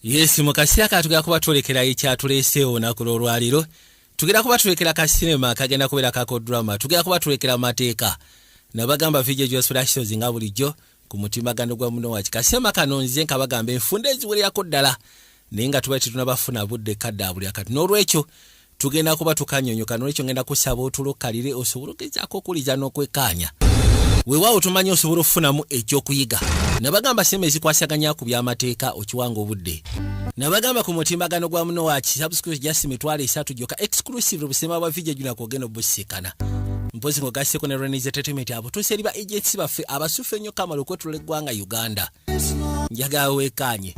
Yes, mukasiya katugera kuba tulekera ekyatuleeseewo nakulo olwaliro. Tugera kuba tulekera ka sinema kagenda kubeera kako drama. Tugera kuba tulekera mateeka. Nabagamba video jo specials nga bulijjo ku mutimagano gwa muno wachi. Kasema kano nze nkabagamba enfunde eziwererako ddala. Naye nga tuba tetunabafuna budde kadda buli akati. N'olwekyo tugenda kuba tukanyonyoka n'olwekyo ngenda kusaba otulokalire osobola okugezaako okuliza n'okwekaanya. Weewaawo tumanyi osobola okufunamu ekyokuyiga. Nabagamba sema ezikwasaganya ku by'amateeka okiwanga obudde. Nabagamba ku mutimbagano gwa muno wachi subscribe just mitwale 3 joka exclusive busema bwa video juna kogeno busikana. Mpozi ngo gaseko ne Renise Entertainment abo tuseriba agency baffe abasufe nnyo kamalo kwetulengwanga Uganda. Njaga wekanye.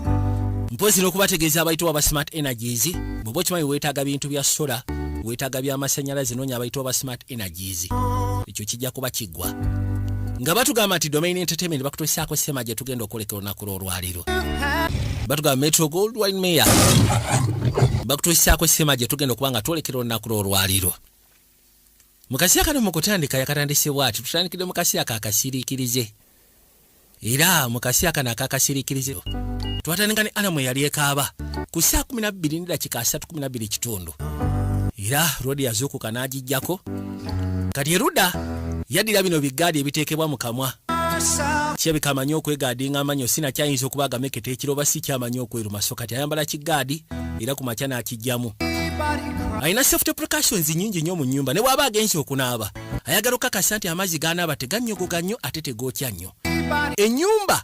Mpozi no kubategeeza abaito aba smart energies bobo kimanyi weetaaga bintu bya solar weetaaga bya masanyalaze nonya abaito aba smart energies. Ekyo kijja kuba kigwa. Nga batugamba nti Domain Entertainment bakutosaako sema je tugenda okolekera nakulo olwaliro. Batugamba Metro Gold Wine Mayor bakutosaako sema je tugenda okubanga twolekera nakulo olwaliro. Mukasiya kano mukutandika yakatandise bwati tutandikide mukasiya kakasirikirize. Era mukasiya kana kakasirikirize. Twatandika ne alamu yali ekaaba ku saa 12 dakika 3:12 kitundu. Era rodi yazuku kanajijjako. Kati eruda yadira bino bigadi ebiteekebwa mu kamwa. Kyebikamanyo okwegadinga amanyo sina kyayinza okubaga mekete ekiroba si kyamanyo okweruma so kati ayambala kigadi era ku makyana akijjamu. Aina safety precautions nyingi nnyo mu nnyumba ne bwaba agenze okunaaba. Ayagala okukakasa nti amazzi g'anaaba tegannyogoga nnyo ate tegookya nnyo. Ennyumba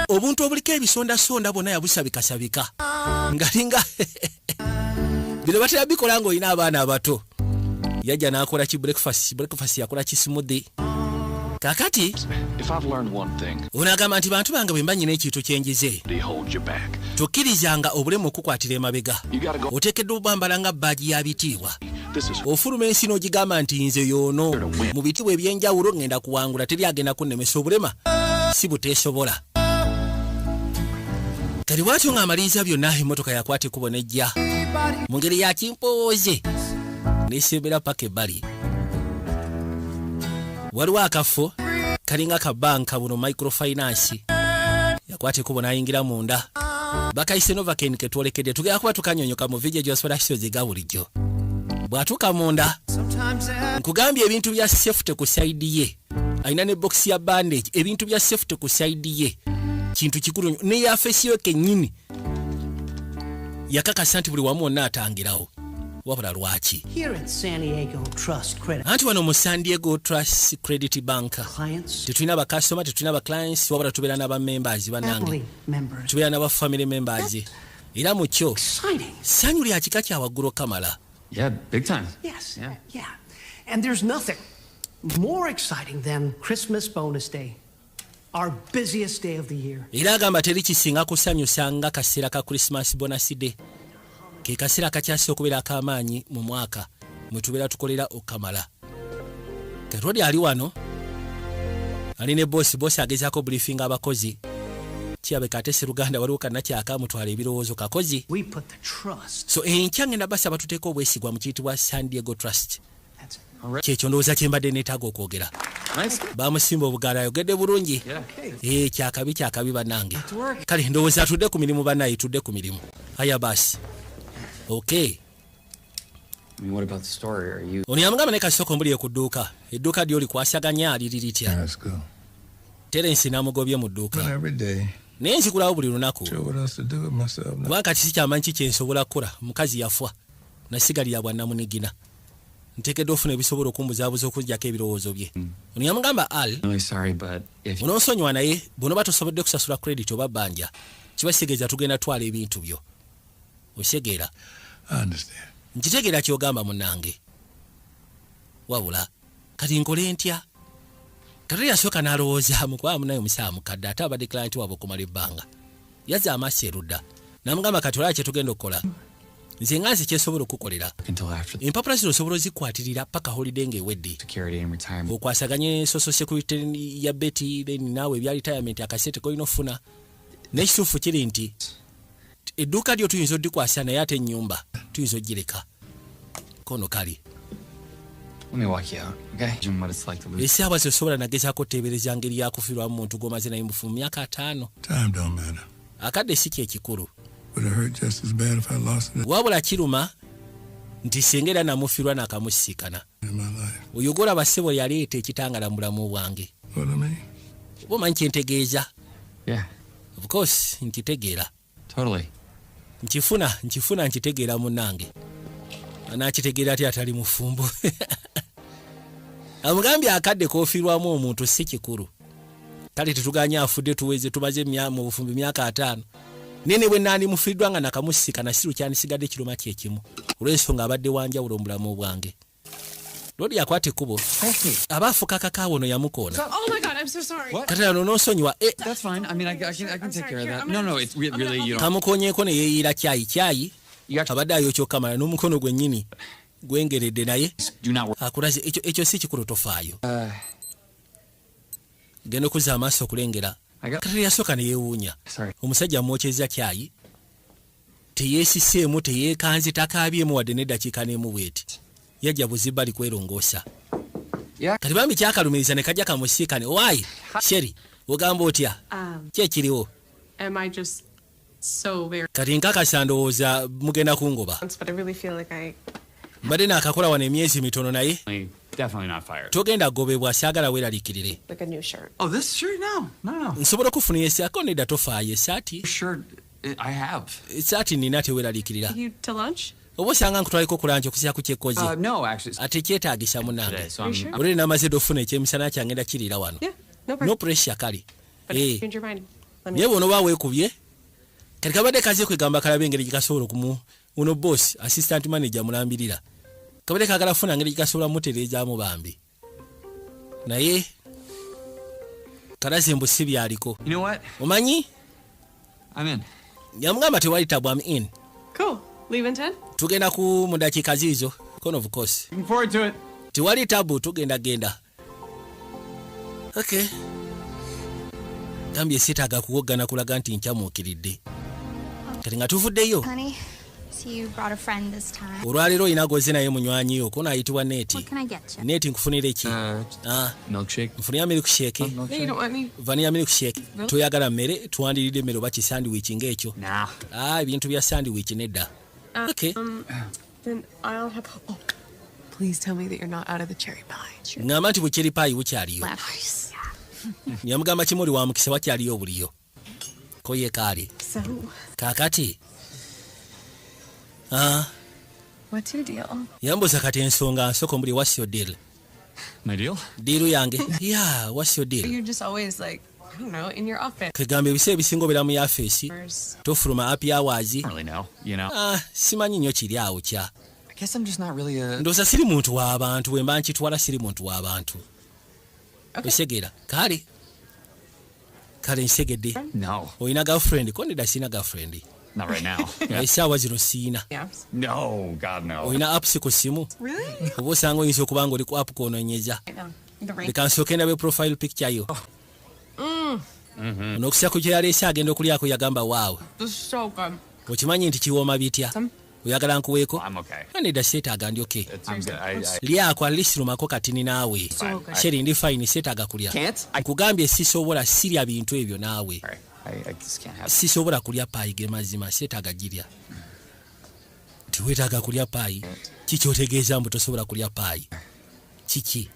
obuntu obuliko ebisonda-sonda bonna yabusabikasabika. Ngalinga bino batera bikola ng'olina abaana abato. Yajja n'akola ki breakfast yakola ki smoothie. Kakati if I've learned one thing, unagamba nti bantu bange bwe mbanyina ekintu kyenjize they hold you back. Tokkirizanga obulemu okukwatira emabega. Oteekeddwa obambala nga bbaagi ya bitiibwa. Ofuluma ensi n'ogigamba nti nze yoono mu bitiibwa ebyenjawulo ngenda kuwangula teri agenda kunnemesa obulema si buteesobola. Kati bwatyo ng'amaliriza byonna emmotoka yakwata ekkubo n'ejja mu ngeri ya kimpooze n'esembera paka ebbali. Waliwo akafo kalinga ka banka buno microfinance yakwate kubo nayingira munda bakayise Novacaine ketwolekedde tugera kuba tukanyonyoka mu video specials ega bulijjo. Bwatuka munda nkugambye ebintu bya safety ku side ye aina ne box ya bandage ebintu bya safety ku side ye kintu kikulu ne ya face yo kennyini yakakasa nti buli wamu onna atangirawo. Wabula lwaki here at San Diego Trust Credit anti wano mu San Diego Trust Credit Bank clients tetulina ba customer tetulina ba clients wabula tubeera n'aba members banange tubeera n'aba family members era mu kyo sanyu lya kika kya waggulu kamala. Yeah, big time. yes yeah and there's nothing more exciting than Christmas bonus day, our busiest day of the year. Era agamba teri kisinga kusanyusa nga kaseera ka Christmas bonus day. Ke kaseera kakyasi okubeera ak'amaanyi mu mwaka mwe tubeera tukolera okamala. Kerodi ali wano ali ne boss agezaako briefing abakozi kiyabe katese Luganda waliwo kannakyaka mutwala ebirowoozo kakozi. We put the trust. So enkyange nabasa batuteeka obwesigwa mu kiyitibwa San Diego Trust. Kyekyo ndowooza kyembadde neetaaga okwogera. Bamusimba obugaala ayogedde bulungi. Kyakabi bannange. Kale ndowooza tudde ku mirimu bannaye tudde ku mirimu. Haya basi. Okay. I mean, what about the story? Are you? Oni amugamba ne kasoko mbuli ekudduuka. Edduuka lyo likwasaganya aliritya. Let's go. Terence namugobye mu dduuka. Every day. Naye nzikulawo buli lunaku. Sure what else to do with myself now. Kubanga kati si kyamanyi ki kyensobola kukola mukazi yafwa nasigalira bwannamunigina. Nteekedde ofuna ebisobola okumbuzaabuza okuggyako ebirowoozo bye. Oni amugamba Al. Really sorry, but if Onoonsonyiwa naye bono batosobodde kusasula credit oba bbanja. Kibasegeeza tugenda twala ebintu byo. Osegeera. I understand. Nkitegeera kyogamba munnange. Wabula kati nkole ntya? Kati yasooka n'alowooza mukwaba munaye omusawo mukadde ate abadde client waabwe okumala ebbanga. Yazza amaaso erudda. Namugamba kati olaba kye tugenda okukola. Nze nga nze kyesobola okukolera. until after the Empapula zino osobola ozikwatirira paka holiday ng'ewedde. security and retirement. Okwasaganye social security ya Betty then naawe ebya retirement akasete koyina ofuna. N'ekituufu kiri nti edduuka lyo tuyinza oddikwasa naye ate ennyumba tuyinza oggireka. Kono kali. Let me walk you out, okay? Imagine what it's like to lose. Essaawa zosobola nagezaako oteebereza ngeri yakufiirwamu muntu gw'omaze naye mufu mu myaka 5. Time don't matter. Akadde si kyekikulu. Would it hurt just as bad if I lost it wabula kiruma nti singa era namufirwa nakamusikana in my life? oyo golaba ssebo yaleeta ekitangala mu bulamu bwange What I mean? oba omanyi kyentegeeza Yeah, of course nkitegeera totally. nkifuna nkitegeera munnange anakitegeera ati atali mufumbo amugambye akadde kofiirwamu omuntu si kikulu kale tetuganya afudde tumaze mu bufumbi myaka 5 nene bwe nandi mufiiriddwa nga nakamusikana siru kyanisigadde kiruma kyekimu olw'ensonga abadde wanjawulo mu bulamu bwange lodi yakwata ekkubo abaafuka kakaawo ono yamukoona Oh my God, I'm so sorry. kati ano n'onsonyiwa That's fine. I mean, I can take care of that. No, it's really, you don't. kamukoonyeeko ne yeeyiira kyayi You actually abadde ayokya okamala n'omukono gwennyini gwengeredde naye do not work. akulaze ekyo si kikulu tofaayo genda okuzza amaaso okulengera kati yasooka ne yeewuunya Sorry. omusajja amwokyeza kyayi teyeesiseemu teyeekanze takaabyemu wadde n'eddakiika n'emu bweti yajja buzibbali kwerongoosa Yeah. kati bambi kyakalumiriza ne kajja kamusiikane waayi sheri ogamba otya kyekiriwo Am I just so very kati nkakasa ndowooza mugenda kungoba but I really feel like I mbadde naakakola wano emyezi mitono naye Definitely not fired. togenda gobebwa saagala weeraliikirire like a new shirt. Oh, this shirt? No. nsobola okufunira esaako nedda tofaayo esaati Shirt, I have. esaati nina teweeraliikirira You to lunch? oba osanga nkutwaliko kulanja okusiya ku kyekkoze No, actually, it's ate kyetaagisa munange today, so Are you I'm. sure? olweri namaze dofuna ekyemisana kyange nda kiriira wano Yeah, no no problem. pressure kale But if you change your mind, let me naye bwono oba weekubye kati kabadde kaze kwegamba kalabe engeri gyekasobola okumu uno boss assistant manager mulambirira kabadde kagala funa ngeri gyekasobola mutereezaamu bambi naye kalaze mbu si byaliko You know what? omanyi I'm in. yamugamba tewali tabu am in Cool. Leave in 10? tugenda ku mu dakiika ziizo con of course Looking forward to it. tewali tabu tugenda okay gambye seetaaga kuwoggana kulaga nti nkyamuukiridde kati nga tuvuddeyo Honey, see you brought a friend this time. olwaleero olina goze naye munywanyi yo kono ayitibwa neeti What can I get you? neeti nkufunira eki Milkshake. nfunira milkshake No, you don't want any. vanilla milkshake toyagala mmere tuwandiridde emmere oba kisandiwichi ng'ekyo Nah. ebintu bya sandiwichi nedda okay Then I'll have. Oh, please tell me that you're not out of the cherry pie. ŋŋamba nti bukyeri paayi bukyaliyo Nice. yamugamba kimuli wa mukisa wakyaliyo obuliyo ko yeekaali So, kaakati what's your deal? yambuuza kati ensonga nsoko mbuli what's your deal My deal? diiru yange yeah what's your deal You're just always like, I don't know, in your office. kegamba ebiseera ebisinga obeera mu yafeesi tofuluma happy hours I don't really know. You know? simanyi nnyo kiri awo kya I guess I'm just not really a. ndowooza siri muntu w'abantu bwe mba nkitwala siri muntu w'abantu osegera kale nsegedde No, olina girlfriend ko nedda siina girlfriend not right now. Yeah. essaawa zino siina Yeah. No, God, no. olina apps ku simu Really? oba osanga oyinza okuba nga oli ku app konoonyeza I know. The ring. leka nsooke ndabe profile picture yo n'okusya ku kye yaleese agenda okulyako yagamba waawe This is so good. okimanyi nti kiwooma bitya oyagala nkuweeko I'm okay. nedda seetaaga ndyoke I'm good. lyako alisilumako katini naawe So good. sheri ndi fine seetaaga kulya Can't. I nkugambye sisobola sirya bintu ebyo naawe Sorry. I just can't have. sisobola kulya paayi ge mazima seetaaga girya tiweetaaga kulya paayi kikyotegeeza mbu tosobola kulya paayi kiki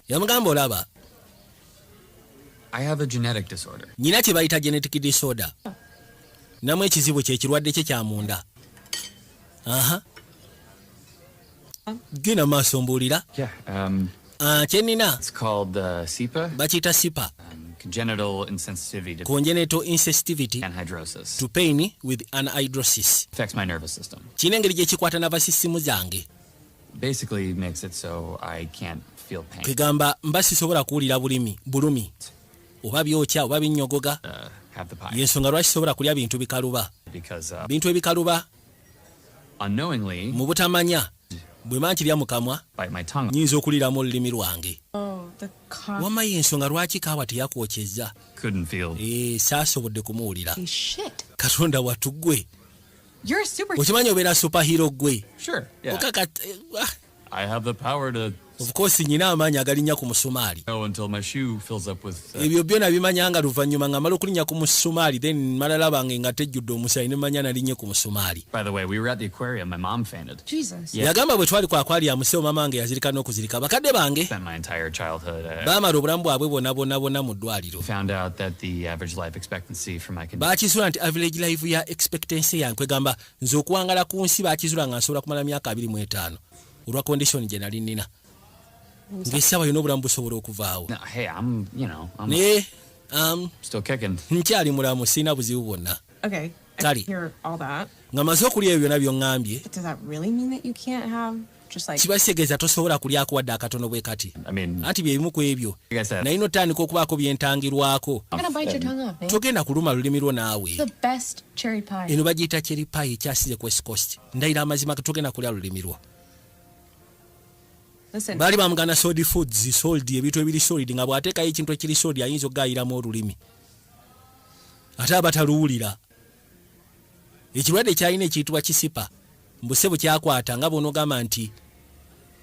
yamugamba olaba I have a genetic disorder. nyina kye bayita genetic disorder namu ekizibu kyekirwadde kye kyamunda genda maaso mbuulira Yeah. kyenina It's called SIPA, bakiyita sipa congenital insensitivity to congenital insensitivity anhidrosis. to pain with anhidrosis Affects my nervous system. kirina engeri gye kikwata navasisimu zange Basically makes it so I can't feel pain. kegamba mba sisobola kuwulira bulumi oba byokya oba binnyogoga Have the pie. yensonga lwaki sobola kulya bintu bikaluba Because bintu ebikaluba unknowingly, mu butamanya bwe mba nkirya mu kamwa bite my tongue. nyinza okuliramu olulimi lwange Oh, the coffee. wamma yensonga lwaki kaawa teyakwokyeza Couldn't feel. saasobodde kumuwulira Shit. katonda wattu gwe You're a super. okimanyi obeera superhero gwe Sure. Yeah. okaka I have the power to of course nyina amaanyi agalinnya ku musumaali Oh, until my shoe fills up with. ebyo byonna bimanya nga luvannyuma nga mala okulinnya ku musumaali then malala bange nga tejjudde omusaayi ne manya nalinnye ku musumaali. By the way, we were at the aquarium. My mom fainted. Jesus. Yeah. yagamba bwe twali ku aquarium museo mama wange yazirika n'okuzirika bakadde bange Spent my entire childhood. baamala obulamu bwabwe bonna mu ddwaliro. Found out that the average life expectancy for my condition. baakizula nti average life ya expectancy yange kwegamba nze okuwangala ku nsi baakizula nga nsobola kumala myaka 25 olwa condition gye nali nnina ng'essaawa yonna obulamu busobola okuvaawo No, hey, I'm naye still kicking. nkyali mulamu sirina buzibu bwonna Okay. I Kali. hear all that. nga maze okulya ebyo byonna by'oŋŋambye But does that really mean that you can't have just like kibasegeza tosobola kulyako wadde akatono bwe kati I mean, anti bye bimu ku ebyo like I said, naye notandika okubaako byentangirwako I'm gonna bite your tongue off, man. togenda kuluma lulimi lwo naawe The best cherry pie. eno bagiyita cherry pie ekyasize ku West Coast ndayira amazima togenda kulya lulimi lwo. listen. baali bamugana solid foods solid ebintu ebiri solid nga bw'ateekayo ekintu ekiri solid ayinza okugaayiramu olulimi ate abataluwulira ekirwadde kyalina ekiyitibwa kisipa mbuse bwe kyakwata nga bw'onoogamba nti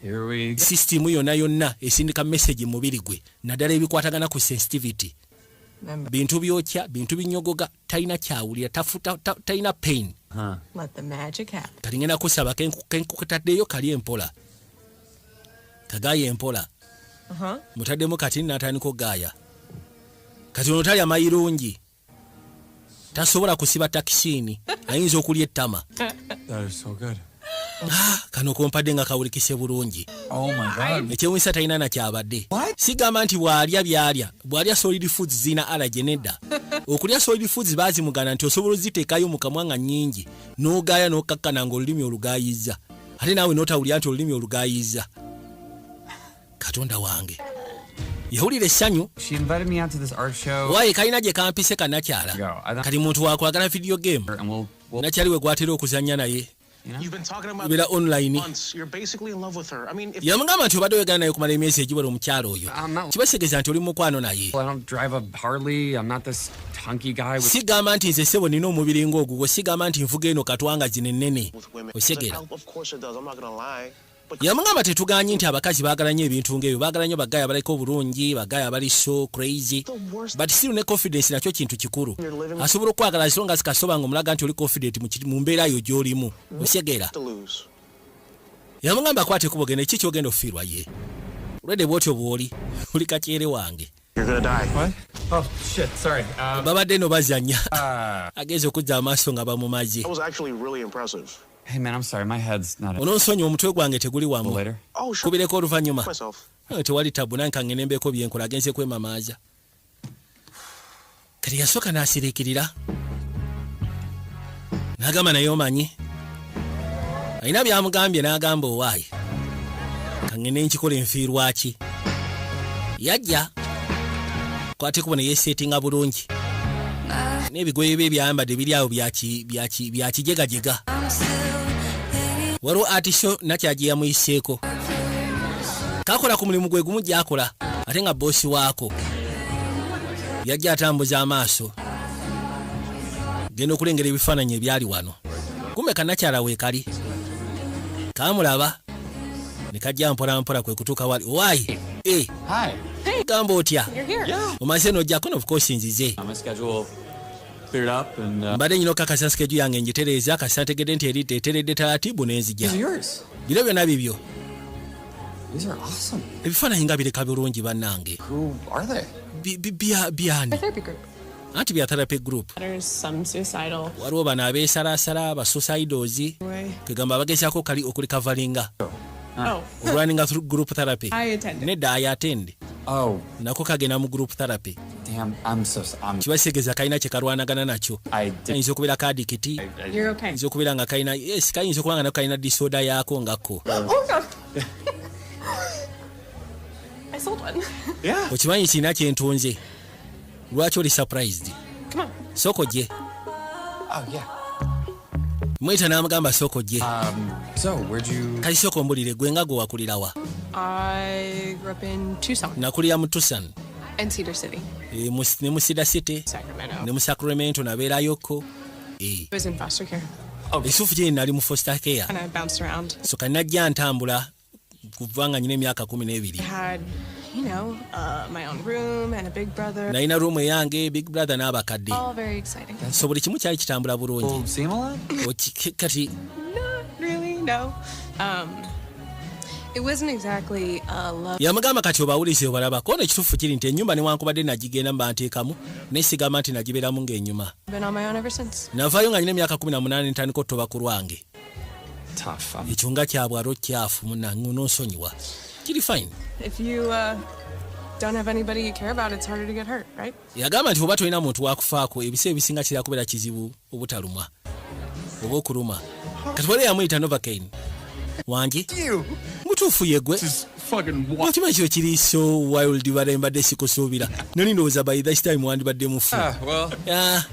here we go. sisitimu yonna esindika message mu mubiri gwe naddala ebikwatagana ku sensitivity Remember, bintu byokya bintu binyogoga talina kyawulira talina pain let the magic happen. kati ngenda kusaba kenkukutaddeyo kali empola kagaaya empola mutaddemu kati n'atandika okugaaya kati ono talya mayirungi tasobola kusiba takisiini ayinza okulya ettama That is so good. kano kompadde nga kawulikise bulungi Oh my god. ekyewunyisa talina nakyabadde sigamba nti bw'alya solid foods zina allergy nedda okulya solid foods baazimugana nti osobola oziteekayo mu kamwa nga nnyingi n'ogaaya n'okkakkana nga olulimi olugaayiza ate naawe n'otawulira nti olulimi olugaayiza katonda wange yawulira essanyu She invited me out to this art show. waaye kalina gye kampise kannakyala kati muntu wakwagala video game And we'll nakyali we gwatera okuzannya naye You've been talking about beera online months. You're basically in love with her. I mean, if yamugamba nti obadde oyagala naye okumala emyezi egiwera omukyalo oyo I'm not- kibasegeza nti oli mukwano naye I don't drive a Harley. I'm not this hunky guy with. sigamba nti nze sebo nina omubiri ng'ogugwo sigamba nti nvuga eno katwanga zino ennene with women, osegera of course it does. I'm not gonna lie. But yamugamba tetuganye nti abakazi baagala nnyo ebintu ng'ebyo baagala nnyo bagaaya abaliko obulungi bagaaya abali so crazy the worst but still ne confidence nakyo kintu kikulu asobola okwagala so nga zikasoba nga omulaga nti oli confident mu mbeera yo gy'olimu osegera to lose. yamugamba akwate kubogenda eki kyogenda okufiirwa ye olwedde bwotyo bw'oli oli kakyere wange You're gonna die. What? Oh shit! Sorry. babadde eno bazannya agenza okuzza amaaso nga bamumaze That was actually really impressive. Hey man, I'm sorry. My head's not. ononsonyi omutwe gwange teguli wamu Later. Oh, sure. kubireko oluvannyuma Myself. tewali tabu nange kangene mbeeko byenkola agenze kwemamaaza kati yasooka n'asiriikirira n'agamba naye omanyi alina byamugambye n'agamba owaayi kangene nkikola enfiirwaki yajja kwate kubona yeeseetinga bulungi n'ebigoye bye byayambadde biri awo byakijegajega waliwo atisho nakyagiye yamuyiseeko kakola ku mulimu gwe gumu gyakola ate nga boosi waako yajja atambuza amaaso genda okulengera ebifaananyi ebyali wano kumbe kannakyala weekali kamulaba ne kajja mpolampola kwe kutuuka wali owaayi Hi. gamba otya You're here. omaze n'ojjako of course nzize My schedule cleared up and. mbadde nyina okakasa sikeju yange njitereeza kasita ntegedde nti eri eteredde taatibu n'enzija yours. biro byonna bibyo These are awesome. ebifaananyi nga bireka bulungi bannange Who are they? byani Therapy group. anti bya therapy group There's some suicidal waliwo bano abeesalaasala basuicidos way. kwegamba bagezaako kali okulikavalinga Oh, olwaninga group therapy I attended. nedda ayatende Oh nako kagenda mu group therapy damn! kibasegeza kalina kye kalwanagana nakyo I did. kayinza okubeera kadikiti You're okay. kayinza okubeera nga kalina yes kayinza okuba nga nako kalina disorder yaako ngako Oh god. I sold one. Yeah. okimanyi kirina kyentunze lwaki oli surprised Come on. sooko gye Oh yeah. mwita n'amugamba sooko gye So where'd you? kali sooko mbulire gwe nga gwe wakulirawa I grew up in Tucson nakulira mu Tucson and Cedar City, ne mu Cedar City Sacramento. ne mu Sacramento nabeerayoko I was in foster care essuufu gye nali mu foster care and I bounced around. so kanajja ntambula kuva nga nyina emyaka 12. I had, my own room and a big brother. Nalina room eyange, big brother n'abakadde. All very exciting. So buli kimu kyali kitambula bulungi. See him a lot? Kati Not really, no. It wasn't exactly a love. yamugamba kati obawulize obalabako nekituufu kiri nti ennyumba newankubadde nagigenda mba nteekamu nesigamba nti nagibeeramu ng'ennyuma. Been on my own ever since. Navaayo nga nyina emyaka 18 ntandika ottoba ku lwange. Tough. Ekyo nga kyabwalo kyafu munnange n'onsonyiwa. Kiri fine. If you don't have anybody you care about, it's harder to get hurt, right? Yagamba nti oba tolina muntu wakufaako ebiseera ebisinga kirala kubeera kizibu obutalumwa oba okuluma. Kati wali yamuyita Novocaine. Wangi? Mutuufu yegwe. Okimanyi kyo kiri so wild bale mbadde sikusuubira. Noni ndowooza by this time wandibadde mufu. I'm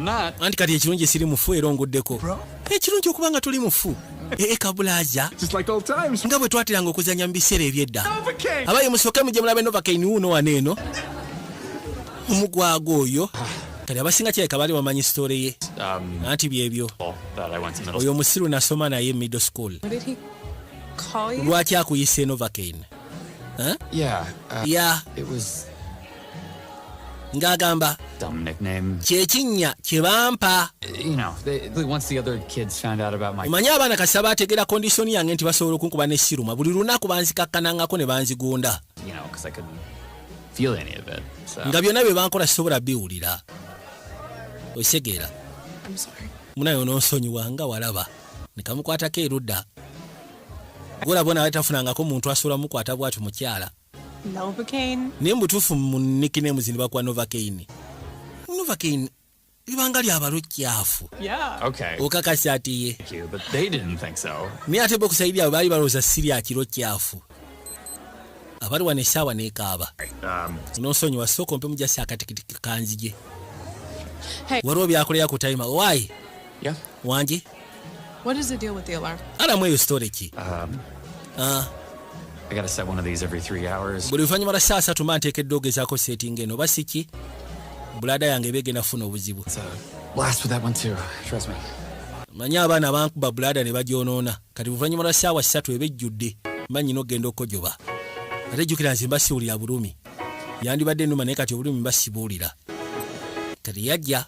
not. Anti kati ekirungi siri mufu era onguddeko. Ekirungi okuba nga tuli mufu. Kabulaza. Just like old times. Nga bwe twateranga okuzanya mu biseera ebyedda. Abaye musooke mujje mulabe Novocaine wuuno waneeno. Omugwago oyo. Kati abasinga kirabika baali bamanyi story ye. Anti byebyo. That I went to middle Oyo musiru nasoma naye middle school. What did he call you? Lwaki akuyise Novocaine? Yeah. Yeah. It was Ng'agamba dumb nickname. kyekinnya kye bampa. Once the other kids found out about my Omanyi abaana kasa baategeera kondisoni yange nti basobola okunkuba n'essiruma buli lunaku banzikakkanangako ne banzigunda. because I couldn't feel any of it. So Nga byonna bye bankola sisobola biwulira. Osegeera. I'm sorry. Munayo n'onsonyiwa nga walaba. Ne kamukwatako erudda. Golaba nawe tafunangako muntu asobola mukwata bw'atyo mukyala. Novocaine. Naye mu butuufu mu nickname zino bakuwa Novocaine. Novocaine libanga lyabalo kyafu. Yeah. okay. Okakasa ati ye. Thank you, but they didn't think so. Naye ate bokusaidia abo baali balowooza sirya kiro kyafu. Abali wano essaawa n'ekaaba. N'onsonyiwa sooka ompe mujasi akatikiti kanzige. Hey. Waliwo byakolera ku time. Why? Yeah. Wangi? What is the deal with the alarm? Alamu eyo story ki? I gotta set one of these every 3 hours. Buli luvannyuma lwa saa 3 nteekeddwa ogezaako setting eno oba si ki? Bulada yange ebegenda funa obuzibu. It's blast with that one too. Trust me. Manyi abaana abankuba bulada ne bagyonoona. Kati luvannyuma lwa ssaawa 3 ebejjudde. Mba nnyina ogenda okkojoba. Ate jjukira nze mba siwulira bulumi. Yandibadde nnuma naye kati obulumi mba sibuwulira. Kati yajja.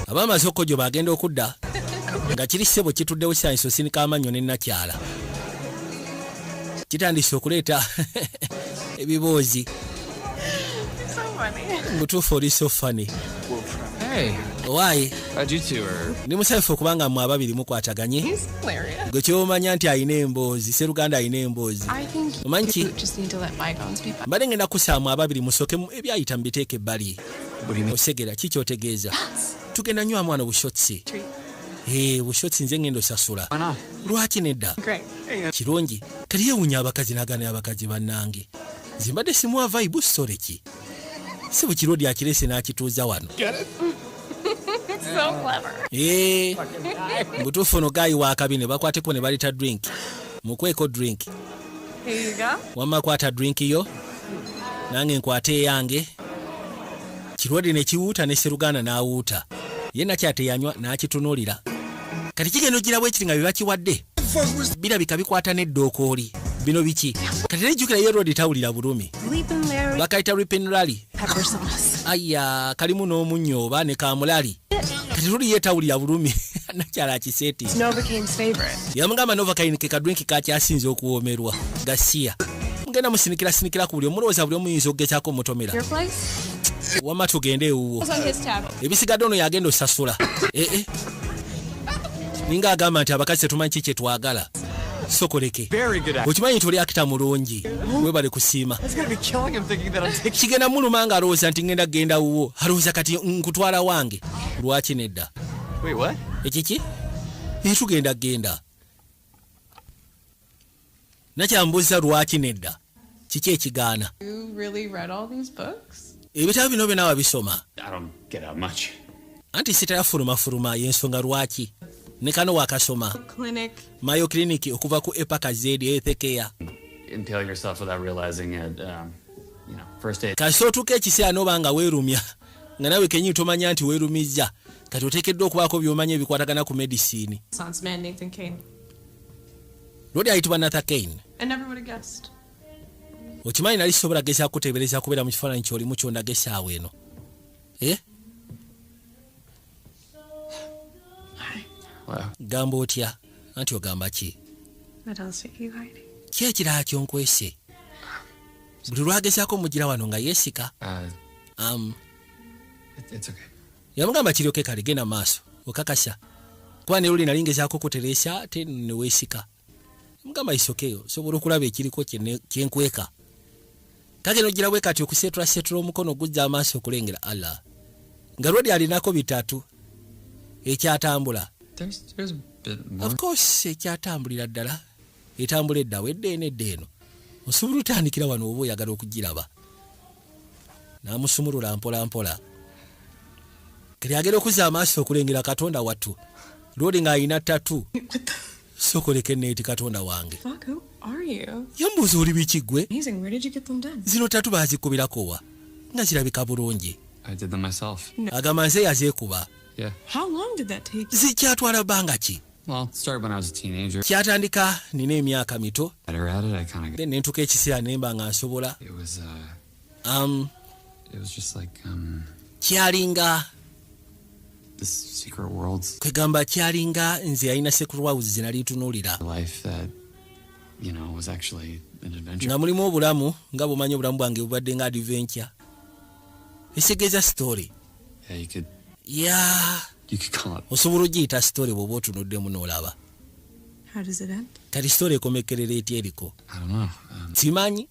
Abamaze okkojoba agenda okudda. Nga kiri ssebo kituddewo syanyiso sinika amannyo ne nakyala. Kitandise okuleeta ebiboozi. So funny. Mutuufu oli so funny. Hey, Why? how'd you two Ndi musanyufu okubanga mmwe ababiri mukwataganye. He's hilarious. Gwe kyomanya nti alina emboozi, Sseruganda alina emboozi. I think Manchi. you just need to let bygones be bygones. Mbadde ngenda kusaamu ababiri musooke ebyayita mbiteeke ebbali. What do you mean? Osegera ki kyotegeeza? Tugenda nnyo amwana bushotsi. Treat. Bushotsi nze ngenda osasula. Why not? Lwaki nedda? Great. Kirungi. Kati yeewuunya abakazi n'agaana abakazi bannange. Nze mbadde simuwa vibe story ki? Si bukirodi akirese n'akituuza wano. So clever. Mbutuufu ono gaayi wa kabi ne bakwateko ne baleta drink. Mukweko drink. Here you go. Wamma kwata drink yo. Nange nkwate eyange. Kirodi ne kiwuuta ne Sseruganda n'awuuta. Ye nakyate yanywa n'akitunuulira. Kati kigenda ogira bwe kiri nga bye bakiwadde. Birabika bikwata n'eddookooli. Bino biki? Kati nejjukira ye Rodi tawulira bulumi. Leap and Larry. Bakayita Rip and Rally. Pepper sauce. Aya kalimu n'omunnyo oba ne kamulali. Kati Rodi ye tawulira bulumi. Nakyala akiseeti. It's Novocaine's favorite. Yamugamba Novocaine ke kadrinki kakyasinze okuwoomerwa. Gasiya. Mugenda musinikira ku buli omulowooza buli omuyinza okugezaako omutomera. Your place? Wamma tugende ewuwo. It's on his tab. Ebisigadde ono yagenda osasula. Ninga agamba nti abakazi tetumanyi ki kye twagala. Sokoleke. Very good at Okimanyi nti oli akita mulungi. Webale kusiima. It's gonna be killing him thinking that I'm taking. Kigenda muluma nga alowooza nti ngenda kugenda wuwo. Alowooza kati nkutwala wange. Lwaki nedda? Wait, what? Ekiki? Tugenda kgenda. Nakyambuuza lwaki nedda? Kiki ekigaana? You really read all these books? Ebitabo bino byonna wabisoma. I don't get out much. Anti sitayafulumafuluma y'ensonga lwaki. Ne kano wakasoma. Clinic. Mayo Clinic okuva ku Epaka Zedi Ethekeya. Impale yourself without realizing it. First aid. Kasi otuuka ekiseera n'oba nga weerumya. Nga nawe kenyi tomanya nti weerumizza. Kati oteekeddwa okubaako by'omanya ebikwatagana ku medicine. Son's man, Nathan Kane. lodi ayitibwa Nathan Kane. I never would have guessed. Okimanyi nali sobola geza kuteebereza kubeera mu kifaananyi ky'olimu ky'ondaga essaawa eno. Wow. Gamba otya? Anti ogamba ki? What else are you hiding? Ki ekirala kyonkwese? Buli lwagezaako mugira wano nga yeesika. It's okay. Yamugamba kiryoke kale genda maaso okakasa. Kuba ne luli nali ngezaako kutereesa ate ne weesika. Mugamba isokeyo sobola okulaba ekiriko kyenkweka. Kage nogira bwe kati okusetula omukono gujja amaaso okulengera Allah. Nga lodi alinako bitatu. Ekyatambula. There's a bit more. Of course ekyatambulira ddala. Etambula edda wedde eno. Osobola otandikira wano oba oyagala okugiraba. Namusumulula mpola. Kiri agera okuzza amaaso okulengera Katonda wattu. Lodi nga ayina ttatu. Sokoleke neeti Katonda wange. Fuck, who are you? Yambuuza oli biki ggwe? Amazing, where did you get them done? Zino ttatu baazikubirako wa? Nga zirabika bulungi. I did them myself. Agamba nze yazeekuba. Yeah. How long did that take? Zikyatwala bbanga ki? Well, it started when I was a teenager. Kyatandika nina emyaka mito. Better at it, I kind of. Then nentuka ekiseera nemba nga nsobola. It was just like Kyalinga. this secret worlds. Kwegamba kyalinga nze yalina secret house zinali ntunuulira. Life that, was actually an adventure. Nga mulimu obulamu nga bumanyi obulamu bwange bubadde nga adventure. Esegeeza story. Yeah, you could call it. Osobola ogiyita story bw'oba otunuddemu n'olaba. How does it end? Kati story ekomekerera etya eriko? I don't know. Simanyi.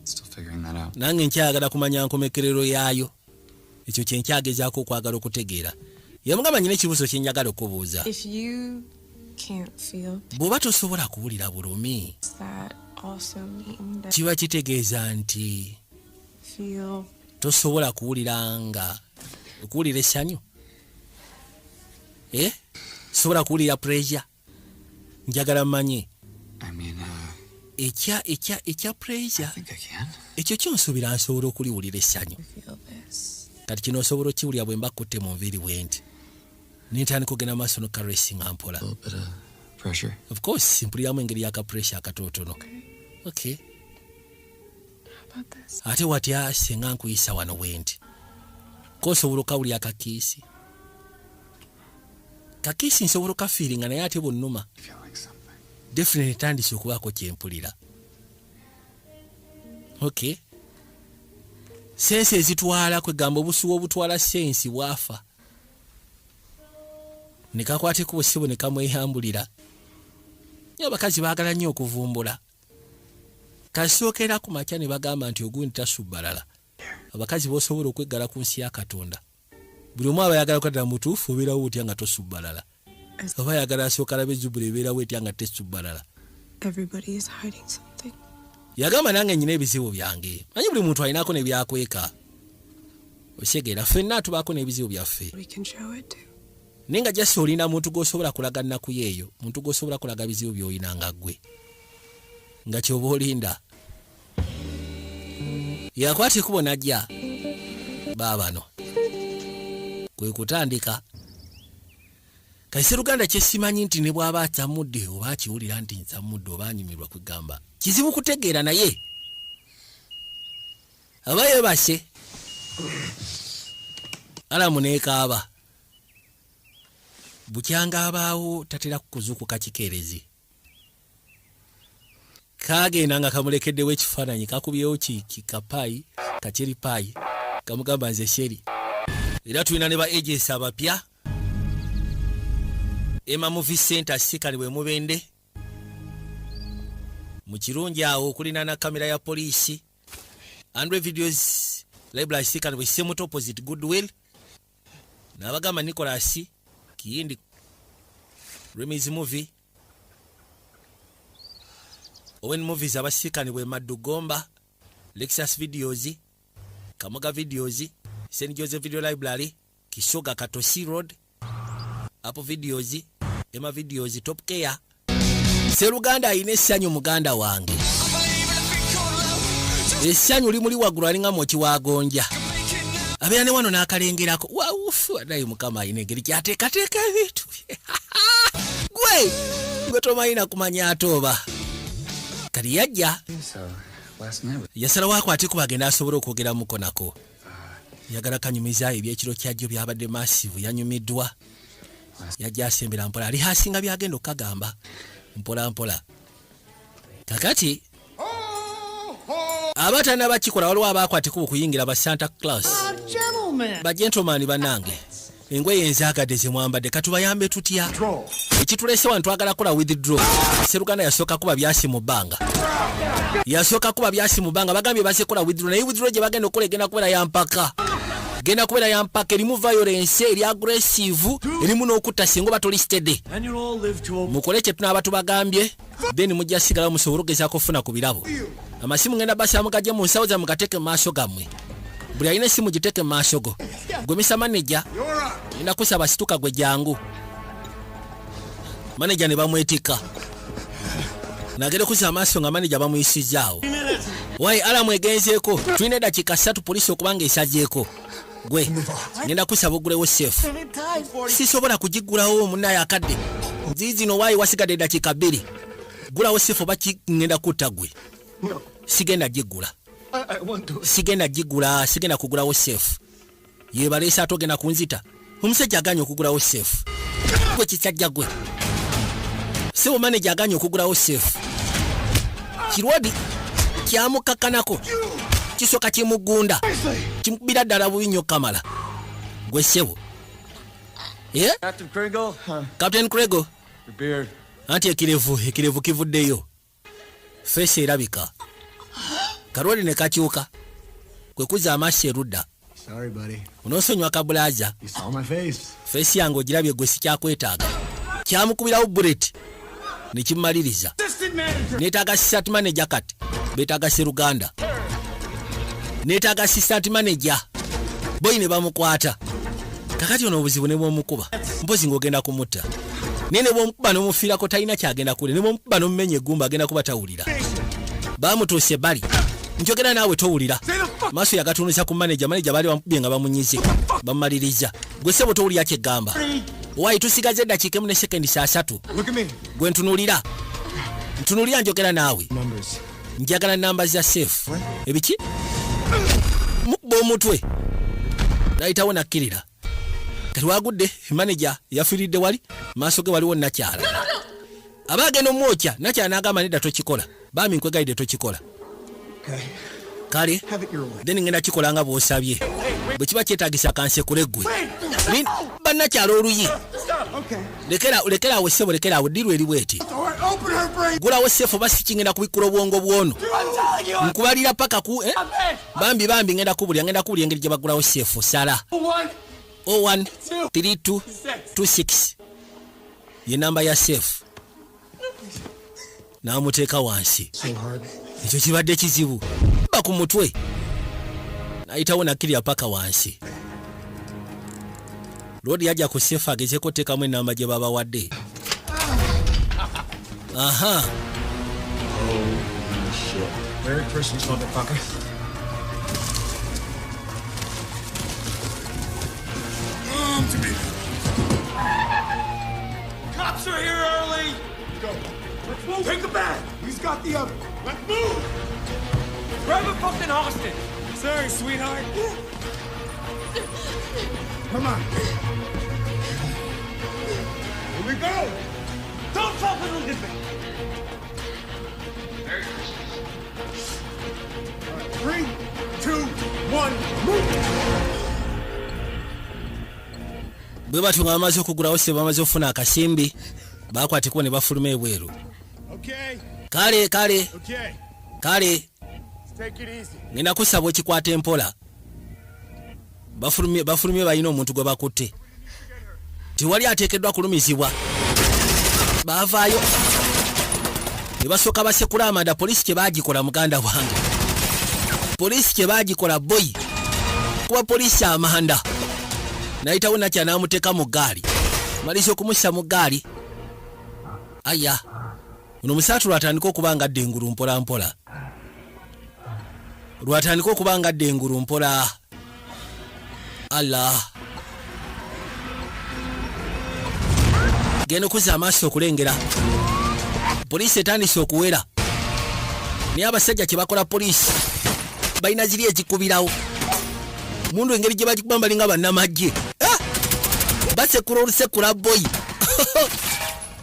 Still figuring that out. Nange nkyagala kumanya nkomekerero yaayo. Ekyo kye nkyagezaako okwagala okutegeera. Yamugamba nyina ekibuuzo kye njagala okubuuza. If you can't feel, Bw'oba tosobola kuwulira bulumi, does that also mean that kiba kitegeeza nti feel tosobola okuwulira essanyu? Sobola kuwulira pressure? Njagala mmanye. I mean, Ekya pressure. I think I can. Ekyo kyonsuubira nsobola okuliwulira essanyu. feel this? Kati kino osobola okiwulira bwe mba kutte mu nviiri bwenti. Nintandika ogenda maaso n'okaresinga mpola. A little bit of pressure. Of course, mpuliramu engeri y'akapressure akatootono. Okay. How about this? Ate watya senga nkuyisa wano bwenti. Kosobola okawulira akakiisi. Kakiisi nsobola okafiiringa naye ate bw'onnuma. I feel like something. Definitely tandise okubaako kye mpulira. Okay. Sensi ezitwala kwegamba obusuwa obutwala sensi bwafa. Ne kakwateko obusibu ne kamweyambulira. Nyo abakazi baagala nnyo okuvumbula. Kasookera ku makya ne bagamba nti ogundi tasubbalala. Abakazi b'osobola okweggala ku nsi ya Katonda. Buli omu aba ayagala kuddira mutuufu obeerawo otya nga tosubbalala. Oba ayagala asooka alabe Jjubira ebeerawo etya nga tesubbalala. Everybody is hiding something. Yagamba nange nyina ebizibu byange. Manyi buli muntu alinaako ne byakweka. Osegeera ffenna tubaako n'ebizibu byaffe. We can show it to. Nenga jasi olina muntu gw'osobola kulaga nnaku yeeyo. Muntu gw'osobola kulaga bizibu by'olina nga ggwe. Nga ky'oba olinda. Yakwata ekkubo n'ajja. Baabano. Kwe kutandika. Kayise Luganda kye simanyi nti ne bw'aba atamudde oba akiwulira nti nsamudde oba anyumirwa kwegamba. Kizibu kutegeera naye. Aba yeebase. Alamu n'ekaaba. Bukyanga abaawo tatera kukuzuukuka kikeerezi. Kaagenda nga kamulekeddewo ekifaananyi kakubyewo kikapaayi kakyeri paayi kamugamba nze sheri. Era tulina ne ba agents abapya. Emma Movie Center sikali bwe mubende. Mu kirungi awo okulina na kamera ya poliisi. Andre Videos Library sikali bwe semu opposite Goodwill. N'abagamba Nicholas Kiyindi Remi's Movie. Owen Movies abasikani bwe Madugomba, Lexus Videos, Kamoga Videos, St. Joseph Video Library, Kishoga Katosi Road, Apple Videos, Emma Videos, Top Care. Seruganda ayina essanyu muganda wange. Essanyu limuli waggulu alinga moki wagonja. abeera ne wano n'akalengerako waufu adayi mukama ayina engeri gyateekateeka ebintu gwe tomalina kumanya ate oba kati yajja So, last night. yasalawo akwateko bagenda asobole okwogeramuko nako yagala kanyumiza ebyekiro kyajjo byabadde masivu yanyumiddwa yajja asembera mpola ali hasinga byagenda okukagamba mpola mpola kakati abatana bakikola waliwo abakwateko okuyingira ba Santa Claus Gentlemen. ba gentleman banange engweye enzaagadde zemwambadde katubayambe tutya ekitulese wano twagala kola withdraw Seruganda yasooka kuba byasi mu bbanga bagambye basekola withdraw naye withdraw gye bagenda okukola egenda kubeera yampaka erimu violence eri aggressive erimu n'okutta singa oba tolisted mukole kye tunaaba tubagambye then mujja sigala musobole okugezaako okufuna ku birabo amasimu ngenda basaamu gajje mu nsawo zammwe gateeke mu maaso gammwe buli alina essimu giteeke mu maaso go gwe misa maneja ngenda kusaba situka gwe jangu maneja ne bamwetika nagere kusaba maaso nga maneja bamuyisizaawo wayi alamu egenzeeko tulina eddakiika 3 poliisi okubanga esazeeko gwe ngenda kusaba ogulewo seefu sisobola kugigulawo munnaye akadde ziizino waayi wasigadde eddakiika 2 gulawo seefu oba ngenda kutta gwe sigenda gigula sigenda kugulawo seefu yebaleese ate ogenda kunzita omusajja aganye okugulawo seefu gwe kisajja gwe sebo maneja aganye okugulawo seefu kirwadi kyamukakanako kisoka kimugunda kimukubira ddala bubi nnyo kamala gwe sebo Captain Krego anti ekirevu kivuddeyo feesi erabika kalwali ne kakyuka kwe kuza amaaso erudda Sorry, buddy. onoosonywa kabulaza You saw my face. feesi yange ogirabye gwe sikyakwetaaga kyamukubirawo buleti ne kimmaliriza neetaaga assistant manager kati beetaaga Seruganda neetaaga assistant manager boyi ne bamukwata kakati ono obuzibu ne bwomukuba mpozi ng'ogenda kumutta naye ne bwomukuba n'omufiirako talina kyagenda kule ne bwomukuba n'omumenya eggumba agenda kuba tawulira bamutuuse bali njogera naawe towulira maaso yagatunuza ku manager baali bamukubye nga bamunyize bamumaliriza gwe sebo towulira kyeggamba waayi tusigaze eddakiika 1 ne sekendi 3 gwe ntunuulira njogera naawe Numbers. njagala namba za safe ebiki mukuba omutwe nayitawo nakkirira kati wagudde manager yafiiridde wali maaso ge waliwo nakyala abagenda omwokya nakyala n'agamba nedda tokikola bami nkwegalidde tokikola kale then ngenda kikola nga bw'osabye bwe kiba kyetaagisa kansekule ggwe bannakyala oluyi lekeraawo ssebo lekeraawo ddiru eri bweti gulawo sefu oba sikingenda kubikkula obwongo bwono nkubalira paka ku bambi ngenda kubulya engeri gye bagulawo sefu sala 013226 ye namba ya sefu n'amuteeka wansi ekyo kibadde kizibu ba ku mutwe nayitawo nakkirira paka wansi lodi yajja ku sefu agezeeko teekamu enamba gye babawadde aha Merry Christmas, motherfucker. To me. Cops are here early! Go. Let's move! Take the bag! He's got the other. Let's move! Grab a fucking hostage! Sorry, sweetheart. Come on. Here we go! Don't talk a little bit! All right, 3, 2, 1, move. bwe batyo nga bamaze okugulawo se bamaze okufuna akasimbi bakwateko ne bafuluma ebweru Okay. kale Okay. Take it easy. ngenda kusaba ekikwata empola bafulumye balina omuntu gwe bakutte tewali ateekeddwa kulumizibwa baavaayo ne basooka basekula amanda poliisi kye baagikola muganda wange poliisi kye baagikola boyi kuba poliisi amanda nayitawo nakya n'amuteeka mu ggaali malisa okumussa mu ggaali aya ono omusaatu lwatandika okuba nga ddengulu mpola Allah genda okuza amaaso okulengera poliisi etandise okuwera naye abasajja kye bakola poliisi balina ziri ekikubirawo mundu engeri gye bagibambalinga bannamagye basekula olusekula boyi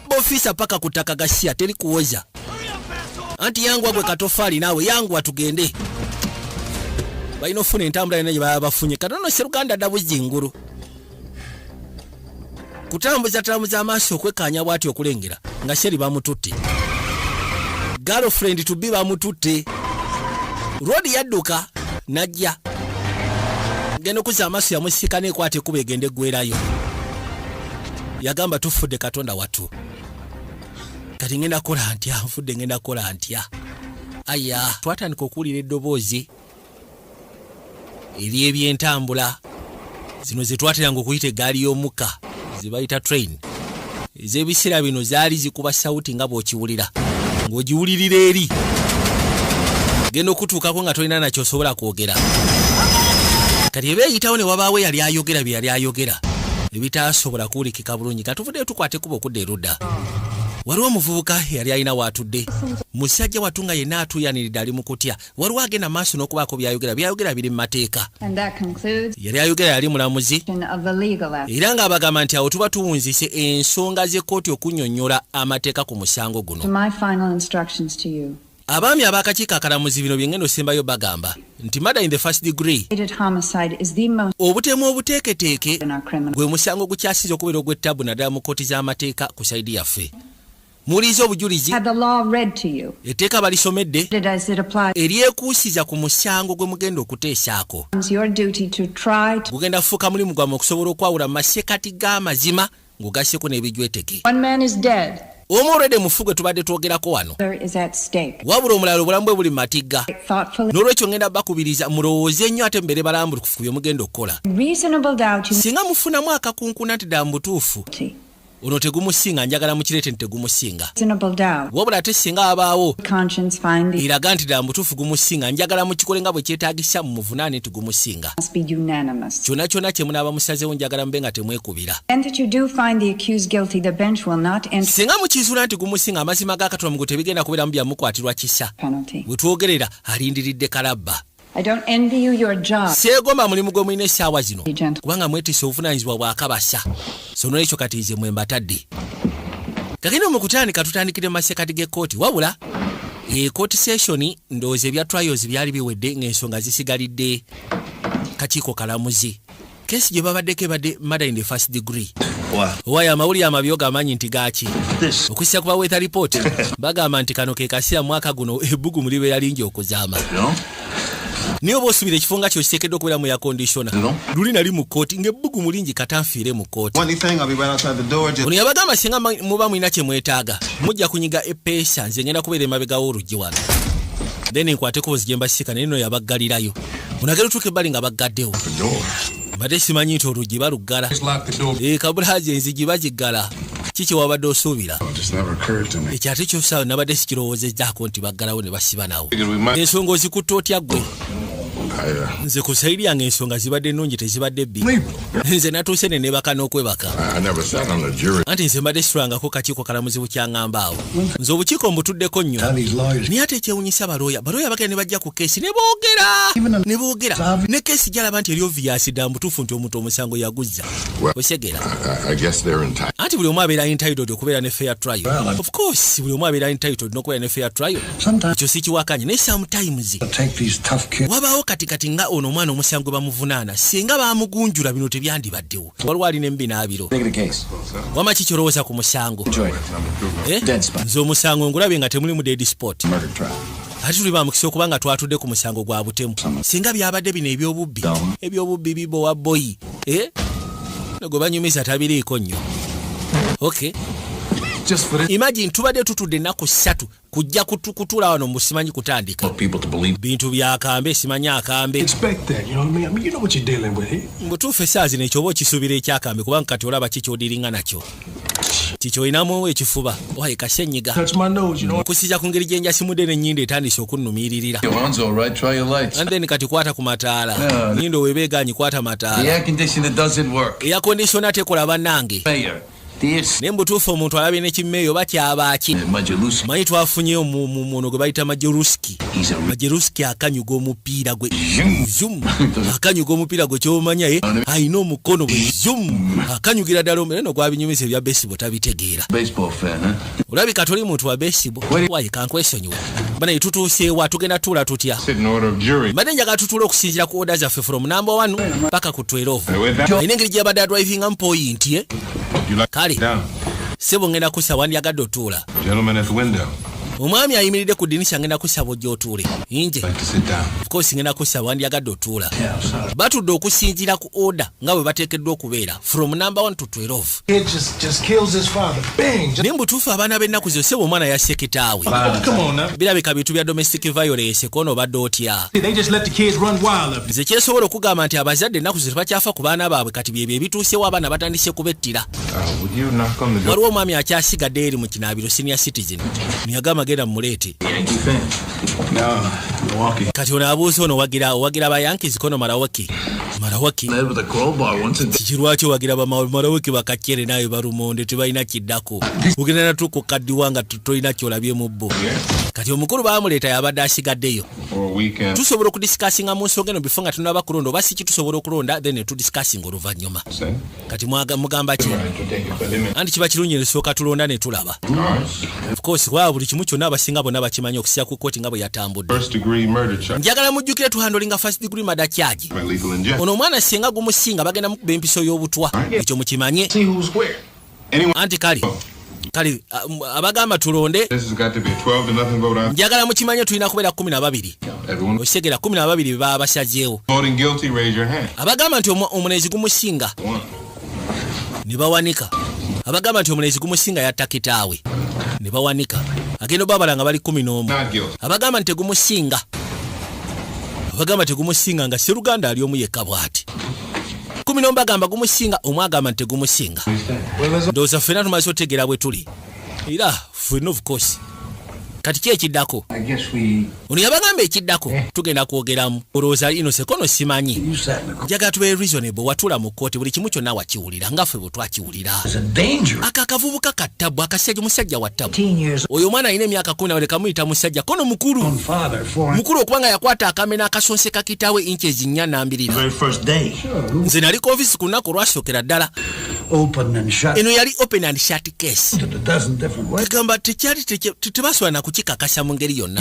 bofiisa paka ku ttaka gasiya teri kuwoza anti yanguwa gwe katofaali naawe yanguwa tugende balina ofuna entambula yonna gye baba bafunye katono seruganda dabuzi ngulu kutambuza amaaso okwekanya bwati okulengera nga Sheri bamututte girlfriend to be bamututte rodi yadduka najja genda okuza amaaso yamusika nekwate kuba egende gwerayo yagamba tufudde katonda watu kati ngenda kola ntya nfudde ngenda kola ntya aya twatandika okuwulira eddoboozi eri ebyentambula zino ze twateranga okuyita eggaali y'omukka zibayita train ez'ebiseera bino zaali zikuba sawuti nga bw'okiwulira ng'ogiwulirira eri genda okutuukako nga tolina nakyo osobola kwogera kati ebeeyitawo ne wabaawo yali ayogera bye yali ayogera ebitaasobola kuwulikika bulungi katuvuddeyo tukwate kuba okudda erudda waliwo omuvubuka yali alina waatudde musajja watunga yenna atuuyaniridde ali mu kutya waliwo agenda maaso n'okubaako byayogera biri mu mateeka yali ayogera yali mulamuzi era ng'abagamba nti awo tuba tuwunzise ensonga z'ekkooti okunnyonnyola amateeka ku musango guno abaami ab'akakiiko akalamuzi bino bye ngenda osembayo bagamba nti murder in the first degree obutemu obuteeketeeke gwe musango gukyasiza okubeera ogw'ettabu naddala mu kkooti z'amateeka ku sayidi yaffe muwuliriza obujulizi etteeka balisomedde eryekuusiza ku musango gwe mugenda okuteesaako gugenda kufuuka mulimu gwammwe okusobola okwawula mu masekati g'amazima ng'ogasseko n'ebijweteke omu olwedde mufu gwe tubadde twogerako wano wabula omulala obulamu bwe buli mu matigga n'olwekyo ngenda bakubiriza mulowooze nnyo ate mubeere balambulukufu bye mugenda okukola singa mufunamu akakunkuna nti ddala mu butuufu ono tegumusinga njagala mukireete nti tegumusinga wabula ate singa abaawo eraga nti ddala mutuufu gumusinga njagala mukikole nga bwe kyetaagisa mu muvunaane nti gumusinga kyonna kyonna kye munaaba musazeewo njagala mube nga temwekubira singa mukizuula nti gumusinga amazima ga Katonda mugo tebigenda kubeeramu byamukwatirwa kisa bwe twogerera alindiridde kalabba seegomba mulimu gwe mulina essaawa zino kubanga mwetiisa obuvunaanyizibwa bwakabasa so n'ekyo kati nze mwe mbatadde kagenda mu kutandika tutandikire mu masekati g'ekkooti wabula ekkooti session ndowooza ebya trials byali biwedde ng'ensonga zisigalidde kakiiko kalamuzi kesi gye babaddeko ebadde murder in the first degree waayo amawulire amabyo gamanyi nti gaaki okussa ku baweetha report bagamba nti kano ke kaseera mwaka guno ebbugumu libeera lingi okuzaama niyo bosubira ekifo nga kyo kiteekeddwa okubeera mu yakondishona luli nali mu kkooti ng'ebbugumu lingi katanfiire mu kkooti ono yabagamba singa muba mulina kye mwetaaga mujja kunyiga epeesa nze ngenda kubeera emabegawo oluggi wano then nkwateko bozi gye mbasika naye no yabaggalirayo onagera otuuka ebbali nga baggaddewo mbadde simanyi nti oluggi baluggala kabulaazi enzigi bagiggala kiki wabadde osuubira ekyo ate kyosaawe nabadde sikirowoozezaako nti baggalawo ne basiba nawo ensonga ozikutte otya ggwe nze ku sayiri yange ensonga zibadde ennungi tezibadde bbi nze natuuse ne nebaka n'okwebaka anti nze mbadde situlangako kakiiko kalamuzi bukyaŋŋamba awo nze obukiiko mbutuddeko nnyo naye ate ekyewunyisa balooya bagenda ne bajja ku keesi ne boogera ne keesi gyalaba nti eri obvious dda mbutuufu nti omuntu omusango yaguzza osegera anti buli omu abeera entitled okubeera ne fair trial of course buli omu abeera entitled n'okubeera ne fair trial ekyo sikiwakanye naye sometimes wabaawo kati nga ono omwana omusango bamuvunaana singa bamugunjula bino tebyandibaddewo waliwo alina embi n'abiro wama kikyolowooza ku musango nze omusango ngulabe nga temulimu dead spot ate tuli bamukisa okuba nga twatudde ku musango gwa butemu singa byabadde bino ebyobubbi bibowa boyi gwe banyumiza tabiriiko nnyo okay imagine tubadde tutudde ennaku 3 kujja kutuula wano musimanyi kutandika bintu byakambe simanyi akambe mbutuufu essaazi nekyo oba okisuubira ekyakambe kubanga kati olaba kikyodiringa nakyo Kikyolinamu ekifuba owaye kashenyiga Touch my nose, you know. kusija ku ngeri gye njasimudde n'ennyindo etandise okunnumiririra. Your arm's all right. Try your lights. And then kati kwata ku mataala. Yeah. Nnyindo weebeeganyi kwata The mataala. air conditioner doesn't work. Air conditioner tekola bannange. Mayor, this Naye mbutuufu omuntu alabye n'ekimmeeyo batyaba ki. Majaluski. Manyi twafunyeyo muno gwe bayita Majeruski. He's a Majeruski akanyuga omupiira gwe. Zoom. Akanyuga omupiira gwe kyomanya ayina omukono gwe. Zoom. Akanyugira ddala omupiira gwabinyumisa ebya baseball tabitegeera. baseball fan, huh? Olabika toli muntu wa baseball. Wayi kankwesonyiwa. Bana tutuuseewa tugenda tuula tutya. Sitting order of jury. Mbadde njaga tutuula okusinziira ku order zaffe from number 1 paka ku 12. Ayina engeri gy'abadde adrivingamu point ye. Kale sebo ngenda kusaba ndyagadde otuula. Gentleman at the window. Omwami ayimiridde ku ddinisha ngenda kusaba ojja otuule. Inje Like to sit down. of course ngenda kusaba ndyagadde otuula. Batudde okusinziira ku order nga bwe bateekeddwa okubeera from number 1 to 12. Kid just kills his father. Bang! Naye mbutuufu abaana b'ennaku zo sebo omwana yasse kitaawe. Come on now. Birabika bintu bya domestic violence kono obadde otya. They just let the kids run wild up. Nze kyesobola okugamba nti abazadde ennaku zo tebakyafa ku baana baabwe kati byebyo ebituusewo abaana batandise kubettira. Would you knock on the door? Waliwo omwami akyasigadde eri mu kinaabiro senior citizen niyagamba genda mumuleete. Yankee fan. No, Milwaukee. Kati ono abuuza ono owagira ba Yankees kono Malawaki. Led with a crowbar once a day. Kirwaki owagira ba Malawaki bakakyere naye balumonde tebalina kiddako. Ogenda natuuka kaddiwa nga tolina kyolabye mu bbo. Kati omukulu baamuleeta yabadde asigaddeyo. For a weekend. Tusobola okudisikasinga mu nsonga eno before nga tunaba kulonda oba si kitusobola okulonda then tudisikasinga oluvannyuma. Say. Kati mugamba ki? Anti kiba kirungi ne tusooka tulonda ne tulaba. Of course kwa buli kimu kyonna abasinga bonna bakimanyi okusinziira ku kkooti nga bwe yatambudde. First degree murder charge. Njagala mujjukire tuhandolinga first degree murder charge. By legal injection. Ono omwana singa gumusinga bagenda mukuba empiso y'obutwa. Ekyo mukimanye. See who's where. Anyone. Anti kale abagamba tulonde This has got to be a 12-0 vote out. njagala mukimanye tulina kubeera 12. Everyone Osegera 12 baba basazeewo. voting guilty, raise your hand. Abagamba nti omunezi gumusinga One. ne bawanika. Abagamba nti omunezi gumusinga yatta kitaawe ne bawanika. Agenda babala nga bali 11. Not guilty. Abagamba nti tegumusinga. Abagamba tegumusinga nga Sseruganda ali omu yekka bw'ati. 10 bagamba gumusinga omwagamba nti tegumusinga. Ndowooza ffenna tumaze otegeera bwe tuli. Era ffenna of course. Kati ki ekiddako? I guess we. Ono yabagamba ekiddako tugenda kwogeramu. Olowooza Innocent kono simanyi. Njagala tube reasonable watula mu kkooti buli kimu kyonna wakiwulira nga ffe bwe twakiwulira. It's a danger. Akavubuka kattabu akasajja musajja wa ttabu. Oyo omwana alina emyaka 10 leka muyita musajja kono mukulu. Father for Mukulu okubanga yakwata akamena akasonse kakitaawe inches 4.2. very first day. Nze nali ku office ku lunaku olwasookera ddala. Open and shut. Eno yali open and shut case. In a dozen different ways. Tegamba tekyali tebasobola na kukikakasa mu ngeri yonna.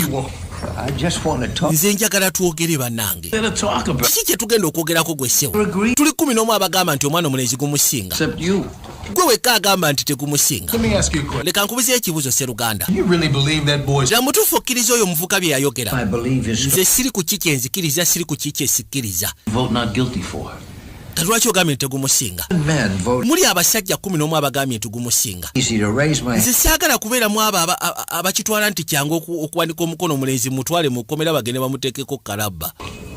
I just want to talk. Nze njagala twogere bannange. Better talk about. Kiki kye tugenda okwogerako gwe ssewo? Agree. Tuli 11 abagamba nti omwana omunezi gumusinga. Except you. Gwe wekka agamba nti tegumusinga. Let me ask you a question. Leka nkubuzeeyo ekibuuzo Sseruganda. You really believe that boy's. Ddala mutuufu okkiriza oyo omuvuka bye yayogera. I believe his Nze siri ku kiki enzikiriza siri ku kiki esikkiriza. vote not guilty for. Kati lwaki ogambye nti tegumusinga? Man vote. Muli abasajja 11 abagambye nti gumusinga. Easy to raise my. Nze saagala kubeeramu abo abakitwala nti kyangu okuwanika omukono omulenzi mutwale mu kkomera bagende bamuteekeko kalabba.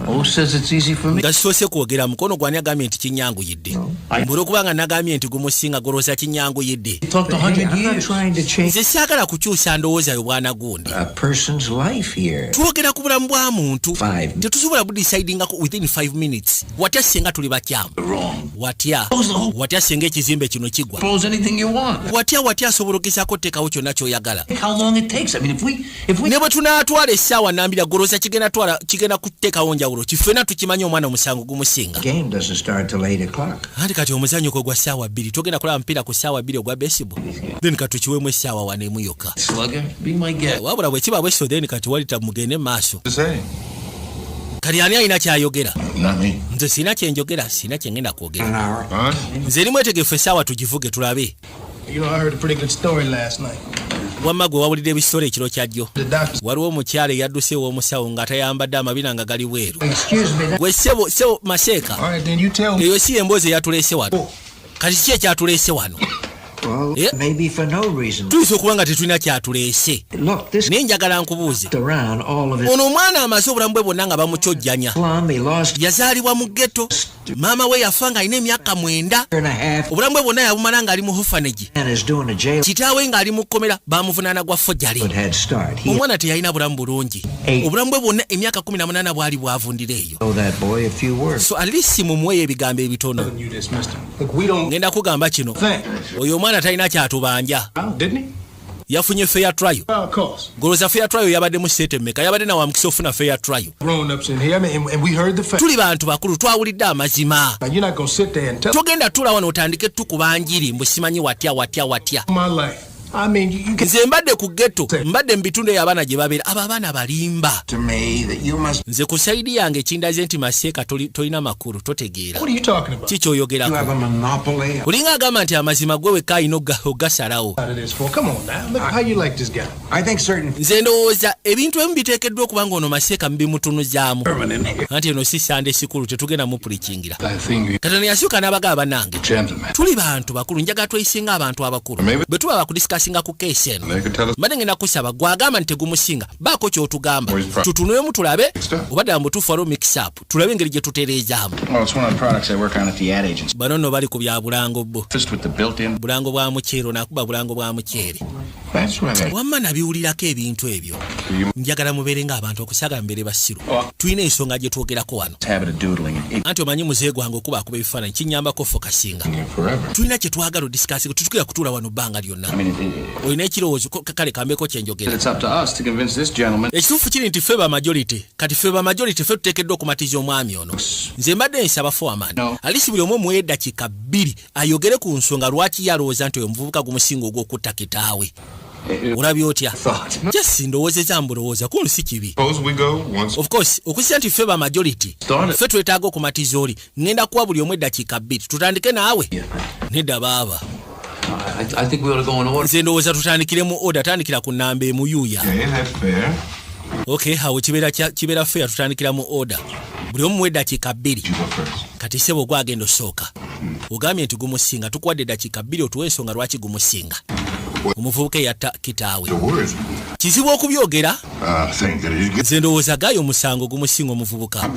Oh says it's easy for me. Nga kisoose kwogera mukono gwani agambye nti kinyanguyidde. Mbula okubanga nagambye nti gumusinga golooza kinyanguyidde. Talked 100 I'm not years. trying to change Nze saagala kukyusa ndowooza yo bwana gundi. A person's life here. Twogera ku bulamu bwa muntu. 5. Tetusobola budecidingako within 5 minutes. Watya singa tuli bakyamu? Wrong. Watya singa ekizimbe kino kigwa? Propose anything you want. Watya asobola okugezaako teekawo kyonna ky'oyagala? How long it takes. I mean, if we. Ne bwe tunaatwala essaawa nnambira golooza kigenda kuteekawo njawulo kifena tukimanyi omwana omusango gumusinga. game doesn't start till 8 o'clock. Anti kati omuzannyo gwo gwa ssaawa 2 togenda kulaba mupiira ku ssaawa 2 ogwa baseball then kati tukiweemu essaawa 1 emu yokka. Slugger, be my guest. Wabula bwe kiba bweso then kati walita mugende maaso. To say. Kati ani alina kyayogera? Not me. Nze sina kyenjogera sina kyengenda kwogera. An hour. Huh? Nze eri mwetegefu essaawa tugivuge tulabe. You know, I heard a pretty good story last night. Wamma gwe wawulidde ebisolo ekiro kyajjo. The doctor. Waliwo omukyala eyadduse ew'omusawo nga tayambadde amabina nga gali weeru. Excuse me. That, Gwe ssebo Maseeka All right, then you tell me. eyo si emboozi eyatuleese wano. Kati ki ekyatuleese wano? well, Yeah. maybe for no reason. Tuyinza okuba nga tetulina kyatuleese. Look, this Naye njagala nkubuuze. around all of his Ono omwana amaze obulamu bwe bwonna nga bamukyojjanya. slum. He lost Yazaalibwa mu ghetto. maama we yafa nga alina emyaka 9 and a half. obulamu bwe bwonna yabumala ng'ali mu orphanage And is doing a jail. kitaawe ng'ali mu kkomera bamuvunaana gwa fojjali Good head start. He omwana teyalina bulamu bulungi obulamu bwe bwonna emyaka 18 bwali bwavundira eyo owe that boy a few words. so at least mumuweyo ebigambo ebitono You this, mister. Look, we don't ngenda kugamba kino think. oyo omwana talina kyatubanja Didn't he? yafunye fair trial Of course. goloza fair trial yabaddemu sente mmeka yabadde nawe amukisa ofuna fair trial Grown ups in here, I mean, and we heard the fact. tuli bantu bakulu twawulidde amazima Now, you're not going to sit there and tell togenda tula wano otandike tukuba njiri mbu simanyi watya my life. I mean, you can nze mbadde ku ghetto mbadde mu bitundu ey'abaana gye babeera abo abaana balimba To me that you must. nze ku saidi yange kindaze nti Maseeka tolina makulu totegeera What are you talking about? ki You kyoyogerako have a monopoly. olinga agamba nti amazima gwe wekka alina ogasalawo Out of this for? Come on now. Look how you like this guy. I think certain nze ndowooza ebintu ebimu biteekeddwa okuba nga ono Maseeka mubimutunuzaamu Permanent here. anti eno si sande sikulu tetugenda mupulikingira I think katono yasituka n'abagamba nange gentlemen. tuli bantu bakulu njagala tweyisenga abantu abakulu bwe tuba bakudisikasinga ku keesi eno mbadde ngenda kusaba gwagamba nti tegumusinga baako kyotugamba tutunulemu tulabe obadde nga mutuufu waliwo mix up tulabe engeri gye tutereezaamu Well, it's one of the products I work on at the ad agency. bano nno bali ku bya bulango bbo Just with the built-in. bulango bwa muceere onakuba bulango bwa muceere That's right. wamma nabiwulirako ebintu ebyo njagala mubeere ng'abantu okusagala mubeere basiru tulina ensonga gye twogerako wano Habit of doodling. anti omanyi muzehe gwange okubakuba ebifaananyi kinyambako fokasinga tulina kye twagala odisikasinga tutukira kutuula wano bbanga lyonna I mean, it, olina ekirowoozo kale kambeeko kyenjogera it's up to us to convince this gentleman. ekituufu kiri nti ffe bamajority kati ffe bamajority ffe tuteekeddwa okumatiza omwami ono nze mbadde nsaba foreman alisi buli omu omuwa eddakiika 2 ayogere ku nsonga lwaki yalowooza nti oyo muvubuka gumusinga ogw'okutta kitaawe olabye otya jesi ndowoozeza mbulowooza kunu si kibi of course okusiya nti ffe bamajority ffe twetaaga okumatiza oli ngenda kuwa buli omu eddakiika 2 tutandike naawe nedda baaba I think we ought to go in order. nze ndowooza tutandikire mu order tandikira ku nnamba emuyuuya okay awo kibeera fair tutandikira mu order buli omu eddakiika 2 kati sebo ogwagenda osooka ogambye nti gumusinga tukuwadde eddakiika 2 otuwa ensonga lwaki gumusinga omuvubuka eyatta kitaawe kizibu okubyogera nze ndowooza gaayo omusango gumusinga omuvubuka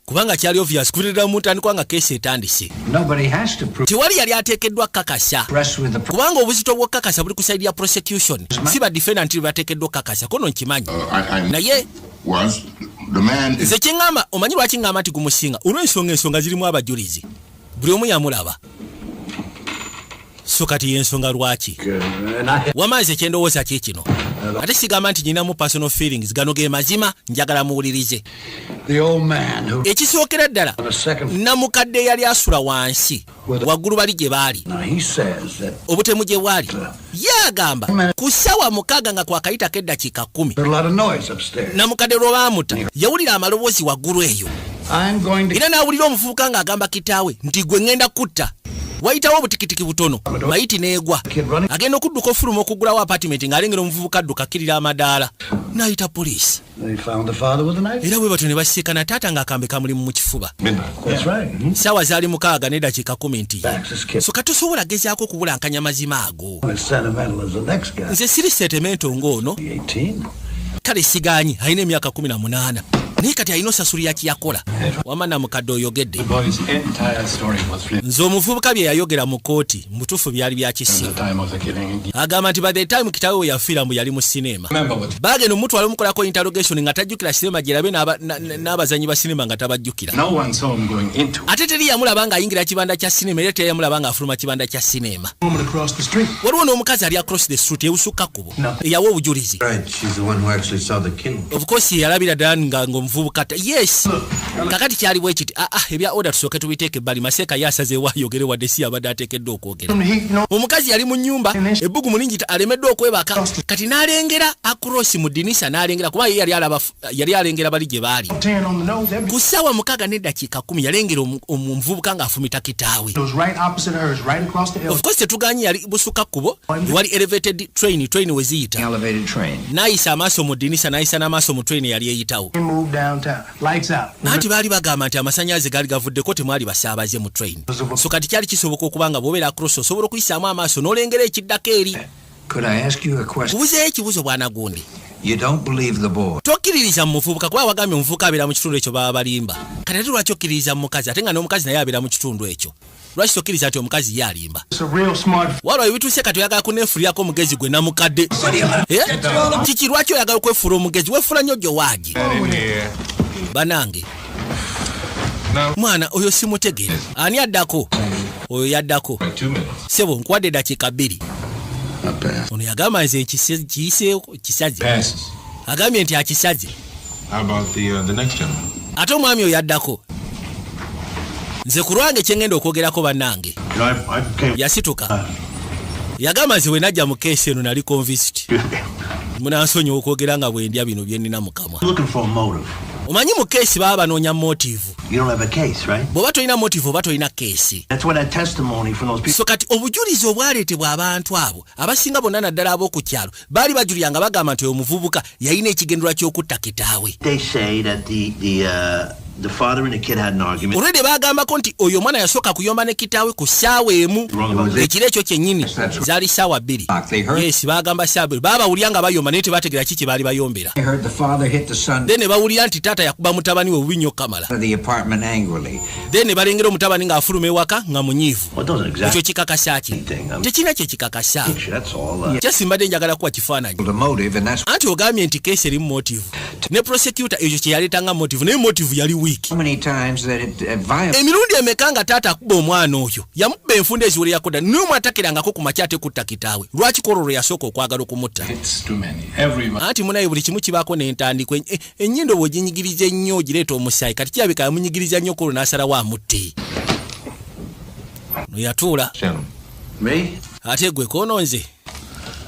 kubanga kyali obvious kuviririra mu ntandikwa nga keesi etandise nobody has to prove. tewali yali ateekeddwa kakasa Rest with the kubanga obuzito bw'okakasa buli ku saidi ya prosecution si ba defendant bateekeddwa okakasa kono nkimanyi naye nze kyeŋŋamba omanyi lwaki ŋŋamba nti gumusinga olw'ensonga zirimu abajulizi buli omu yamulaba so kati yensonga lwaki wamaze kyendowooza kikino ate sigamba nti nyinamu personal feelings gano ge mazima njagala muwulirize The old man who. ekisookera ddala On a second. namukadde eyali asula wansi waggulu bali gye baali Now he says that obutemu gye bwali ye agamba ku ssaawa 6 nga kwakayitako eddakiika 10 there's a lot of noise upstairs. namukadde lwe baamuta yawulira amaloboozi waggulu eyo I'm going to. era n'awulira omuvubuka ng'agamba kitaawe nti gwe ŋŋenda kutta wayitawo obutikitiki butono mayiti n'egwa agenda okudduka ofuluma okuggulawo apatimenti ng'alengera omuvubuka adduka akkirira amadaala n'ayita poliisi They found the father with a knife. era bwe batyo ne basiikana taata ng'akambe kamulimu mu kifuba That's right. saawa zaali 6 n'eddakiika 10 nti That's his kid. so katosobola gezaako okubulankanya mazima ago As sentimental as the next guy. nze siri setemento ng'ono 18. kale sigaanyi alina emyaka 18 naye kati alina osasuli yakiyakola wama namukadde oyogedde The boy's entire story was flipped nze omuvubuka bye yayogera mu kooti mu butuufu byali bya at the kisiru time of the killing. agamba nti by the time kitaawe we yafiira mbu yali mu sinema Remember what baagenda omutwala omukolako interrogation nga tajjukira sinema gye labe n'abazanyi ba sinema nga tabajjukira no one saw him going into. ate teri yamulaba ng'ayingira kibanda kya sinema era teri yamulaba ng'afuluma kibanda kya sinema Woman across the street. waliwo n'omukazi ali across the street ewusukka kkubo eyawa obujulizi Right. She's the one who actually saw the killing. of course yalabira ddala ng'omuvubuka yes kakati kyali bwe kiti ebya order tusooke tubiteeke ebbali Maseeka yasazeewo ayogere wadde si abadde ateekeddwa okwogera omukazi yali mu nnyumba ebbugumu lingi alemeddwa okwebaka kati n'alengera across mu dinisa n'alengera kuba ye yali alengera bali gye baali Tan on the nose. ku ssaawa 6 n'eddakiika 10 yalengera omuvubuka ng'afumita kitaawe It was right opposite hers, right across the hill. of course tetuganye yali busukka kkubo wali elevated train we ziyita Elevated train. n'ayisa amaaso mu dinisa n'ayisa n'amaaso mu train yali eyitawo We moved downtown. Lights out. anti baali bagamba nti amasannyalaze gaali gavuddeko temwali basaabaze mu train so kati kyali kisoboka okuba nga bw'obeera across osobola okuyisaamu amaaso n'olengera ekiddako eri Could I ask you a question? kubuzeeyo ekibuzo bwanagundi You don't believe the boy. Tokkiririza muvubuka kuba wagambye omuvubuka abeera mu kitundu ekyo baba balimba. Kati ate lwaki okkiririza mukazi ate nga n'omukazi naye abeera mu kitundu ekyo? Lwaki tokkiriza nti omukazi ye alimba? Waliwo ebituuse kati oyagala kuneefulirako omugezi gwe namukadde. Kiki lwaki oyagala okwefuula omugezi? Weefula nnyo gyowaagi. Banange. Mwana oyo simutegeera. Ani addako? Oyo yaddako. Sebo nkuwadde eddakiika 2. Ono yagamba nze kisaze. Agambye nti akisaze. Ate omwami oyo yaddako. Nze ku lwange kye ngenda okwogerako bannange. Yasituka. Yagamba nze we najja mu keesi eno nali convinced. Munansonyiwa okwogera nga bwe ndya bino bye nnina mu kamwa. Omanyi mu keesi baba banoonya motive. You don't have a case, right? Bw'oba tolina motive oba tolina keesi. That's what that testimony from those people. So kati obujulizi obwaleetebwa abantu abo abasinga bonna naddala ab'oku kyalo baali bajulira nga bagamba nti oyo omuvubuka yalina ekigendera ky'okutta kitaawe. They say that the father and the kid had an argument. Olwedde bagambako nti oyo omwana yasooka kuyomba ne kitaawe ku ssaawa emu. Ekiro ekyo kyennyini zaali ssaawa 2. Yes, bagamba ssaawa 2. Baba bawulira nga bayomba naye tebategeera kiki baali bayombera. Then ne bawulira nti taata yakuba mutabani we bubi nnyo kamala. Then ne balengera omutabani ng'afuluma ewaka nga munyiivu. Ekyo kikakasa ki? Tekirina kye kikakasa. Kyasimbadde njagala kuwa kifaananyi. Anti ogambye nti keesi erimu motive. Ne prosecutor ekyo kye yaleeta nga motive naye motive yali week. Emirundi emeka nga taata akuba omwana oyo yamukuba enfunda eziwere yakoda n'omwatakirangako ku makya ate kutta kitaawe. Lwaki Kololo yasooka okwagala okumutta? Anti munaye buli kimu kibaako n'entandiko. Ennyindo bw'oginyigiriza ennyo ogireeta omusaayi kati kirabika yamunyigiriza nnyo Kololo n'asalawo amutte. Noyatuula. Me? Ate gwe koononze.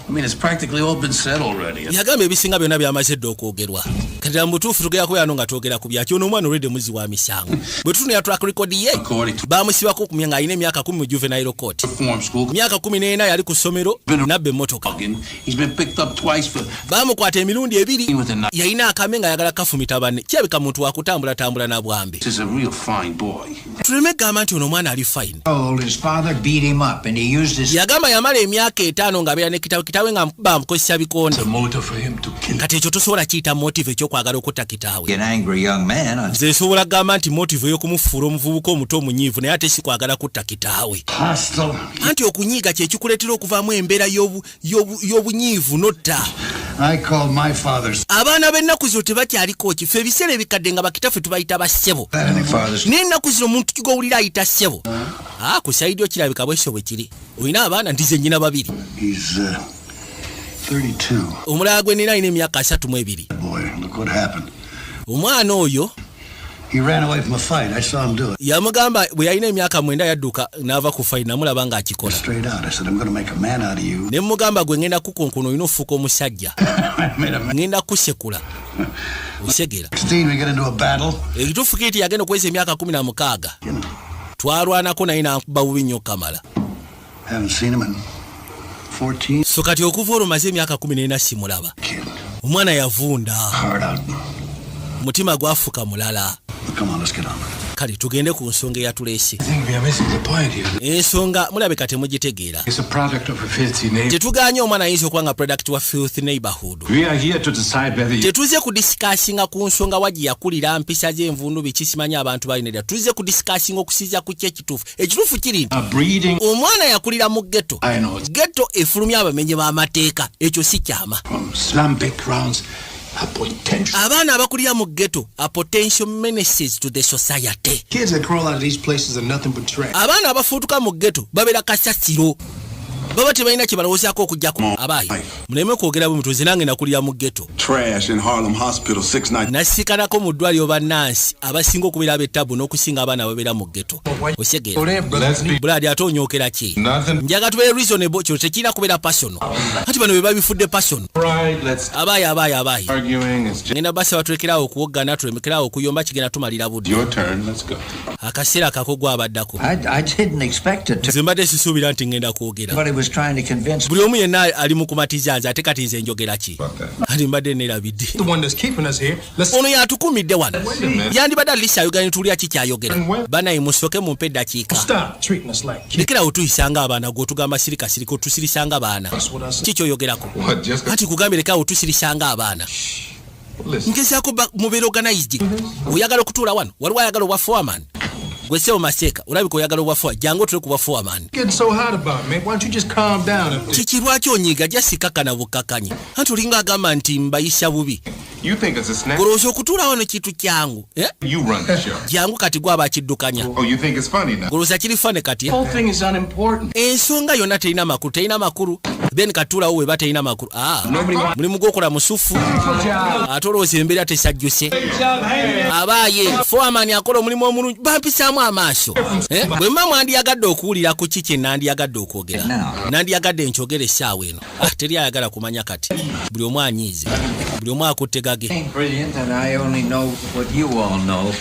I mean, it's practically all been said already. Yagamba ebisinga byonna byamaze dda okwogerwa. Kati mu butuufu tugera kubeera no nga twogera ku byakyo n'omwana olwedde muzi wa misango. Bwe tutunula track record ye baamusibako ku nga alina emyaka 10 mu juvenile court. Myaka 14 yali ku ssomero nabba emmotoka. Baamukwata emirundi 2. Yalina akame nga ayagala kafumita banne. Kirabika muntu wakutambulatambula na bwambe. Tuleme gamba nti ono omwana ali fine. Yagamba yamala emyaka 5 ng'abeera ne kitaawe nga bamukozesa bikonde. Kati ekyo tosobola kiyita motive ekyokwagala okutta kitaawe. Nze nsobola kugamba nti motive ey'okumufuula omuvubuka omuto omunyiivu naye ate si kwagala kutta kitaawe. Anti okunyiiga kye kikuleetera okuvaamu embeera y'obunyiivu notta. Abaana b'ennaku zino tebakyaliko kife ebiseera ebikadde nga bakitaffe tubayita bassebo. N'ennaku zino omuntu kigowulira ayita ssebo. Ku saidi okirabika bwesyo bwe kiri. Olina abaana ndize nnyina 2. Omulala gwe nina alina emyaka 32. Omwana oyo yamugamba bwe yalina emyaka 9 yadduka n'ava ku fayini namulaba ng'akikola. Ne mugamba gwe ngenda kukonkona olina ofuuka omusajja. Ngenda kusekula. Osegera. Ekituufu kiti yagenda okweza emyaka 16. Twarwanako naye n'ankuba bubi nnyo kamala. So kati okuva olwo maze emyaka 14 simulaba. Omwana yavunda. Mutima gwafuka mulala. Kale tugende ku nsonga eyatuleese. Ensonga mulabeka temugitegeera. Tetuganye omwana ayinza okuba nga product wa filth neighborhood. Tetuze kudisikasinga ku nsonga wagi yakulira mpisa z'envundu bikisimanyi abantu balina dda. Tuze kudisikasinga okusiza ku kye ekituufu. Ekituufu kiri nti omwana yakulira mu ghetto. Ghetto efulumya abamenyi b'amateeka. Ekyo si kyama. Abaana abakulira mu ghetto are potential menaces to the society. Kids that crawl out of these places are nothing but trash. Abaana abafuutuka mu ghetto babeera kasasiro. Baba tebalina kye balowoozaako okujjako. Abaayi muleme kwogera bwe mutuze nange nakulira mu ghetto. Trash in Harlem Hospital 6 nights. Nasikanako mu ddwaliro bannansi abasinga okubeera ab'ettabu n'okusinga abaana ababeera mu ghetto. Osegera. Buladi ate onyookera ki? Njaga tubeere reasonable kyo tekirina kubeera personal. Ati bano be babifudde personal. Abaayi. Ngenda basa batulekerawo okuwoggana tulemekerawo okuyomba kigenda tumalira budde. akaseera kakogwa abaddako I didn't expect it to. nze mbadde sisuubira nti ngenda kwogera Everybody was trying to convince buli omu yenna ali mu kumatiza nze ate kati nze njogera ki ati mbadde neerabidde The one that's keeping us here. Let's ono yatukumidde wano yandibadde alisa ayogera netulya ki kyayogera banaye musooke mumpe eddakiika stop treating us like kids. lekera otuyisanga abaana gwotugamba sirikasirika otusirisanga abaana kikyoyogerako anti kugambe lekera otusirisanga abaana ngezaako mubeera organized oyagala okutuula wano waliwo ayagala obwa foreman gwesewo maseeka olabika oyagala obwa foreman jangu otule ku bwa foreman Getting so hot about it, man. Why don't you just calm down a bit? kiki lwaki onyiiga jasikakana bukkakanye anti olinga agamba nti mbayisa bubi You think it's a snack? golowooza okutuula wano kintu kyangu You run the show. jangu kati gwaba akiddukanya Oh, you think it's funny now? golowooza kiri fane kati The whole thing is unimportant. ensonga yonna terina makulu then katuulawo weba terina makulu mulimu gwokola musufu ate olowooza embeera tesajjuse abaaye foreman akola omulimu omulungi bampisaamu amaaso bwe mma mwandiyagadde okuwulira ku kiki nandiyagadde okwogera nandiyagadde nkyogera essaawa eno teri ayagala kumanya kati buli omu anyiize buli omu akutte gage brilliant and I only know what you all know.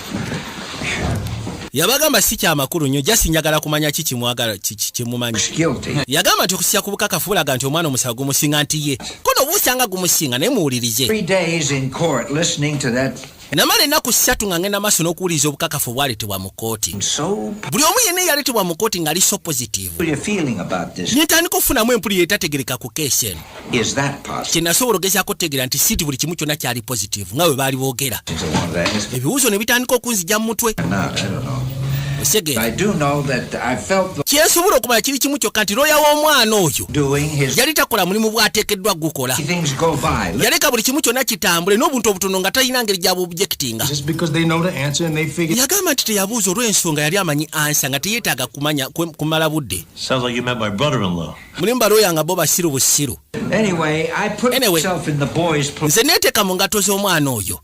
yabagamba si kyamakulu nnyo jasi njagala kumanya ki kimwagala kimumanyi Guilty. yagamba nti okusya ku bukakafu bulaga nti omwana omusawo gumusinga nti ye kono obuusanga gumusinga naye muwulirize 3 days in court listening to that. namala ennaku 3 nga ngenda maaso n'okuwuliriza obukakafu obwaleetebwa mu kooti So, buli omu yenna eyaleetebwa mu kooti ng'ali so positive how are you feeling about this? nentandika okufunamu empulira etategereka ku keesi eno Is that possible? kyenasobola ogezaako okutegeera nti siiti buli kimu kyonna kyali positive nga bwe baali boogera I wanted to ask. ebibuuzo ne bitandika okunzija mu mutwe Not, I don't know. osegeera I do know that I felt the kyensobola okumanya kiri kimu kyokka nti looya w'omwana oyo doing his yali takola mulimu bw'ateekeddwa gukola things go by. yaleka buli kimu kyonna kitambule n'obuntu obutono nga talina ngeri gyaba objectinga Just because they know the answer and they figure. yagamba nti teyabuuza olw'ensonga yali amanyi ansa nga teyeetaaga kumala budde Sounds like you met my brother-in-law. mulimu balooya nga bo basiru busiru Anyway, I put Anyway. myself in the boy's place. nze neeteeka mu ngatto z'omwana oyo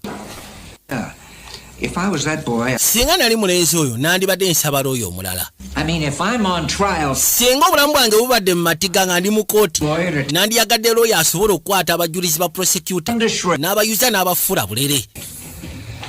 If I was that boy, singa nali mulenzi oyo nandibadde nsaba looyo omulala I mean, if I'm on trial, singa obulamu bwange bubadde mu matiga nga ndi mu kooti lawyer to nandiyagadde looyo asobole okukwata abajulizi ba prosecutor undershred. n'abayuza n'abafuula bulere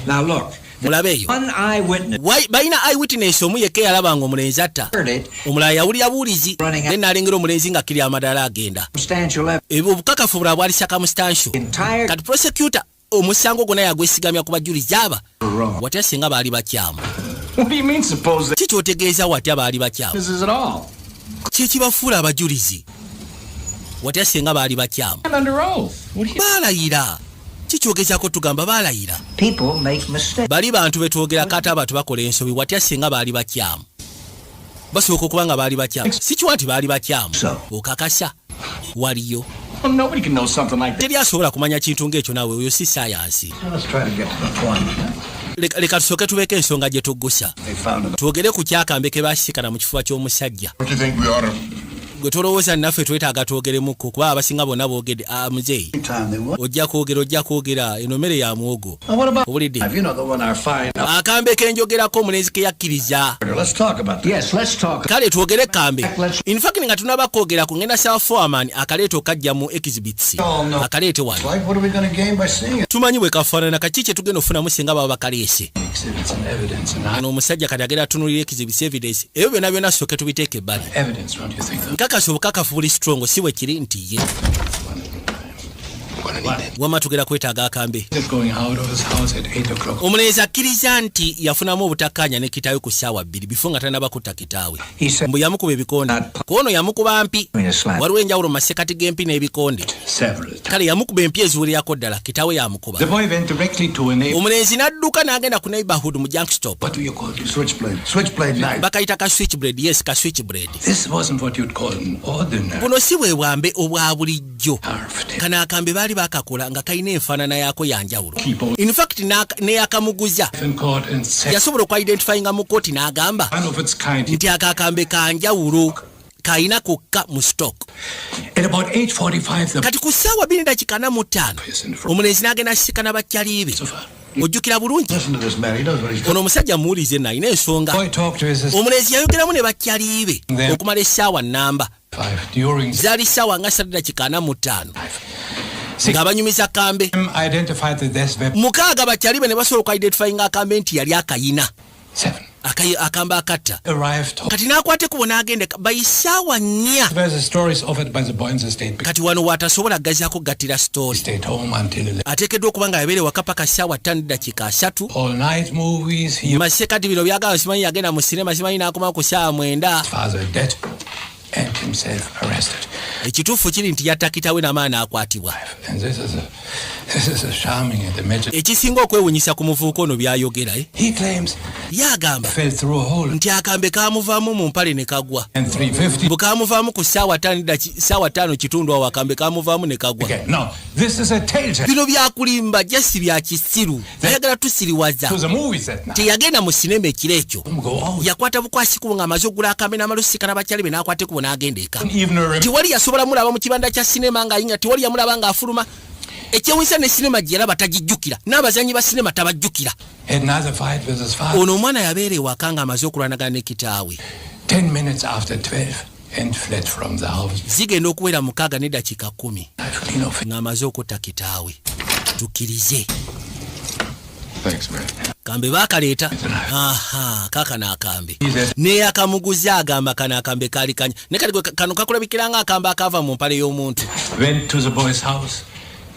Now look, mulabe eyo one eyewitness balina eyewitness omu yekka eyalabanga omulenzi atta heard it. omulala yawulira buulizi ne nalengera omulenzi nga kiri amadala agenda Substantial evidence. ebyo obukakafu bulala bwali sakamustansho Entire kati prosecutor omusango gwonna yagwesigamya ku bajulizi aba wrong. watya singa baali bakyamu What do you mean, suppose that kikyotegeeza watya baali bakyamu this is at all? kyekibafuula abajulizi watya singa baali bakyamu And under oath. What do you... baalayira kikyogezaako tugamba baalayira People make mistakes. bali bantu betwogerako ate abantu bakola ensobi watya singa baali bakyamu basooka okuba nga baali bakyamu si kiwa nti baali bakyamu okakasa waliyo Well, nobody can know something like that. teri asobola kumanya kintu ng'ekyo naawe oyo si sayansi Let's try to get to the point. leka tusooke tubeeko ensonga gye tuggusa They found it. twogere ku kyakambe ke baasikana mu kifuba ky'omusajja What do you think we ought to? gwe tolowooza naffe twetaaga twogeremukko kuba abasinga bonna boogedde muzeeyi Time they want. ojja kwogera eno mmere ya muwogo What about obulidde you know the one our fine? akambe kenjogerako omulenzi ke yakkiriza Let's talk about that. Yes, let's talk. kale twogere kambe infact nga tunaba kwogera ku ngenda sawa foreman akaleeta okajja mu exhibits akaleete wano What are we going to gain by seeing it? tumanyi bwe kafaanana kaki kye tugenda ofunamu singa baba bakaleese Exhibits and evidence and ano omusajja kati agenda atunulira exhibits evidence ebyo byonna byonna sooke tubiteeka ebbali evidence, don't you think? nkakasi obukakafu buli strong si bwe kiri nti ye wama tugera kwetaaga akambe It's going out of his house at 8 o'clock. omulenzi akkiriza nti yafunamu obutakkaanya ne kitaawe ku ssaawa 2 bifo nga tanaba kutta kitaawe He said mbu yamukuba ebikonde koono yamukuba mpi waliwo enjawulo mu masekati g'empi n'ebikonde Several times. kale yamukuba empi eziwulirako ddala kitaawe yamukuba The boy went directly to a neighbor. omulenzi n'adduka n'agenda ku neighborhood mu junkstop What do you call this? switchblade. Switchblade knife. bakayita ka switchblade yes ka switchblade This wasn't what you'd call an ordinary buno si bwe bwambe obwa bulijjo carved. kano akambe baali bakakola nga kalina enfaanana yaako yanjawulo People infact neyakamuguza in court and said yasobola okuidentifyinga mu kooti n'agamba one of its kind. nti akakambe kanjawulo kalina kokka mu stock At about 8:45, the kati ku ssaawa 2:45 person from omulenzi n'agenda asikana bakyaliibe Christopher. ojjukira bulungi Listen to this man. He knows what he's doing. ono omusajja muwulize nno alina ensonga Boy talked to his assistant omulenzi yayogeramu ne bakyaliibe Then- okumala essaawa nnamba during zaali ssaawa nga 3:45 ng'abanyumiza kambe him identified the death weapon. 6 bakyaliibe ne basobola okuidentifyinga akambe nti yali akayina 7. akamba akatta kati nakwate kubona agende bayisaawa 4 kati wano watasobola gazaako gattira story ateekeddwa okuba nga yabeere waka paka ssaawa 5:3 mase kati bino byagala simanyi yagenda mu sinema simanyi n'akoma ku ssaawa 9 ekituufu kiri nti yattakitawe n'amaani akwatibwa ekisinga okwewunyisa ku muvuuka ono byayogera yagamba nti akambe kamuvaamu mu mpale ne kagwa bwe kamuvaamu ku ssaawa 5 awo akambe kamuvaamu ne kagwa bino byakulimba jasi bya kisiru ayagala tusiriwaza teyagenda mu sinema ekiro ekyo yakwata bukwasiku nga amaze ogula akambe n'amalusikana bakyali be n'akwate kubo n'agenda eka tiwali yasobola mulaba mu kibanda kya sinema ng'ayinga tiwali yamulaba ng'afuluma ekyewunyisa ne sinema gye yalaba tagijjukira n'abazanyi ba sinema tabajjukira ono omwana yabeera ewaka nga amaze okulwanagana ne kitaawe 10 minutes after 12 and fled from the house. Zigenda okuwera 6 ne dakiika 10 ng'amaze okutta kitaawe. Tukkirize. Thanks, man. Kambe bakaleeta. Aha, kaka n'akambe. Ne akamuguza agamba kana akambe kali kanya. Ne kali kano kakulabikira nga akambe akava mu mpale y'omuntu. Went to the boy's house.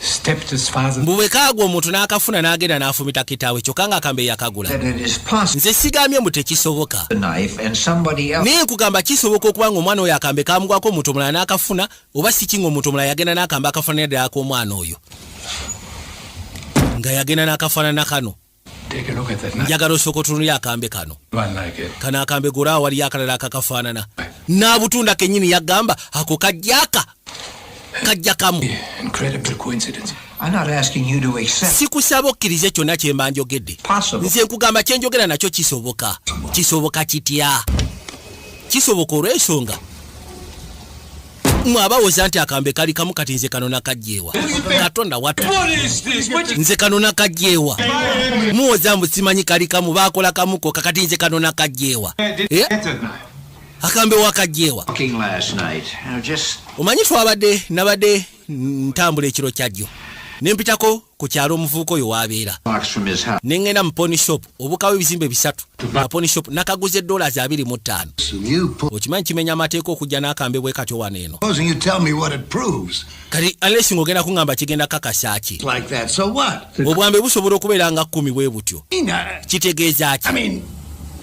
Stepped his father. Mbuwe kagwo omuntu n'akafuna n'agenda n'afumita kitaawe kyokka nga akambe yakagula. Nze sigamye mu tekisoboka. Naye nkugamba kisoboka okuba nga omwana oyo akambe kamugwako omuntu omulala n'akafuna oba si kinga omuntu omulala yagenda n'akambe akafaanana ddala k'omwana oyo. Nga yagenda n'akafaanana kano. Njagala osooka otunulire akambe kano. Kano akambe golaawo waliyo akalala akakafaanana. N'abutunda kennyini yagamba ako kajjaka. Kajja kamu. Incredible coincidence. I'm not asking you to accept. Sikusaba okkirize kyonna kye mba njogedde. Nze nkugamba kye njogera nakyo kisoboka. Kisoboka kitya? Kisoboka olw'ensonga. Mwabawoza nti akambe kali kamu kati nze kano nakajjeewa. Katonda watu. Nze kano nakajjeewa. Muwoza mbu simanyi kali kamu baakola kamuko kakati nze kano nakajjeewa. Akambe wakajjeewa. Omanyi nabadde ntambula ekiro kyajjo. Nempitako ku kyalo omuvuuka oyo waabeera. Nengenda mu pony shop obukawo ebizimbe 3. Na pony shop nakaguze $25. Okimanyi kimenya amateeka okujja n'akambe bwe katyo wano eno. Kati unless ng'ogenda kuŋŋamba kigenda kakasa ki. Obwambe busobola okubeera nga 10 bwe butyo. Kitegeeza ki?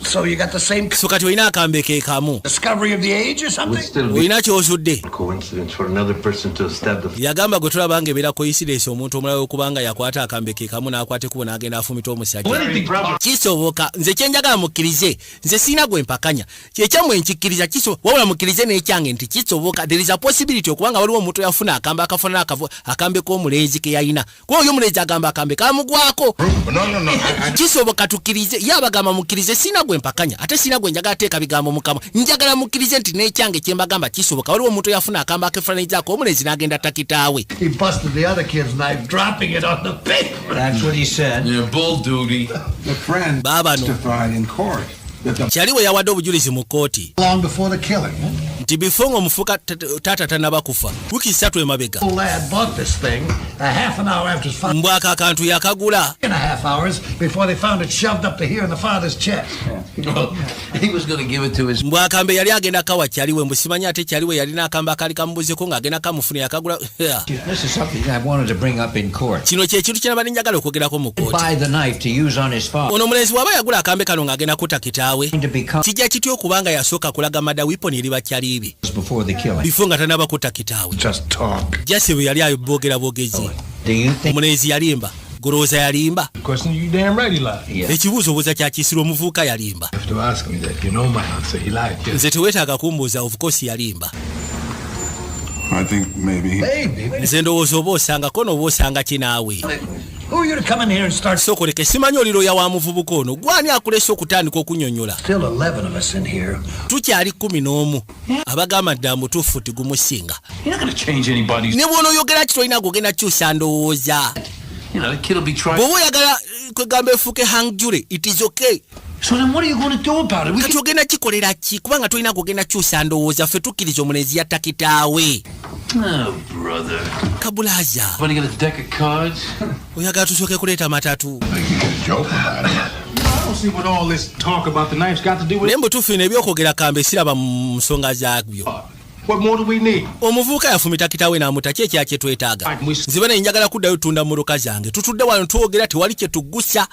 So you got the same so kati olina akambe ke kamu. Discovery of the age or something? Olina ky'osudde. Coincidence for another person to stab the... Yagamba gwe tulaba ng'ebeera coincidence omuntu omulala okubanga yakwata akambe ke kamu n'akwate kubo n'agenda afumita omusajja. Kisoboka. Nze kyenjagala mukkirize. Nze sina gwe mpakanya. Kyekyammwe nkikkiriza kisoboka. Wabula mukkirize n'ekyange nti kisoboka. There is a possibility okubanga waliwo omuntu yafuna akambe akafaanana akambe k'omulenzi ke yalina. Kuba oyo omulenzi agamba akambe kamugwako. No. Kisoboka tukkirize. Ye abagamba mukkirize sina gwe mpakanya ate sina gwe njagala teeka bigambo mukama njagala mukkirize nti n'ekyange kye mbagamba kisoboka waliwo omuntu yafuna akamba akefaananyizaako omulenzi n'agenda takitaawe. He busted the other kid's knife, dropping it on the paper. That's what he said. Yeah, bull duty. The friend testified in court. Kyali we yawadde obujulizi mu kkooti. Long before the killing, nti before ng'omufuuka taata tannaba kufa wiiki 3 emabega. The lad bought this thing a half an hour after his father. Mbwako akantu yakagula. 2.5 hours before they found it shoved up to here in the father's chest. He was going to give it to his... Mbwa akambe yali agenda kawa kyaliwe mbu simanyi ate kyaliwe yalina akamba akali kamubuzeko ng'agenda kamufuna yakagula. This is something I wanted to bring up in court. Kino kye kintu kye nabadde njagala okwogerako mu kkooti. Buy the knife to use on his father. Ono omulenzi bw'aba yagula akambe kano ng'agenda kutta kitaawe. Kijja kityo okubanga yasooka kulaga mada weapon eri bakyalibe. Before nga tanaba kutta kitaawe. Just talk. Jase bwe yali ayobogera bogezi. Omulenzi yalimba. Golowooza yalimba. Question you damn right he lied. Ekibuuzo buuza kya kisiro omuvuuka yalimba. You have to ask me that. You know my answer. He lied. Yes. Nze teweetaaga kumbuuza of course yalimba. I think maybe. Nze ndowooza oba osangako n'oba osanga kinaawe. Who are you to come in here and start... So koleke simanyi oliroya wa muvubuka ono gwani akulese okutandika okunyonyola. Still 11 of us in here. Tukyali 11 abagamba dda mutuufu tigumusinga. You're not going to change anybody's... Ne bw'onooyogera ki tolina kugenda kyusa ndowooza. You know, the kid will be trying... Bw'oba oyagala kwegamba efuuke hang jury it is okay. So then what are you going to do about it? Kati ogenda kikolera ki kubanga tolina kugenda kyusa ndowooza ffe tukkiriza omulenzi yatta kitaawe. Oh, brother. Kabulaza. Want to get a deck of cards? Oyagala tusooke kuleeta matatu. see what all this talk about the knife's got to do with naye mbutuufu bino ebyokwogera kambe siraba mu nsonga zaabyo. What more do we need? Omuvubuka yafumita kitaawe n'amuta kye ekya kye twetaaga. Nziba naye njagala kuddayo tunda mmotoka zange. Tutudde wano twogera tewali kye tuggusa.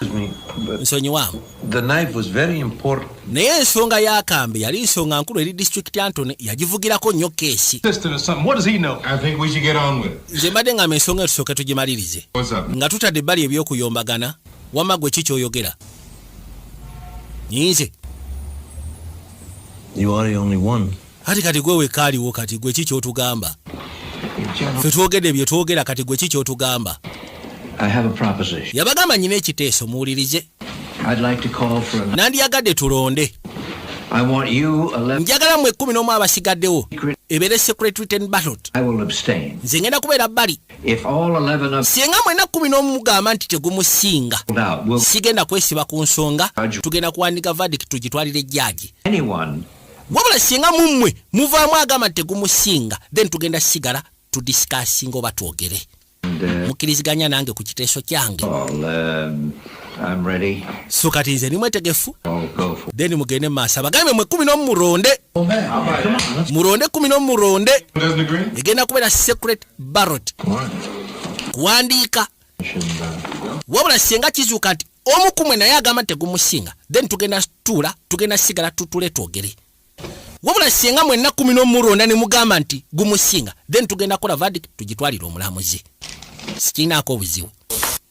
Nsonyiwamu. The knife was very important. Naye ensonga y'akambe yali nsonga nkulu eri District Attorney yagivugirako nnyo keesi. Sister or something. What does he know? I think we should get on with it. Nze mbadde ngamba ensonga tusooke tugimalirize. Nga tutadde ebbali ebyokuyombagana, wamma gwe ki ky'oyogera? Nyinze. You are the only one. Ati kati gwe wekaaliwo kati gwe ki ky'otugamba? Ffe twogedde bye twogera kati gwe ki ky'otugamba? I have a proposition. Yabagamba nyina ekiteeso muwulirize. I'd like to call for a... Nandiyagadde tulonde. I want you 11... Njagala mwe 11 abasigaddewo. Ebeere secret written ballot. I will abstain. Nze ngenda kubeera bbali. If all 11 of... Singa mwena 11 mugamba nti tegumusinga. Sigenda kwesiba ku nsonga. Tugenda kuwandika verdict tugitwalire jjaaji. Anyone... Wabula singa mummwe muvaamu agamba tegumusinga, then tugenda sigala tudiscussing oba twogere. Mukkiriziganya nange ku kiteeso kyange. I'm ready. So kati nze ni mwetegefu. Then mugende maaso bagambe mwe 11 muronde. Muronde 11 muronde. Egenda kubeera secret ballot. Kuwandiika. Wabula singa kizuuka nti omu kumwe naye agamba tegumusinga, then tugenda tuula, tugenda sigala tutule twogere. Wabula singa mwenna 11 muronda ne mugamba nti gumusinga, then tugenda kola verdict tugitwalire omulamuzi. Sikinaako obuzibu.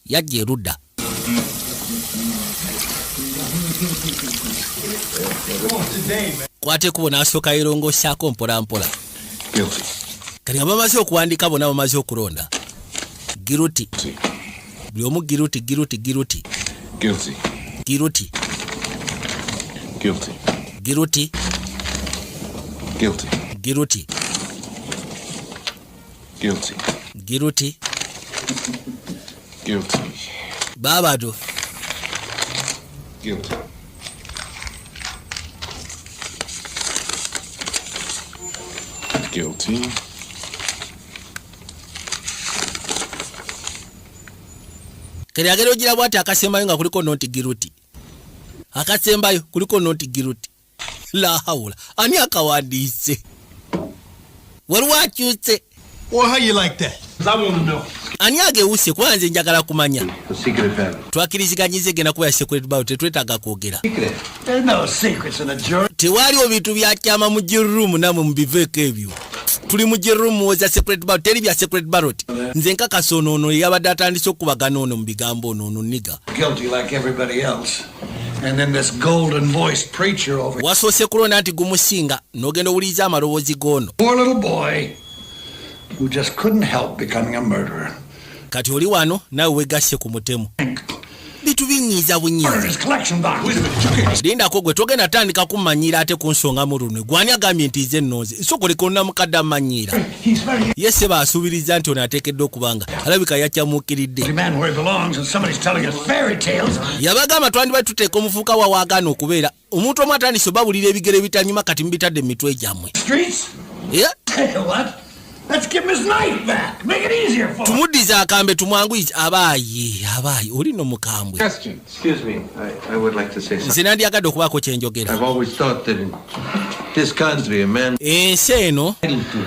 Yajja erudda. Kwate kubo n'asooka yerongosaako mpola mpola. Kati nga bamaze okuwandiika bonna bamaze okulonda. Guilty. Buli omu guilty. Guilty. Guilty. Guilty. Guilty. Guilty. Guilty. Guilty. Guilty. Guilty. Babado. Guilty. Guilty. Kali agero gira bwati akasembayo nga kuliko not guilty. Akasembayo kuliko not guilty. La haula. Ani akawandiise. Waliwo akyuse. Well, how you like that? I want to know. Ani agewuse kwanze njagala kumanya. Twakiriziganyize gena kuba secret ballot twetaaga kwogera. There's no secrets in a jury. Tewaliwo bintu byakyama mu room namwe mubiveeko ebyo. Tuli mu room woza secret ballot teri bya secret ballot. Nze nkakasa ono yabadde atandise okubagana ono mu bigambo ono niga. Guilty like everybody else. And then this golden voiced preacher over. Wasoose kulonda nti gumusinga n'ogenda owuliriza amaloboozi g'ono. Poor little boy who just couldn't help becoming a murderer. Kati oli wano nawe wegasse ku mutemu. Bitu binyiiza bunyiiza. Lindako gwe togenda tandika kumanyira ate ku nsonga mu luno. Gwani agambye nti nze nnoze. Sokoleko nnamukadde amanyira. Ye seba asuubiriza nti ono ateekeddwa okubanga alabika yakyamuukiridde. Yabagamba twandibadde tuteeka omuvubuka wa waagaana okubeera. Omuntu omu atandise obabulira ebigere bitanyuma kati mubitadde mu mitwe gyammwe. Let's give him his knife back. Make it easier for him. Tumudiza akambe tumwanguize abayi oli no mukambwe. Excuse me, I would like to say something. Zinandi akadde okubako kyenjogera. I've always thought that in this country a man ensi eno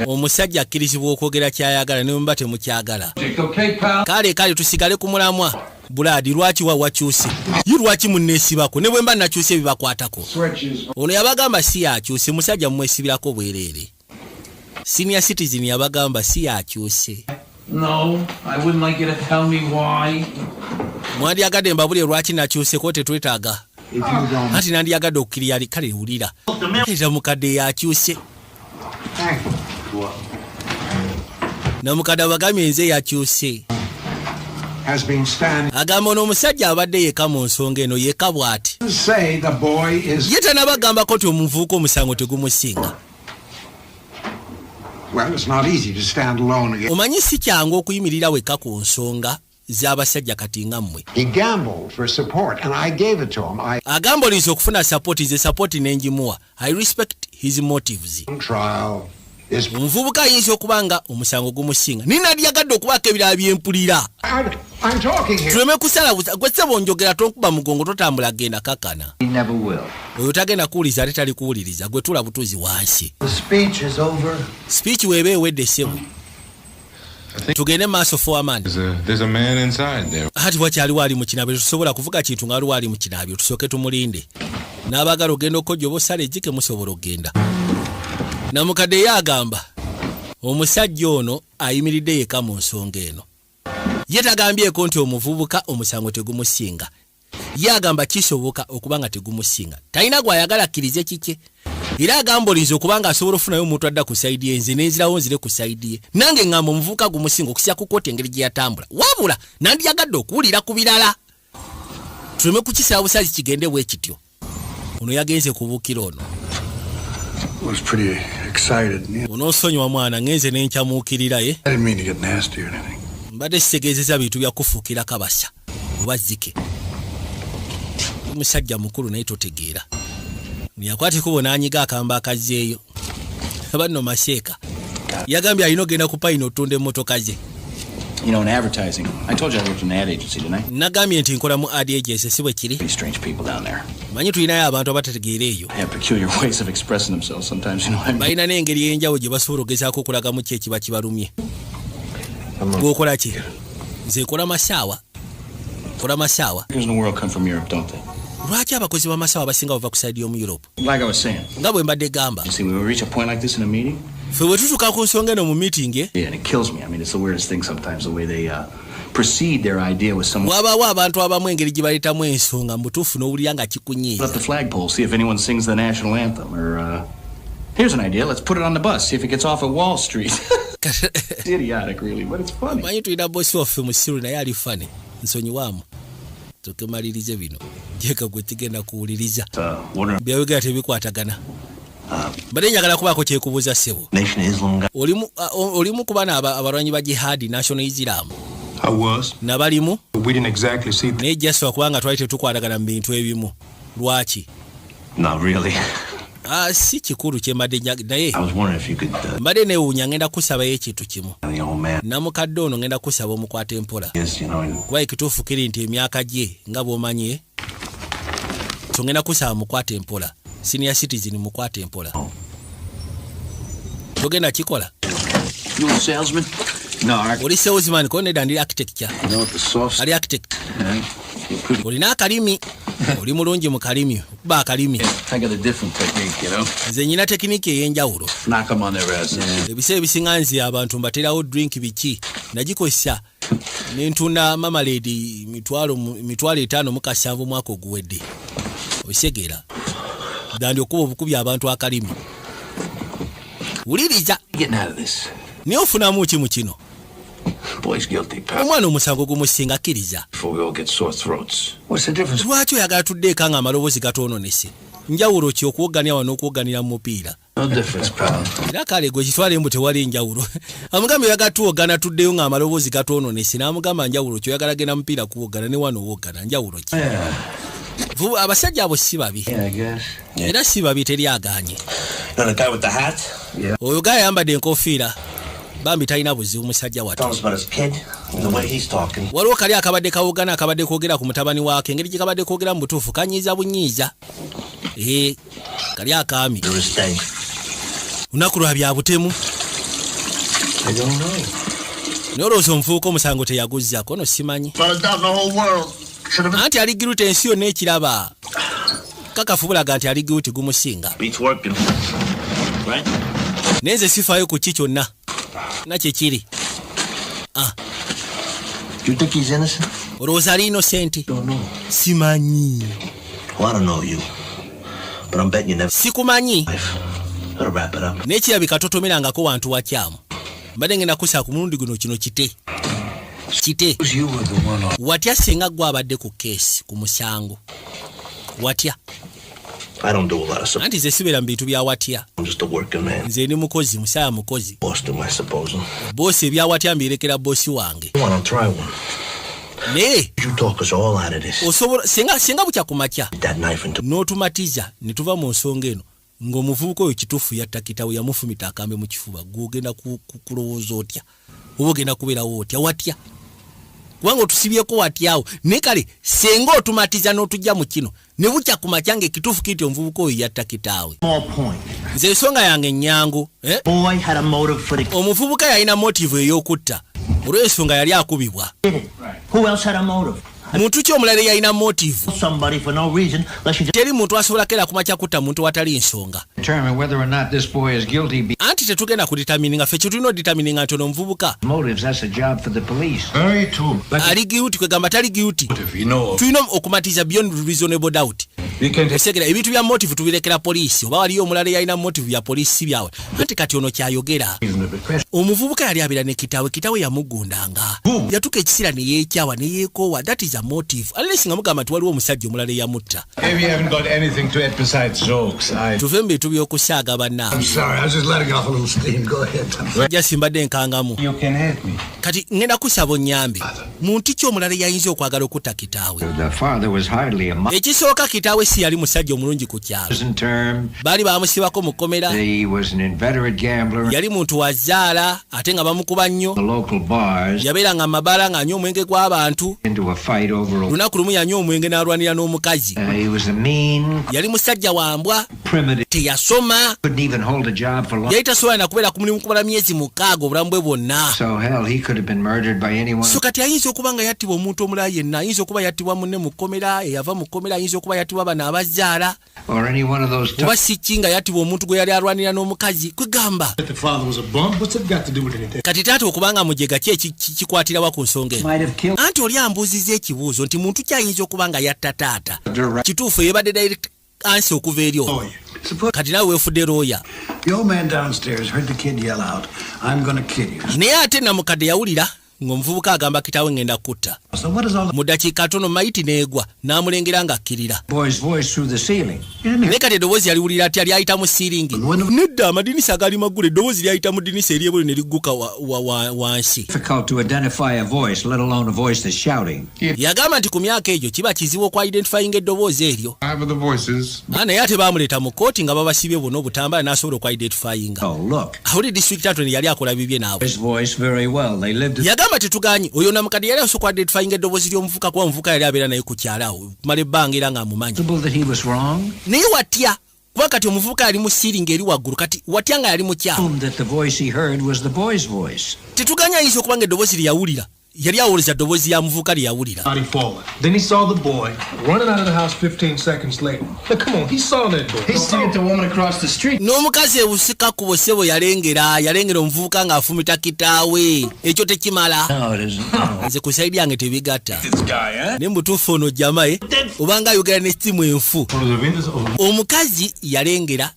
omusajja akkirizibwa okwogera kyayagala ne mba temukyagala. Kale tusigale ku mulamwa. Buladi lwaki wakyuse? Lwaki munneesibako ne bwe mba nakyuse bibakwatako. Ono yabagamba si yakyuse musajja mmwesibirako bwereere. Senior citizen yabagamba si yakyuse. No, I wouldn't like you to tell me why. Mwandi agadde mbabule lwaki nakyuse ko tetwetaaga. Ati nandi agadde okukirya kale wulira. Era mukadde yakyuse. Na mukadde bagamye nze yakyuse. Agamba n'omusajja abadde yeka mu nsonga eno yeka bw'ati. Ye tanabagambako ti omuvubuka omusango tegumusinga. Well, it's not easy to stand alone again. Omanyi si kyangu okuyimirira weka ku nsonga z'abasajja kati nga mmwe. He gambled for support and I gave it to him. Agamboliza okufuna support ze support n'enjimuwa. I respect his motives. Omuvubuka ayinza okuba nga omusango gumusinga. Nina lyagadde okubaako ebirala byempulira. I'm talking here. tuleme kusala gwe ssebo njogera tonkuba mugongo totambula genda kakana. He never will. Oyo tagenda kuwuliriza ate tali kuwuliriza gwe tula butuzi wansi. The speech is over. Speech weebe ewedde ssebo. Tugende maaso foreman. There's a man inside there. Hati wakyaliwo ali mu kinabyo tusobola kuvuga kintu nga aliwo ali mu kinabyo tusooke tumulinde. N'abaagala ogenda okojja obosala ejjike musobola ogenda. Namukadde ye agamba omusajja ono ayimiridde yeka mu nsonga eno. Ye tagambyeko nti omuvubuka omusango tegumusinga. Ye agamba kisoboka okuba nga tegumusinga. Talina gw'ayagala akkirize kike. Era agamba olinza okuba nga asobola ofunayo omuntu adda ku sayidi ye nze n'enzirawo nzire ku sayidi ye. Nange ngamba omuvubuka gumusinga okusya ku kooti engeri gye yatambula. Wabula nandiyagadde okuwulira ku birala. Tuleme kukisaba busazi kigende bwe kityo. Ono yagenze kubuukira ono. Was pretty excited. Onoosonyiwa mwana ngenze n'enkyamuukirira ye. I didn't mean to get nasty or anything. Mbadde sitegeezezza bintu bya kufuukira kabasa oba zike. Omusajja mukulu naye totegeera. Yakwateko bonaanyiga akamba akazeeyo. Abanno maseeka. Yagambye alina ogenda ku payina otunda emmotoka ze. You know, in advertising, I told you I worked in an ad agency, didn't I? Nagambye nti nkola mu ad agency si bwe kiri. Pretty strange people down there. Manyi tulinayo abantu abategeera eyo. They have peculiar ways of expressing themselves sometimes, you know what I mean? Balina n'engeri y'enjawulo gye basobola okugezaako okulagamu ki ekiba kibalumye. Gw'okola ki? Nze nkola masaawa. Nkola masaawa. Workers in the world come from Europe, don't they? Lwaki abakozi b'amasaawa basinga bava ku saidi y'omu Europe? Like I was saying. Nga bwe mbadde gamba. You see, when we reach a point like this in a meeting. Ffe bwe tutuuka ku nsonga eno mu meeting. Yeah, and it kills me. I mean, it's the weirdest thing sometimes, the way they proceed their idea with someone. Wabaawo abantu abamu engeri gye baleetamu ensonga mu butuufu n'owulira nga kikunyiiza. Let the flagpole, see if anyone sings the national anthem. Or, here's an idea, let's put it on the bus, see if it gets off at Wall Street. It's idiotic, really, but it's funny. Manyi tulina bosi waffe musiru naye ali fane. Nsonyiwaamu. Tukemalirize bino. Jeka gwe tigenda kuwuliriza. Byayogera tebikwatagana. Mbadde njagala kubaako kyekubuuza ssebo. Olimu ku bana abalwanyi ba jihadi National Islam. I was. Nabalimu. We didn't exactly see. Naye jaswa kubanga twali tetukwatagana mu bintu ebimu. Lwaki? Not really. Si kikulu kye mbadde naye. I was wondering if you could. Mbadde neewuunya ngenda kusabayo ekintu kimu. The old man. Namukadde ono ngenda kusaba omukwata empola. Yes, you know. Kuba ekituufu kiri nti emyaka gye nga bw'omanyi. So ngenda kusaba mukwata empola. Senior citizen mukwata empola. Togenda kikola? You a salesman? No, oli salesman ko ne dandi architecture. No, the soft. Ali architect. Olina akalimi. Oli mulungi mu kalimi. Kuba akalimi. I got a different technique, you know. Nze nyina tekiniki ey'enjawulo. Knock them on their asses. Ebiseera ebisinga nze abantu mbaterawo drink biki. Nagikozesa. Nentunda mamaledi mitwalo 5 mu kasanvu mwaka oguwedde. Osegera. Dandi okuba obukubi abantu akalimi. Wuliriza. Getting out of this. Niyo ofunamu ki mu kino? Boy's guilty, pal. Omwana omusango gumusinga akkiriza. Before we all get sore throats. What's the difference? Lwaki oyagala tuddeeka nga amaloboozi gatoononese? Njawulo ki okuwogganira wano okuwogganira mu mupiira? No difference, pal. Era kale gwe kitwale mbu tewali njawulo. Amugamba oyagala tuwoggana tuddeyo nga amaloboozi gatoononese n'amugamba njawulo ki oyagala genda mupiira kuwoggana ne wano owoggana njawulo ki? Abasajja abo si babi. Era si babi teri agaanye. The guy with the hat? Yeah. Oyo gaye ayambadde enkofiira. Bambi talina buzibu musajja wattu. Waliwo kali akabadde kawogana akabadde kwogera ku mutabani waake engeri gye kabadde kwogera mu butuufu kanyiiza bunyiiza. Kali akaami. Lunaku lwa bya butemu. N'olowooza omuvubuka omusango teyaguzzako no simanyi. Anti aligiruti ensi yonna ekiraba. Kakafu bulaga nti aligiruti gumusinga. Neze sifaayo ku ki kyonna. Nakye kiri. You think he's innocent? Olowooza ali innocent? Don't know. Simanyi. Well, I don't know you. But I'm betting you never. Sikumanyi. Gotta wrap it up. N'ekirabika totomerangako wantu wakyamu. Mbadde ngenda kusaa ku mulundi guno kino kite. Kite. Watya singa gwe abadde ku keesi ku musango. Watya. I don't do a lot of stuff. Anti ze sibera mu bintu bya watya. I'm just a working man. Nze ni mukozi, musaya mukozi. Boss to my suppose. Boss ebya watya mbirekera bosi wange. I want to try one. Ne. You talk us all out of this. Osobola singa bukya kumakya. That knife into. N'otumatiza ne tuva mu nsonga eno. Ng'omuvubuka oyo kituufu yatta kitawe yamufumita akambe mu kifuba. Gw'ogenda kulowooza otya. Oba ogenda kubeerawo otya watya. kubanga otusibyeko watyawo ne kale senga otumatiza n'otujja mu kino ne bukya ku makyange ekituufu kiti omuvubuka oyo yatta kitaawe nze ensonga yange nnyangu omuvubuka yalina motive ey'okutta olw'ensonga yali akubibwa muntu ki omulala yalina motive teri muntu asobola kera kumakya kutta muntu watali nsonga anti tetugenda kuditamininga ffe kyetulina oditamininga nti ono omuvubuka ali guilty kwegamba tali guilty tulina okumatiza beyond reasonable doubt esegera ebintu bya motive tubirekera poliisi oba waliyo omulala yalina motive bya poliisi byawe anti kati ono kyayogera omuvubuka yali abeera ne kitaawe yamugundanga yatuka ekisira ne yeekyawa ne yeekoowa that is a motive unless nga mugamba nti waliwo omusajja omulala eyamutta tuve mu bintu by'okusaaga bannange ja simbadde nkangamu kati ngenda kusaba onnyambe muntu ki omulala yayinza okwagala okutta kitaawe ekisooka kitaawe si yali musajja omulungi ku kyalo baali bamusibako mu kkomera yali muntu wazaala ate nga bamukuba nnyo yabeeranga mu mabaala ng'anywa omwenge gw'abantu lunaku lumu yanywa omwenge n'alwanira n'omukazi yali musajja wambwa teyasoma yali tasobola nakubeera ku mulimu kumala myezi 6 obulamu bwe bwonna so kati ayinza okuba nga yattibwa omuntu omulala yenna ayinza okuba yattibwa munne mu kkomera eyava mu kkomera ayinza okuba yattibwa bano abazaala oba siki nga yattibwa omuntu gwe yali alwanira n'omukazi kwegamba kati taata okubanga mujega ki kikwatirawa ku nsonga eno anti oli ambuuziza ekibuuzo nti muntu kyayinza okuba nga yatta taata kituufu yebadde direct answer okuva eri oyo kati nawe weefudde looya naye ate namukadde yawulira ng'omuvubuka agamba kitaawe ngenda kutta mu dakiika tono mayiti neegwa n'amulengera ng'akkirira naye kati eddoboozi yaliwulira ati yali ayita mu siiringi nedda amadinisa agali maggulu eddoboozi lyayita mu dinisa eryebuli ne ligguka wansi yagamba nti ku myaka egyo kiba kizibu okwidentifyinga eddoboozi eryo naye ate baamuleeta mu kooti nga babasibye bonna obutambala n'asobola okwidentifyinga awuli district attorney yali akola bibye naabwe yagamba tetuganye oyo namukadde yali asobola okwidentifyinga eddoboozi ly'omuvubuka kuba omuvubuka yali abeera naye ku kyalawo kumala ebbanga era ng'amumanyi naye watya kuba kati omuvubuka yali mu siiringi eri waggulu kati watya nga yali mu kyalo tetuganye ayinza okuba nga eddoboozi lye yawulira yali awoleza ddoboozi ya muvubuka lye yawulira Then he saw the boy running out of the house 15 seconds later. Now, come on, he saw that boy. He's seeing the woman across the street. n'omukazi ebusika ku bosebo yalengera omuvubuka ng'afumita kitaawe ekyo tekimala nze ku saidi yange tebigatta ne mutuufu ono jamae obanga ayogera n'essimu enfu omukazi yalengera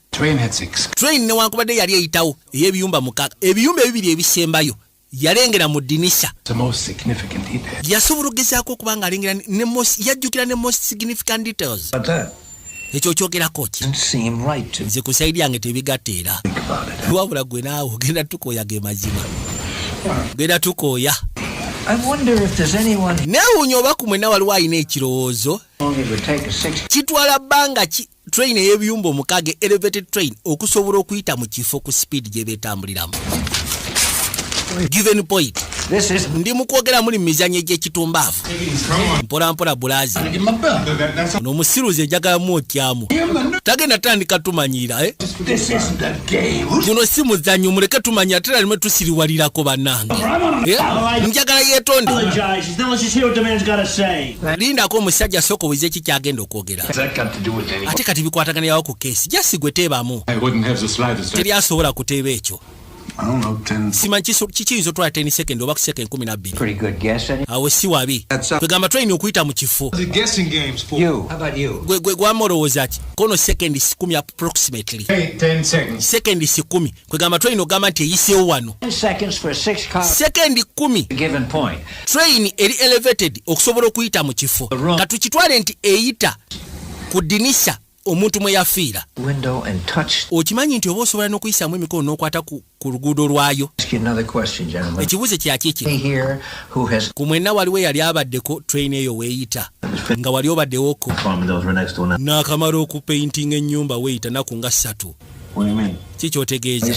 train newankubadde yali eyitawo ey'ebiyumba 6 ebiyumba ebibiri ebisembayo yalengera mu dinisa yasobola okugezaako okuba nga alengera yajjukira ne most significant details ekyo kyogerako ki nze ku saidi yange tebigatta era wabula gwe naawe ogenda tukooya ge mazima genda tukooya neewuunya oba ku mwenna waliwo alina ekirowoozo kitwala bbanga ki train ey'ebiyumba 6 elevated train okusobola okuyita mu kifo ku speed gye beetambuliramu given point ndi mukwogera muli mizanyo egy'ekitumbaavu mpolampola bulazi n'omusiruzi ejagalamu okyamu tagenda tandika tumanyira guno si muzanyo muleke tumanya ate lalime tusiriwalirako bannange njagala yeetonde lindako omusajja sooka owize eki kyagenda okwogera ate kati bikwatagana yawo ku keesi jasigwe teebamu teri asobola kuteeba ekyo simanyi kikiyinza otwala 10 second oba ku second 12 awo si wabi kwegamba twalina okuyita mu kifo gwe gwamolowooza ki kono second 10 approximately second 10 kwegamba twalina okugamba nti eyiseewo wano second 10 train eri elevated okusobola okuyita mu kifo nga tukitwale nti eyita ku dinisa omuntu mwe yafiira okimanyi nti oba osobola n'okuyisamu emikono n'okwata ku luguudo lwayo ekibuuzo kyakiki ku mwenna waliwo eyali abaddeko train eyo weeyita nga wali obaddewoko n'akamala okupeintinga ennyumba weeyita naku nga 3 kikyotegeeza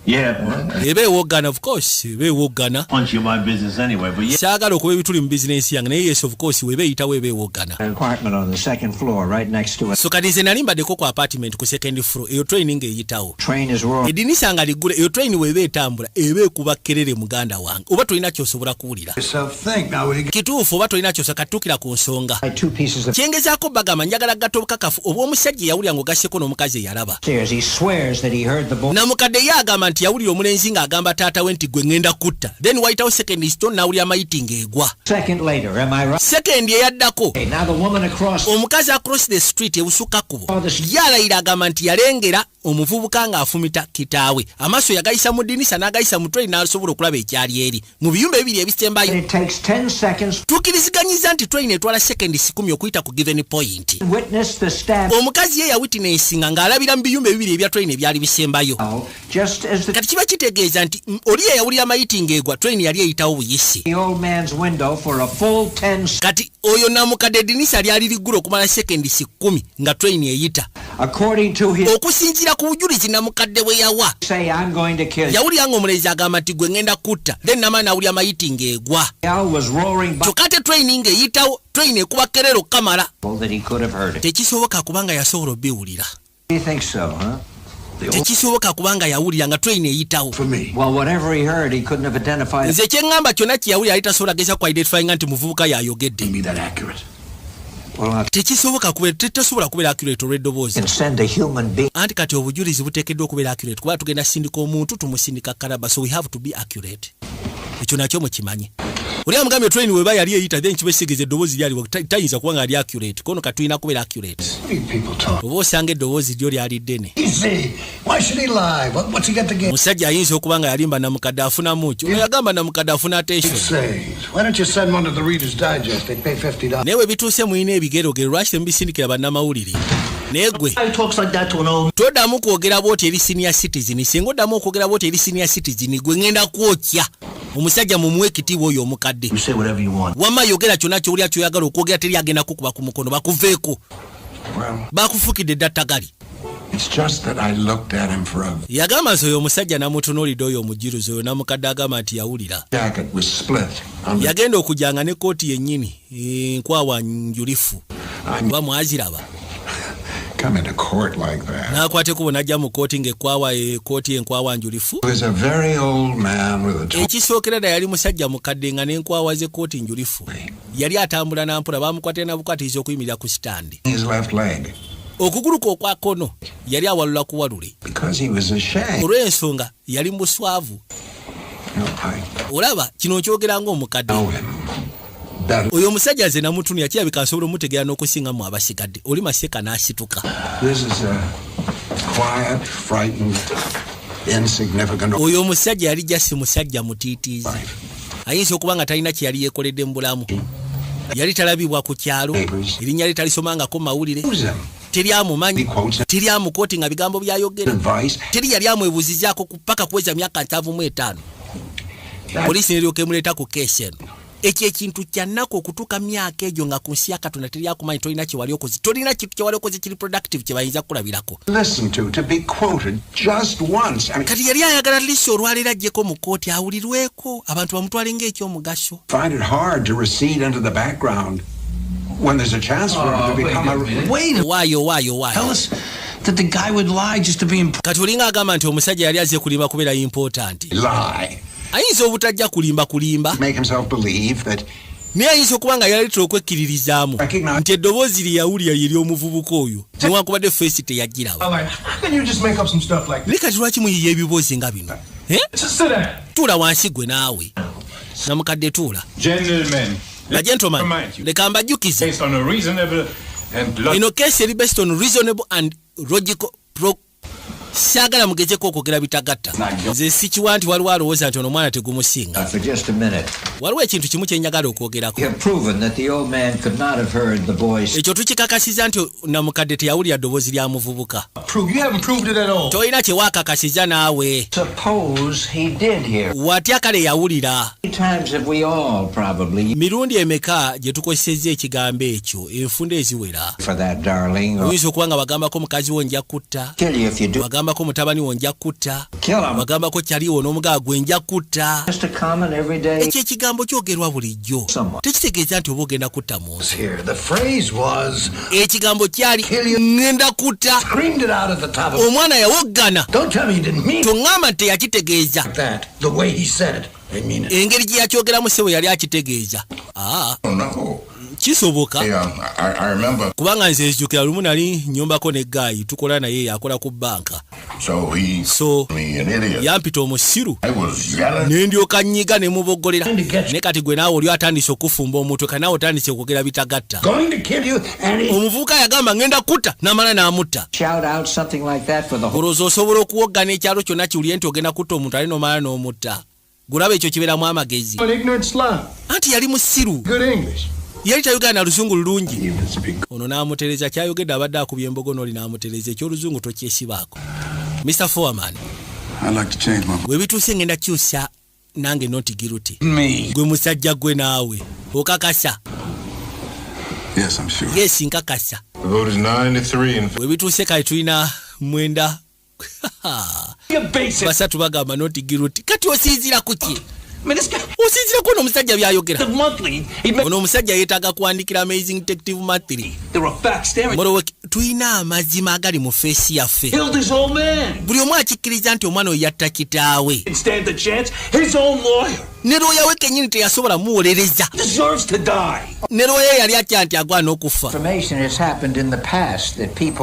Yeah. eba ewogana of course eba ewogana Punch you my business anyway, but yeah. saagala okuba ebituli mu bizinensi yange naye yes of course weba eyitawo eba ewogana Apartment on the second floor, right next to it. so kati nze nali mbaddeko ku apartment ku second floor eyo train ng'eyitawo Train is roaring. edinisa nga liggula eyo train weba etambula eba ekuba kerere muganda wange oba tolina kyosobola kuwulira kituufu oba tolina kyosobola katuukira ku nsonga Two pieces of kyengezaako bagamba njagala gatta obukakafu oba omusajja eyawulira ng'ogasseko n'omukazi eyalaba stairs. He swears that he heard the boy. namukadde ye agamba nti yawulira omulenzi ng'agamba taata we nti gwe ngenda kutta then wayitawo second stone n'awulira mayiti ng'egwa Second later, am I right? second eyaddako Okay, now the woman across. omukazi across the street ebusukka kubo yalayira agamba nti yalengera omuvubuka ng'afumita kitaawe amaaso yagayisa mu ddinisa n'agayisa mu train n'asobola okulaba ekyali eri mu biyumba ebibiri ebisembayo It takes 10 seconds. tukkiriziganyiza nti train etwala seconds 10 okuyita ku given point Witness the stab. omukazi ye yawitinesinga ng'alabira mu biyumba ebibiri ebya train ebyali bisembayo Just as the kati kiba kitegeeza nti oli eyawulira mayiti ng'egwa train yali eyitawo buyisi old man's window for a full 10 kati oyo namukadde eddinisa lyali liggula okumala seconds 10 nga train eyita according to his okusinziira ku bujulizi namukadde bwe yawa say I'm going to kill you. yawulira ng'omulenzi agamba nti gwe ngenda kutta then namala nawulira mayiti ng'egwa Al was roaring by kyokka ate train ng'eyitawo train ekuba kerero kamala that he could have heard it. tekisoboka kubanga yasobola obbiwulira Do you think so, huh? tekisoboka kubanga yawulira nga train eyitawo Well, whatever he heard, he couldn't have identified it. nze kyeŋŋamba kyonna kye yawulira yali tasobola geza ku identifyinga nti muvubuka yayogedde tekisoboka tetasobola kubeera accurate olw'eddoboozi And send a human being. anti kati obujulizi buteekeddwa okubeera accurate kuba tugenda sindika omuntu tumusindika kalaba so we have to be accurate ekyo nakyo mukimanyi oli amugambye train weba yali eyita then kiba kisigeza eddoboozi lyaliwo tayinza kuba nga ali accurate kono katulina kubeera accurate oba osanga eddoboozi lyo lyali ddene musajja ayinza okuba nga yalimba namukadde afunamu ki ono yagamba namukadde afuna attention naye bwe bituuse mulina ebigerogero lwaki temubisindikira bannamawulire naye gwe toddamu kwogera bwoti eri senior citizen singa oddamu okwogera bwoti eri senior citizen gwe ngenda kwokya omusajja mumuwe ekitiibwa oyo omukadde wamma yogera kyonna kyowulira kyoyagala okwogera teri agenda kukuba ku mukono bakuveeko bakufukidde eddatagali yagamba nti oyo omusajja namutunuulidde oyo omujiruzi oyo namukadde agamba nti yawulira yagenda okujanga ne kooti yennyini nkwawa njulifu oba mwaziraba n'akwateko bw'onajja mu kooti ng'ekwawa kooti enkwawa njulifu ekisookera ddala yali musajja mukadde nga n'enkwawa ze kooti njulifu yali atambula nampula bamukwatira nabukwatiriza okuyimirira ku sitandi okuguluka okwa kono yali awalula kuwalule olw'ensonga yali mu buswavu olaba kino kyogera ng'omukadde oyo omusajja nze namutunira kirabika nsobola omutegeera n'okusinga mu abasigadde oli maseka n'asituka oyo omusajja yali jasi musajja mutiitiizi ayinza okuba nga talina kye yali yeekoledde mu bulamu yali talabibwa ku kyalo erinnya lye talisomangako mawulire teri amumanyi teri amukooti nga bigambo byayogera teri yali amwebuuzizaako paka kuweza myaka 75 poliisi neryoka emuleeta ku keesi eno ekyo ekintu kyannaku okutuuka myaka egyo nga ku nsi ya Katonda teri akumanyi tolina kyewali okoze tolina kintu kyewali okoze kiri productive kye bayinza kulabirako kati yali ayagala liisi olwaleero ajjeko mu kooti awulirweko abantu bamutwale ng'ekyomugaso waayo That the guy would lie just to be important. kati olinga agamba nti omusajja yali azze kulimba kubeera important ayinza obutajja kulimba naye ayinza okuba nga yaleetera okwekkiririzaamu nti eddoboozi lye yawulira lye ly'omuvubuka oyo newankubadde feesi teyagiraba naye kati lwaki muyiya ebiboozi nga bino tuula wansi gwe naawe namukadde tuula gentleman leka mbajjukize ino keesi eri based on reasonable and logical saagala mugezeko okwogera bitagatta nze sikiwa nti waliwo alowooza nti ono omwana tegumusinga waliwo ekintu kimu kyenjagala okwogerako ekyo tukikakasiza nti namukadde teyawulira ddoboozi lya muvubuka tolina kyewaakakasiza naawe watya kale yawulira mirundi emeka gye tukozesezza ekigambo ekyo enfunda eziwera oyinza okuba nga bagambako mukazi wo nja kutta bagamba ko mutabani wo nja kutta bagamba ko kyaliwo n'omugaa gwe nja kutta ekyo ekigambo kyogerwa bulijjo tekitegeeza nti oba ogenda kutta muntu ekigambo kyali ngenda kutta omwana yawoggana toŋŋamba nti teyakitegeeza engeri gye yakyogeramu ssebo yali akitegeeza kisoboka kubanga nze ejjukira lumu nali nyombako ne Gayi tukola naye yakola ku banka so yampita omusiru nendyoka nnyiga ne muboggolera ne kati gwe naawe oli atandise okufumba omutwe kana naawe otandise okwogera bitagatta omuvubuka yagamba ngenda kutta n'amala n'amutta olowooza osobola okuwoggana ekyalo kyonna kiwulire nti ogenda kutta omuntu ali n'omala n'omutta gulaba ekyo kibeeramu amagezi anti yali musiru yali tayogera na luzungu lulungi ono n'amutereza kyayogedde abadde akubye embogo n'oli n'amutereza ekyoluzungu tokyesibaako Mr. Foreman gwe bituuse ngenda kyusa nange noti giruti gwe musajja gwe naawe okakasa yes nkakasa gwe bituuse kale tulina 9 basatu bagamba noti giruti kati osinzira kuki osinzira kuno omusajja byayogera ono omusajja yeetaaga kuwandikira Amazing Detective Monthly morowe tulina amazima agali mu feesi yaffe buli omu akikkiriza nti omwana oyo yatta kitaawe ne looya we kennyini teyasobola muwolereza ne looya yali atya nti agwana okufa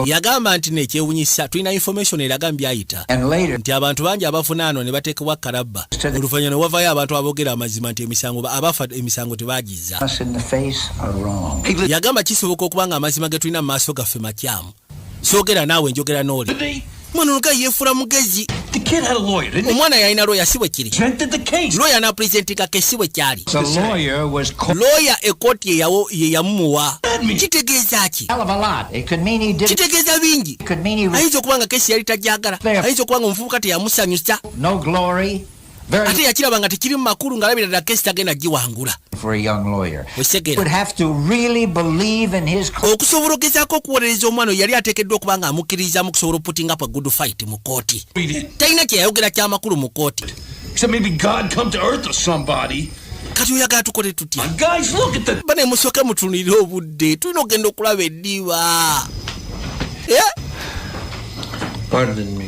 yagamba nti nekyewunyisa tulina information eraga byayita nti abantu bangi abafunaano ne bateekebwa kalabba oluvannyuma ne wavayo abantu aboogera amazima nti abafa emisango tebagiza yagamba kisoboka okuba nga amazima ge tulina mu maaso gaffe makyamu soogera naawe njogera n'oli mwana oluga yeefula mugezi omwana yalina looya si bwe kiri looya napurezentinga ke si bwe kyali looya ekooti ye yamumuwa kitegeeza ki kitegeeza bingi ayinza okuba nga kesi yali tajagala ayinza okuba nga omuvubuka teyamusanyusa ate yakiraba nga tekiri mu makulu ng'alabira ddala kesi tagenda giwangula okusobola ogezaako okuwolereza omwana yali ateekeddwa okuba nga amukkiriza mu kusobola oputinga up a good fight mu kooti talina kyeyayogera kyamakulu mu kooti kati oyagala tukole tutya bane musooke mutunulire obudde tulina okugenda okulaba eddiba Pardon me.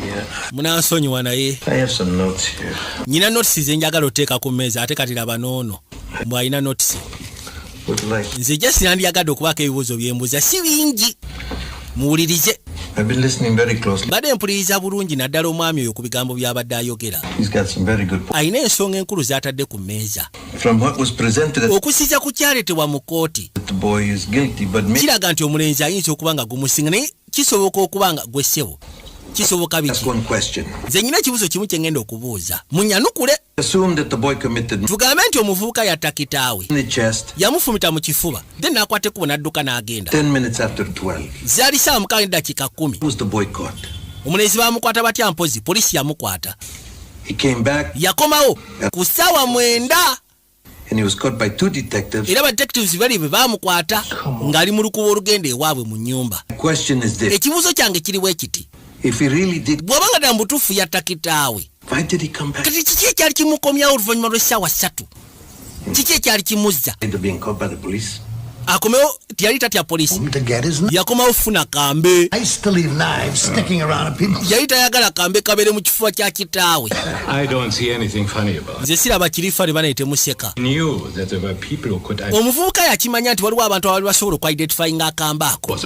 Munansonyiwa naye. I have some notes here. Nyina notes ze njagala oteeka ku mmeeza ate kati laba noono. Mbw alina notes. Nze just nandiyagadde okubaako ebibuuzo byembuuza si bingi. Muwulirize. I've been listening very closely. Badde mpuliriza bulungi naddala omwami oyo ku bigambo by'abadde ayogera. He's got some very good points. Alina ensonga enkulu z'atadde ku mmeeza. From what was presented okusiza ku kyaleetebwa mu kooti. The boy is guilty, but kiraga nti omulenzi ayinza okuba nga gumusinga naye kisoboka okuba nga gwe ssebo. Kisoboka biki? Nze nyina ekibuuzo kimu kye ngenda okubuuza. Munyanukule. Tugambe nti omuvubuka yatta kitaawe. Yamufumita mu kifuba. Then n'akwata ekkubo n'adduka n'agenda. 10 minutes after 12. Zaali saa 9:10. Was the boy caught? Omulenzi baamukwata batya mpozi? Poliisi yamukwata. He came back. Yakomawo ku ssaawa 9. And he was caught by 2 detectives. Era ba detectives bali be baamukwata ng'ali mu lukubo olugenda ewaabwe mu nnyumba. The question is this. Ekibuuzo kyange kiriwo ekiti. If he really did, bw'abanga ddala mbutuufu yatta kitaawe. Why did he come back? Kati kiki ekyali kimukomyawo oluvannyuma lw'essaawa 3? Kiki ekyali kimuzza? Being caught by the police. Akomewo tiyali tatya polisi. Yakomawo funa kambe. Yali tayagala kambe kabere mu kifuba kya kitaawe. Nze siraba kirifa ne banaite museka. Omuvubuka yakimanya nti waliwo abantu abali basobola okwa-identifyinga akamba ako.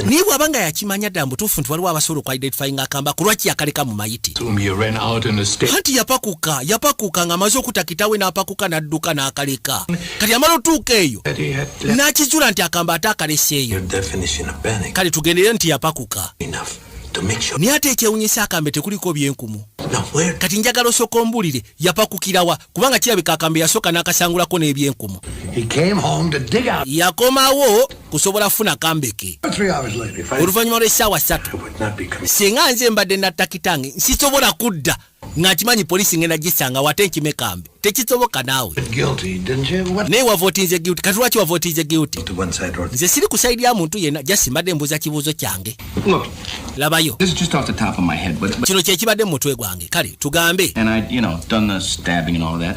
Naye bw'abanga yakimanya ddala mbutuufu nti waliwo abasobola okwa-identifyinga akamba ako lwaki yakaleka mu mayiti? Anti yapakuka ng'amaze okuta kitaawe n'apakuka n'adduka n'akaleka. Kati amala otuuka eyo nakizula nti akamba ate akaleseeyo. Kale tugendere nti yapakuka. Naye ate ekyewunyisa akambe tekuliko byenkumu. Kati njagala osooka ombuulire yapakukirawa kubanga kirabika akambe yasooka n'akasangulako n'ebyenkumu. Yakomawo kusobola funa kambeke. Oluvannyuma lw'essaawa 3. Singa nze mbadde natta kitange nsisobola kudda ngakimanyi polisi ngenda gisanga wate nkimekambe tekisoboka naawe Guilty, didn't you? What? naye wavotinze guilty kati lwaki wavotinze guilty To one side or nze siri ku side ya muntu yenna just mbadde mbuuza kibuuzo kyange Look, labayo this is just off the top of my head, but kino kyekibadde mu mutwe gwange kale tugambe and I, done the stabbing and all that.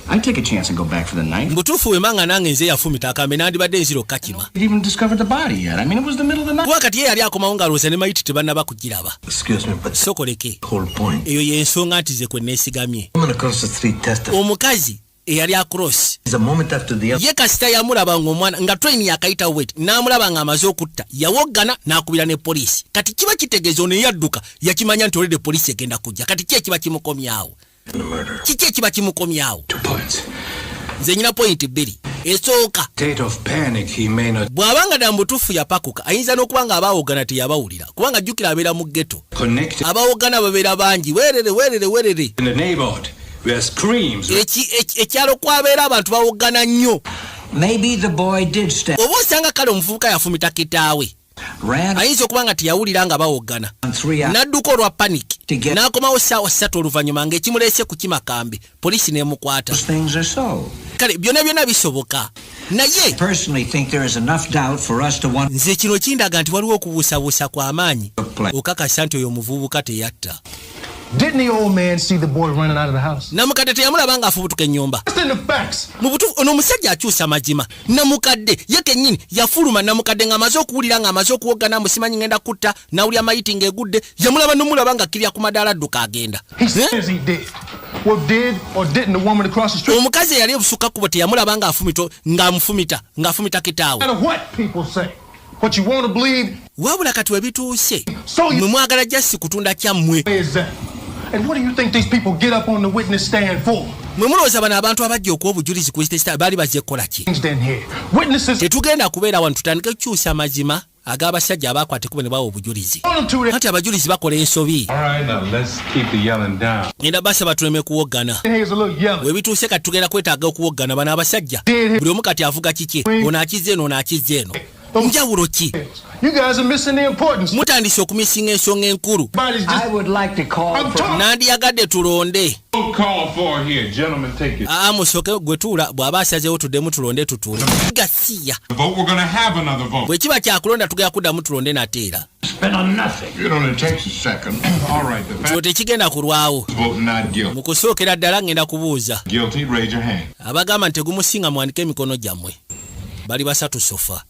I'd take a chance and go back for the night. mbutuufu wemanga nange nze yafumita akambe nandibadde nziro kakima He didn't discover the body yet. I mean, it was the middle of the night. kuba kati ye yali akomawo ng'alowooza ne mayiti tebannaba kugiraba excuse me, but sokoleke whole point. eyo y'ensonga nti ze kwe neesigamye Woman across the street tested. omukazi eyali across Is a moment after the other. ye kasita yamulaba ng'omwana nga train yakayita wet n'amulaba ng'amaze okutta yawoggana n'akubira ne poliisi kati kiba kitegeeza ono eyadduka yakimanya nti olede poliisi egenda kujja kati ki ekiba kimukomyawo The murder. kiki ekiba kimukomyawo 2 points. nze nyina point bbiri esooka State of panic. He may not bw'abanga dda mutuufu yapakuka ayinza n'okuba nga abaawogana teyabawulira kubanga jjukira abeera mu ghetto Connected abaawogana babeera bangi werere in the neighborhood where screams. ekyalo kwabeera abantu bawogana nnyo Maybe the boy did stab. oba osanga kale omuvubuka yafumita kitaawe Ran ayinza okuba nga teyawulira nga bawoggana on 3 hours. n'adduka olwa paniki To get- n'akomawo ssaawa 3 oluvannyuma ng'ekimuleese ku kimakambi poliisi n'emukwata Those things are so. kale byonna bisoboka naye Personally think there is enough doubt for us to want nze kino kindaga nti waliwo okubuusabuusa kw'amaanyi to play. okakasa nti oyo omuvubuka teyatta Didn't the old man see the boy running out of the house? namukadde teyamulaba ng'afubutuka ennyumba That's in the facts. mu butuufu ono omusajja akyusa mazima namukadde ye kennyini yafuluma namukadde ng'amaze okuwulira ng'amaze okuwoggana musimanyi ngenda kutta nawulya mayiti ng'egudde yamulaba nomulaba nga kirya ku madaala adduka agenda He says he did. Well, did or didn't the woman across the street? omukazi eyali ebusukka kkubo teyamulaba ng'afumita kitaawe No matter what people say, what you want to believe wabula kati we bituuse So you- mwe mwagala jasi kutunda kyammwe is that. And what do you think these people get up on the witness stand for? mwe mulowooza bano abantu abajja okuwa obujulizi ku sita baali bazze kukola ki Things didn't hear. Witnesses tetugenda kubeera wano tutandike kukyusa amazima ag'abasajja abaakwata ekkubo ne bawa obujulizi want them to their anti abajulizi bakola ensobi All right, now let's keep the yelling down. ngenda basaba tuleme kuwoggana heads a little yellow. we bituuse kati tugenda kwetaaga okuwoggana bano abasajja buli omu kati avuga kiki ono akiza eno ono akiza eno njawulo ki You guys are missing the importance. mutandise okumisinga ensonga enkulu Body's just I would like to call I'm for talking. nandiyagadde tulonde Don't call for it here, gentlemen. Take it. musooke gwe tuula bw'aba asazeewo tuddemu tulonde tutuule gasiya The vote. We're gonna have another vote. bwe kiba kyakulonda tugenda kuddamu tulonde nateera Spent on nothing. It only takes a second. All right, the kino fact tekigenda kulwawo vote not guilty. mu kusookera ddala ngenda kubuuza Guilty, raise your hand. abagamba nti tegumusinga mwandike emikono gyammwe bali 3 sofa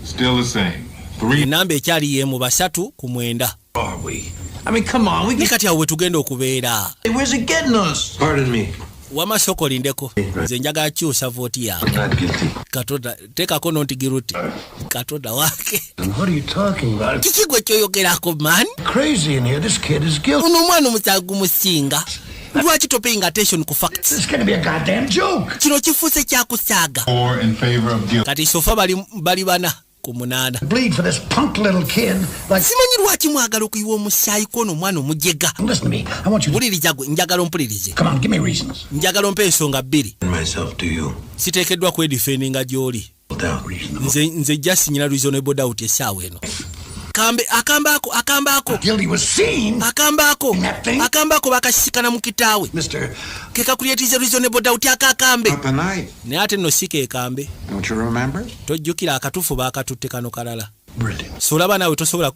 Still the same. 3. enamba ekyali yemu 3-9 Are we? I mean, come on. We ne kati awo we tugenda okubeera where's it getting us? Pardon me. wamasoko lindeko nze njagala kyusa vooti yange Not guilty. katonda teekako nontigiruti katonda wake And what are you talking about? kiki gwe kyoyogerako mani Crazy in here. This kid is guilty. ono omwana omusango gumusinga lwaki topaying attention ku facts This is gonna be a goddamn joke. kino kifuuse kyakusaaga 4 in favor of guilty. kati sofa bali 4 ku 8 Bleed for this punk little kid. Like, simanyi lwaki mwagala okuyiwa omusaayi kwono omwana omujega listen to me. I want you to mpuliriza gwe njagala ompulirize come on. Give me reasons. njagala ompa ensonga 2 Myself to you. siteekeddwa kwedifendinga gy'oli Without reason. nze just nyina reasonable doubt essaawa eno akambaako Guilty was seen. akambako bakasisikana mu kitaawe Mr. kekakulyetize reasonable doubt akakambe Not the night. naye ate nno si keekambe Don't you remember? tojjukira akatuufu baakatutte kano kalala Brilliant. solaba naawe tosobola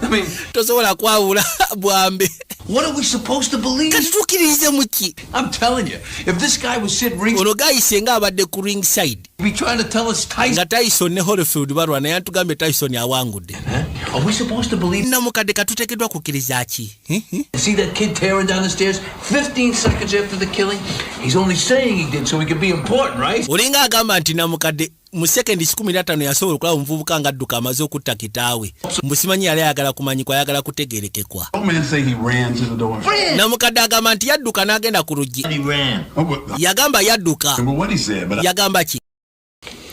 I mean, tosobola kwawula bwambe What are we supposed to believe? kati tukkiririze muki I'm telling you, if this guy was sitting ring, ono gayise nga abadde ku ring side be trying to tell us Tyson. nga Tyson ne Holyfield balwa naye antugambye Tyson awangudde Huh? Are we supposed to believe? namukadde katuteekeddwa kukkiriza ki See that kid tearing down the stairs 15 seconds after the killing? He's only saying he did so he could be important, right? olinga agamba nti namukadde mu sekendi 15 yasobola okulaba omuvubuka nga adduka amaze okutta kitaawe mbusimanyi yali ayagala kumanyikwa ayagala kutegeerekekwa Old man say he ran to the door. namukadde agamba nti yadduka n'agenda ku luggi he ran. Oh, but, yagamba yadduka what he said, but yagamba ki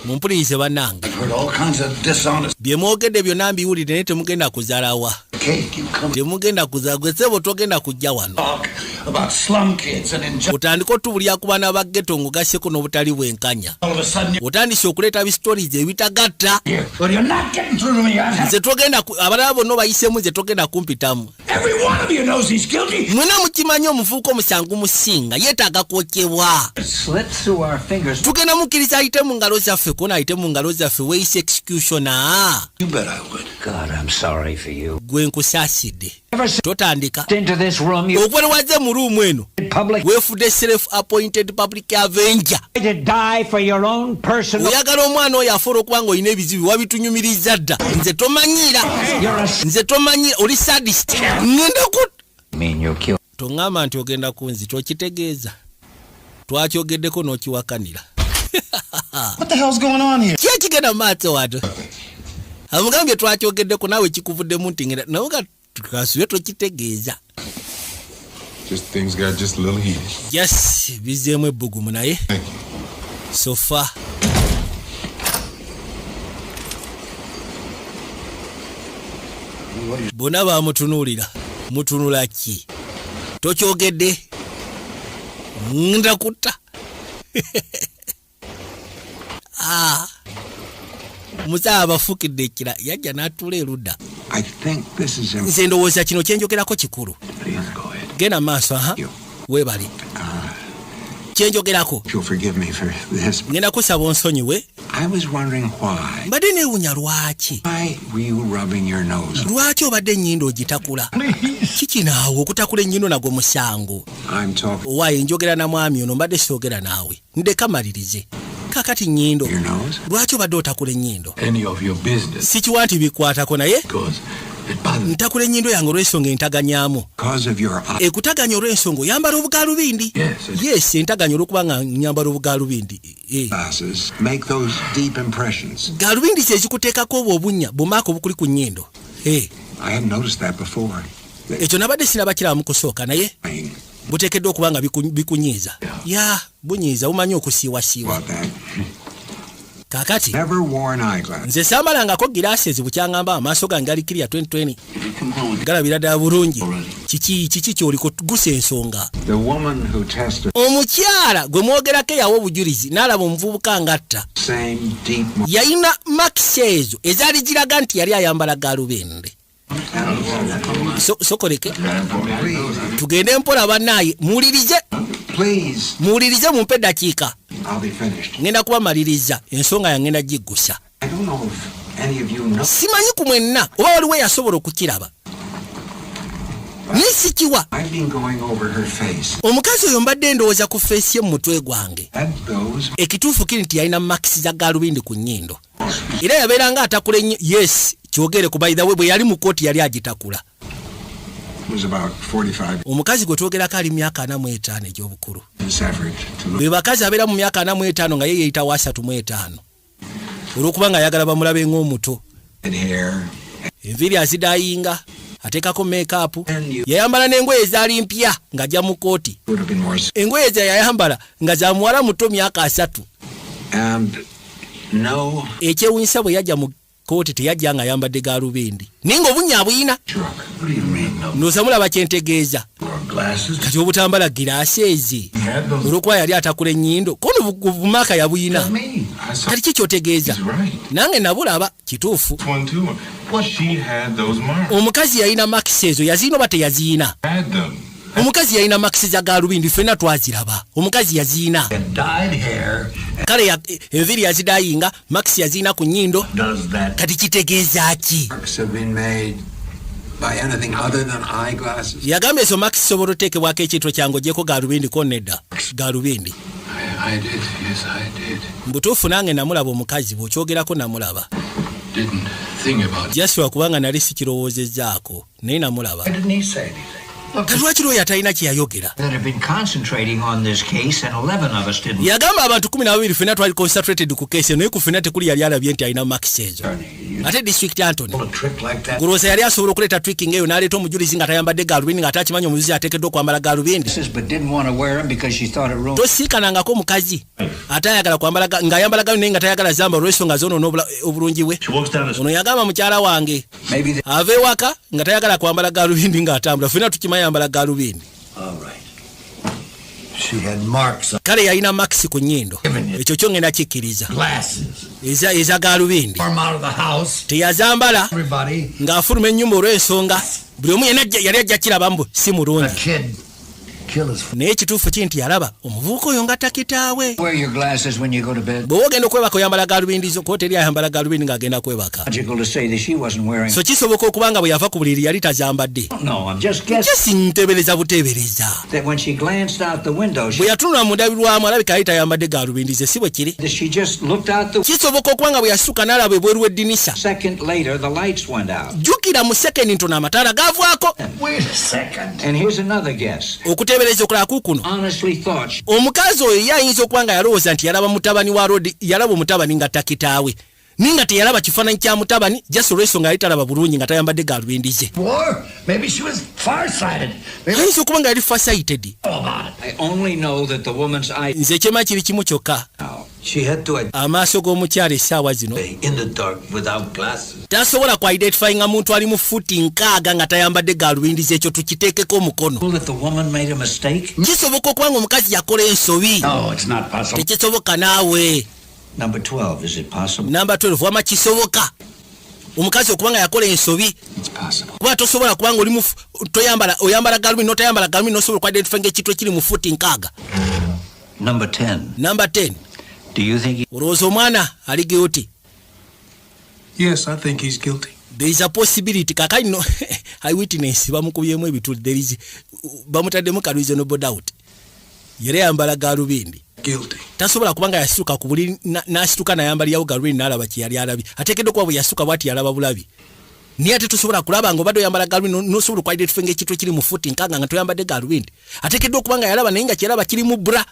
mumpulirize bannange I've heard all kinds of dishonest bye mwogedde byonna mbiwulire naye temugenda kuzalawa cake. You come temugenda kuzala gwe sebo togenda kujja wano talk about slum kids and injustice. Otandika otubulya ku baana ba ghetto ng'ogasseko n'obutali bwenkanya. All of a sudden, otandise okuleeta bistorizi ebitagatta. well, you're not getting through to me. Nze togenda abalala bonna bayisemu nze togenda kumpitamu. Every one of you knows he's guilty. Mwena mukimanyi omuvubuka omusango musinga yeetaaga kwokyebwa. Slip through our fingers. Tugenda mukkiriza ayite mu ngalo zaffe kona ayite mu ngalo zaffe weeyise executioner. You bet I would. God, I'm sorry for you. Gwe nkusaasidde. Totandika. Into this room, you okwerewaze mu ruumu eno weefudde self-appointed public avenger. to die for your own personal. oyagala omwana oyo afuula okuba nga olina ebizibu wabitunyumiriza dda. Nze tomanyira oli sadist. Ngenda ku toŋŋamba nti ogenda kunzita okitegeeza twakyogeddeko n'okiwakanira. What the hell's going on here? Ki ekigenda mu maaso wano? Amugambye twakyogeddeko naawe kikuvuddemu nti ngenda nawe nga tukasubye tokitegeeza. Just things got just a little heated. Yes, bizeemu ebbugumu naye so far. Bonna bamutunuulira mutunula ki? Tokyogedde ngenda kutta. Musa abafukidde ekira yajja n'atuula erudda. Nze ndowooza kino kyenjogerako kikulu. Genda maaso weebali. Kyenjogerako. Ngenda kusaba onsonyiwe. Mbadde neewunya lwaki. Lwaki obadde ennyindo ogitakula? Kiki naawe okutakula ennyindo nagwo musango? Waaye njogera na mwami ono mbadde soogera naawe. Ndeka malirize. Kakati nnyindo. Lwaki obadde otakula ennyindo? Sikiwa nti bikwatako naye ntakula ennyindo yange olw'ensonga entaganyaamu. Ekutaganya olw'ensonga oyambala obugaalubindi. Yes, entaganya olw'okuba nga nyambala obugaalubindi. Gaalubindi zezikuteekako obwo obunnya bumaaka obukuli ku nnyindo. Ekyo nabadde siraba kiraba mu kusooka naye buteekeddwa okuba nga bikunyiiza. Ya bunyiiza bumanyi okusiiwasiiwa. Kakati nze sambalangako giraasi bukyangamba amaaso gange gali kiriya 2020 galabira ddala bulungi. Kiki kyoliko gusa ensonga. Omukyala gwe mwogerako eyawa obujulizi n'alaba omuvubuka ngatta yalina makisi ezo ezaali giraga nti yali ayambala gaalubindi. Sokoleke tugende mpola bannaaye muwulirize mumpe eddakiika ngenda kubamaliriza ensonga yangenda giggusa. Simanyi ku mwenna oba waliwo yasobola okukiraba nisikiwa. Omukazi oyo mbadde ndowooza ku feesi ye mu mutwe gwange. Ekituufu kiri nti yalina makisi za gaalubindi ku nnyindo era yabeeranga atakula ennyo. Yes, kyogere ku bayitha we bwe yali mu kooti yali agitakula. Omukazi gwe twogerako ali myaka 45 egy'obukulu. Be bakazi abeera mu myaka 45 nga ye yeeyita wa 35 olw'okuba nga ayagala bamulabe ng'omuto. Enviiri azidayinga ateekako make-up. Yayambala n'engoye ezaali mpya ng'ajja mu kooti. Engoye ze yayambala nga za muwala muto myaka 3. Ekyewunyisa bwe yajja mu kooti teyajja nga ayambadde gaalubindi naye ng'obunnya abuyina. N'osamulaba kyentegeeza kati obutambala giraasi ezi olw'okuba yali atakula ennyindo kono bumaaka yabuyina. Kati ki kyotegeeza? Nange nabulaba kituufu. Omukazi yalina makisi ezo yazirina oba teyazirina? Omukazi yalina makisi za gaalubindi ffenna twaziraba. Omukazi yazirina kale enviiri yazidayinga makisi yazirina ku nnyindo. Kati kitegeeza ki? Yagambye ezo makisi sobola oteekebwako ekintu kyange ogyeko gaalubindi ko nedda gaalubindi. Mbutuufu nange namulaba omukazi bw'okyogerako namulaba. Just wakubanga nali sikirowoozezaako naye namulaba. Lwaki lwoyo atalina kye yayogera? Yagamba abantu 12 ffenna twali concentrated ku keesi naye ku ffenna tekuli yali alabye nti alina makisi ezo. Ate District Anthony Gurooza yali asobola okuleeta tricking eyo n'aleeta omujulizi nga tayambadde gaalubindi nga atakimanyi omujulizi ateekeddwa okwambala gaalubindi. Tosiikanangako omukazi atayagala kwambala ng'ayambala gaalubindi naye nga tayagala zamba olw'ensonga zoonoona obulungi bwe. Ono yagamba mukyala wange ava ewaka nga tayagala kwambala gaalubindi ng'atambula. Ffenna tukimanyi ayambala gaalubindi. She had marks on kale yalina max ku nnyindo ekyo kyo ngenda kikkiriza eza galubindi teyazambala ng'afuluma ennyumba olw'ensonga buli omu yali ajja kiraba mbu si mulungi naye ekituufu ki nti yalaba omuvubuka oyo nga takitaawe bw'oba ogenda okwebaka oyambala galubindi zo kuba teri ayambala galubindi ng'agenda kwebaka so kisoboka okuba nga bwe yava ku buliri yali tazambadde ntebereza butebereza bwe yatunula mu ndabirwamu alabika yali tayambadde galubindi ze si bwe kiri kisoboka okuba nga bwe yasituka n'alaba ebweru w'eddinisa jjukira mu sekendi ntono amataala gaavaako okutebereza okulaba kukuno omukazi oyo yayinza okuba nga yalowooza nti yalaba mutabani wa rodi yalaba omutabani nga takitaawe ninga teyalaba kifaananyi kya mutabani just olw'ensonga yali talaba bulungi nga tayambadde galubindi ze ayinza okuba nga yali farsighted nze ekyemanyi kiri kimu kyokka amaaso g'omukyala essaawa zino tasobola ku identifyinga muntu ali mu futi 6 nga tayambadde galubindi ze ekyo tukiteekeko omukono kisoboka okuba nga omukazi yakola ensobi tekisoboka naawe Number 12, is it possible? Number 12, wama kisoboka omukazi okuba nga yakola ensobi kuba tosobola kuba nga oli oyambala galubindi notayambala galubindi nosobola ku identifyinga ekintu ekiri mu futi 6. Number 10. Number 10. Do you think olowooza omwana ali guilty? Yes, I think he's guilty. There is a possibility kakali no eyewitness bamukubyemu ebituli there is bamutaddemu ka reasonable doubt yere yambala galubindi guilty tasobola kubanga yasituka ku buli n'asituka nayambali yawo galubindi n'alaba kiyali alabi ateekeddwa kuba bwe yasituka bwati yalaba bulabi niye ate tosobola kulaba nga obadde oyambala galubindi nosobola ku identifyinga ekintu ekiri mu futi 6 nga toyambadde galubindi ateekeddwa okuba nga yalaba naye nga kiraba kiri mu bra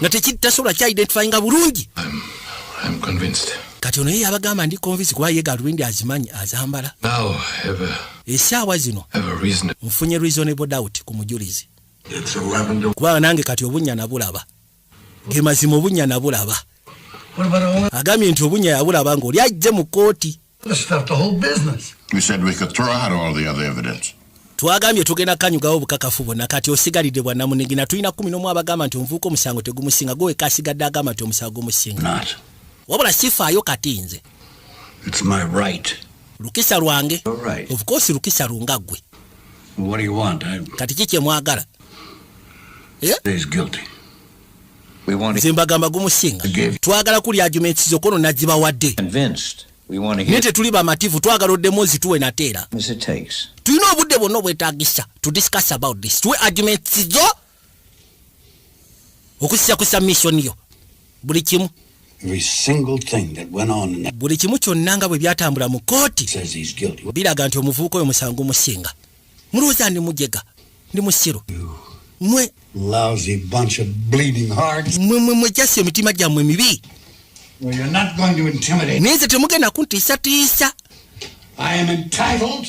nga tasobola kya identifyinga bulungi. I'm convinced. Kati ono ye yabagamba ndi convinced kuba ye galubindi azimanyi azambala. Now essaawa zino nfunye reasonable doubt ku mujulizi. It's 11 kuba nange kati obunya nabulaba ge mazima obunya nabulaba agambye nti obunya yabulaba ng'oli ajje mu kooti. We said we could throw out all the other evidence. Twagambye tugenda kanyugawo obukakafu bwonna kati osigalidde bwa namunigina tulina 11 abagamba nti omuvuuka omusango tegumusinga gwe kasigadde agamba nti omusango gumusinga wabula sifaayo kati nze It's my right. lukisa lwange Right. of course lukisa lunga gwe What do you want? kati kiki mwagala He's guilty. we want to zimbagamba gumusinga twagala kuli arguments zokono nazibawadde convinced? We want to naye hear tetuli bamativu twagala oddemu ozituwe nateera as it takes. tulina obudde bwonna obwetaagisa to discuss about this tuwe arguments zo okusisa ku submission yo buli kimu Every single thing that went on in that buli kimu kyonna nga bwe byatambula mu kooti says he's guilty. biraga nti omuvubuka oyo musango musinga mulowooza ndi mujega ndi musiru mwe Lousy bunch of bleeding hearts. mwe jasi emitima gyammwe mibi Well, you're not going to intimidate me. naye nze temugenda kuntiisatiisa I am entitled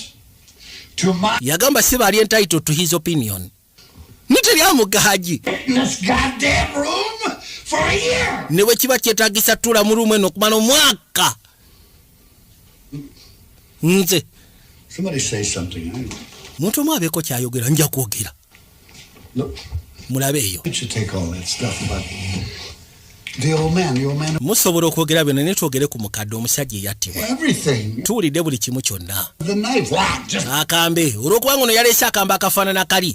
to my yagamba si baali entitled to his opinion niteryamugaji in this goddamn room for a year. ne bwe kiba kyetaagisa tula mu rumu eno okumala omwaka nze Somebody say something. muntu omu abeeko kyayogera nja kwogera Look, mulabe eyo you should take all that stuff about the old man. musobola okwogera byonna naye twogere ku mukadde omusajja eyattibwa Everything. tuwulidde buli kimu kyonna The knife. What? Just akambe olw'okubanga ono yaleese akambe akafaanana kali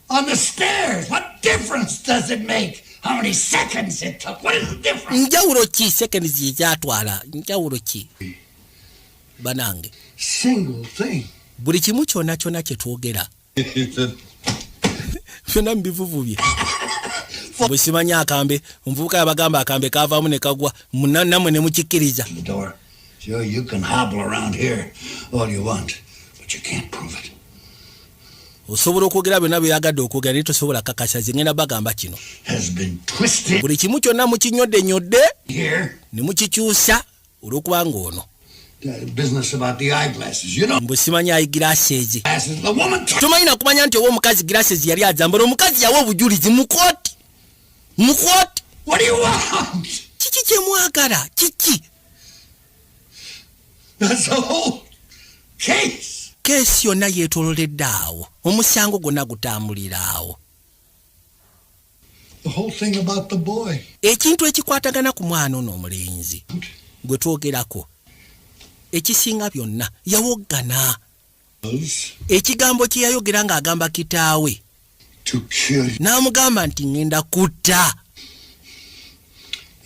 on the stairs. What difference does it make? How many seconds it took? What is the difference? njawulo ki sekendi ziyezatwala njawulo ki banange Single thing. buli kimu kyonna kyonna kye twogera byonna mubivuvubye bwe simanya akambe omuvubuka yabagamba akambe kaavaamu ne kagwa nammwe ne mukikkiriza The door. Sure, you can hobble around here all you want, but you can't prove it. osobola okwogera byonna byeyagadde okwogera naye tosobola kakasa ze ngenda bagamba kino Has been twisted buli kimu kyonna mukinyodde here. ne mukikyusa olw'okubanga ono Business about the eyeglasses. You know, mbwe simanya eyeglasses glasses. The woman. tomanyi na kumanya nti owa omukazi glasses yali azambala omukazi yawa obujulizi mu kooti What do you want? kiki kyemwagala kiki That's the whole case. keesi yonna yeetololedde awo omusango gwonna gutambulira awo The whole thing about the boy. Ekintu ekikwatagana ku mwana ono omulenzi gwe twogerako ekisinga byonna yawoggana. Ekigambo kye yayogera ng'agamba kitaawe n'amugamba nti ngenda kutta.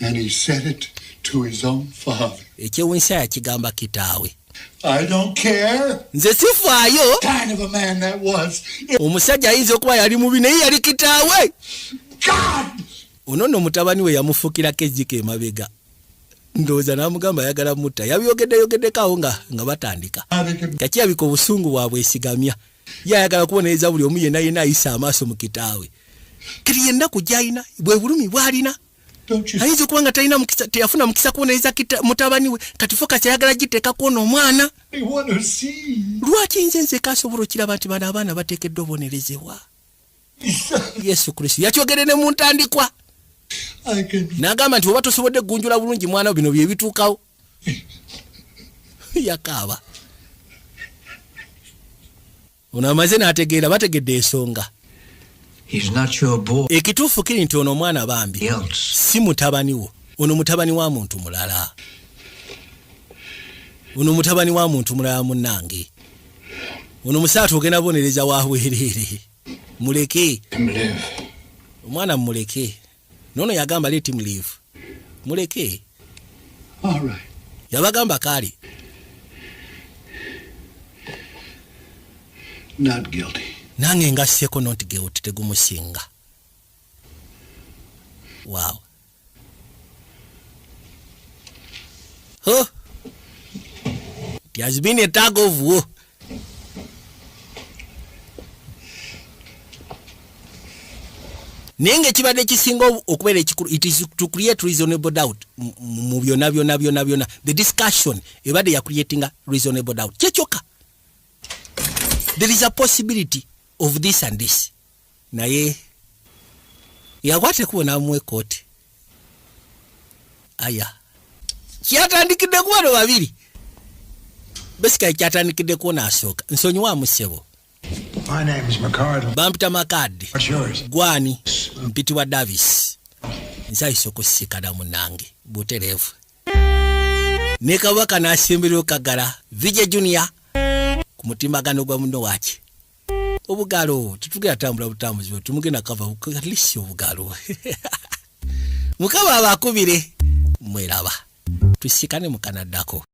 And he said it to his own father. Ekyewunsa yakigamba kitaawe. I don't care. Nze sifaayo. Kind of a man that was. Omusajja ayinza okuba yali mubi naye yali kitaawe. God! Ono nno mutabani we yamufukirako ejjiko emabega. Ndowooza n'amugamba ayagala mutta. Yogeddeyo nga batandika. Kaki yabika obusungu bwabwe esigamya. Ye ayagala kubonereza buli omu yenna ayisa amaaso mu kitaawe. Kati yennaku gy'alina bwe bulumi bw'alina. Ayinza okuba nga teyafuna mukisa kubonereza mutabani we kati fokasi ayagala giteeka kwona omwana. Lwaki nze kasobola okiraba nti bano abaana bateekeddwa obonerezebwa? Yesu Kristo yakyogere ne mu ntandikwa. N'agamba nti oba tosobodde gunjula bulungi mwana bino bye bituukawo. Yakaaba. Ono amaze n'ategeera bategedde ensonga. He's not your boy. Ekituufu kiri nti ono omwana bambi si mutabani wo. Ono mutabani wa muntu mulala. Ono mutabani wa muntu mulala munnange. Ono musaatu ogenda bonereza waweerere. Muleke. Omwana muleke. Nono yagamba let him live. Muleke. All right. Yabagamba kali. Not guilty. Nange ngasseko not guilty tegumusinga. Wow. Huh? It has been a tug of war. Nenge kibadde kisinga okubeera ekikulu it is to create reasonable doubt mu byonna. The discussion ebadde ya creating a reasonable doubt. Kyekyokka. There is a possibility of this and this. Naye yakwate kubona amwe kote. Aya. Kyatandikidde ku bano babiri. Basically kyatandikidde kuona asooka. Nsonyiwa musebo. My name is McCardle. Bampita Makadde. What's yours? Gwani mpiti wa Davis. Nzayise okusikana munange buterevu. Ne Kabaka n'asimbira okagala Vijay Junior ku mutimagano gwa muno waki. Obugalo tutugera tambula butambuzi tumugenda kava at least obugalo. Mukaba abakubire mweraba. Tusikane mu Kanadako.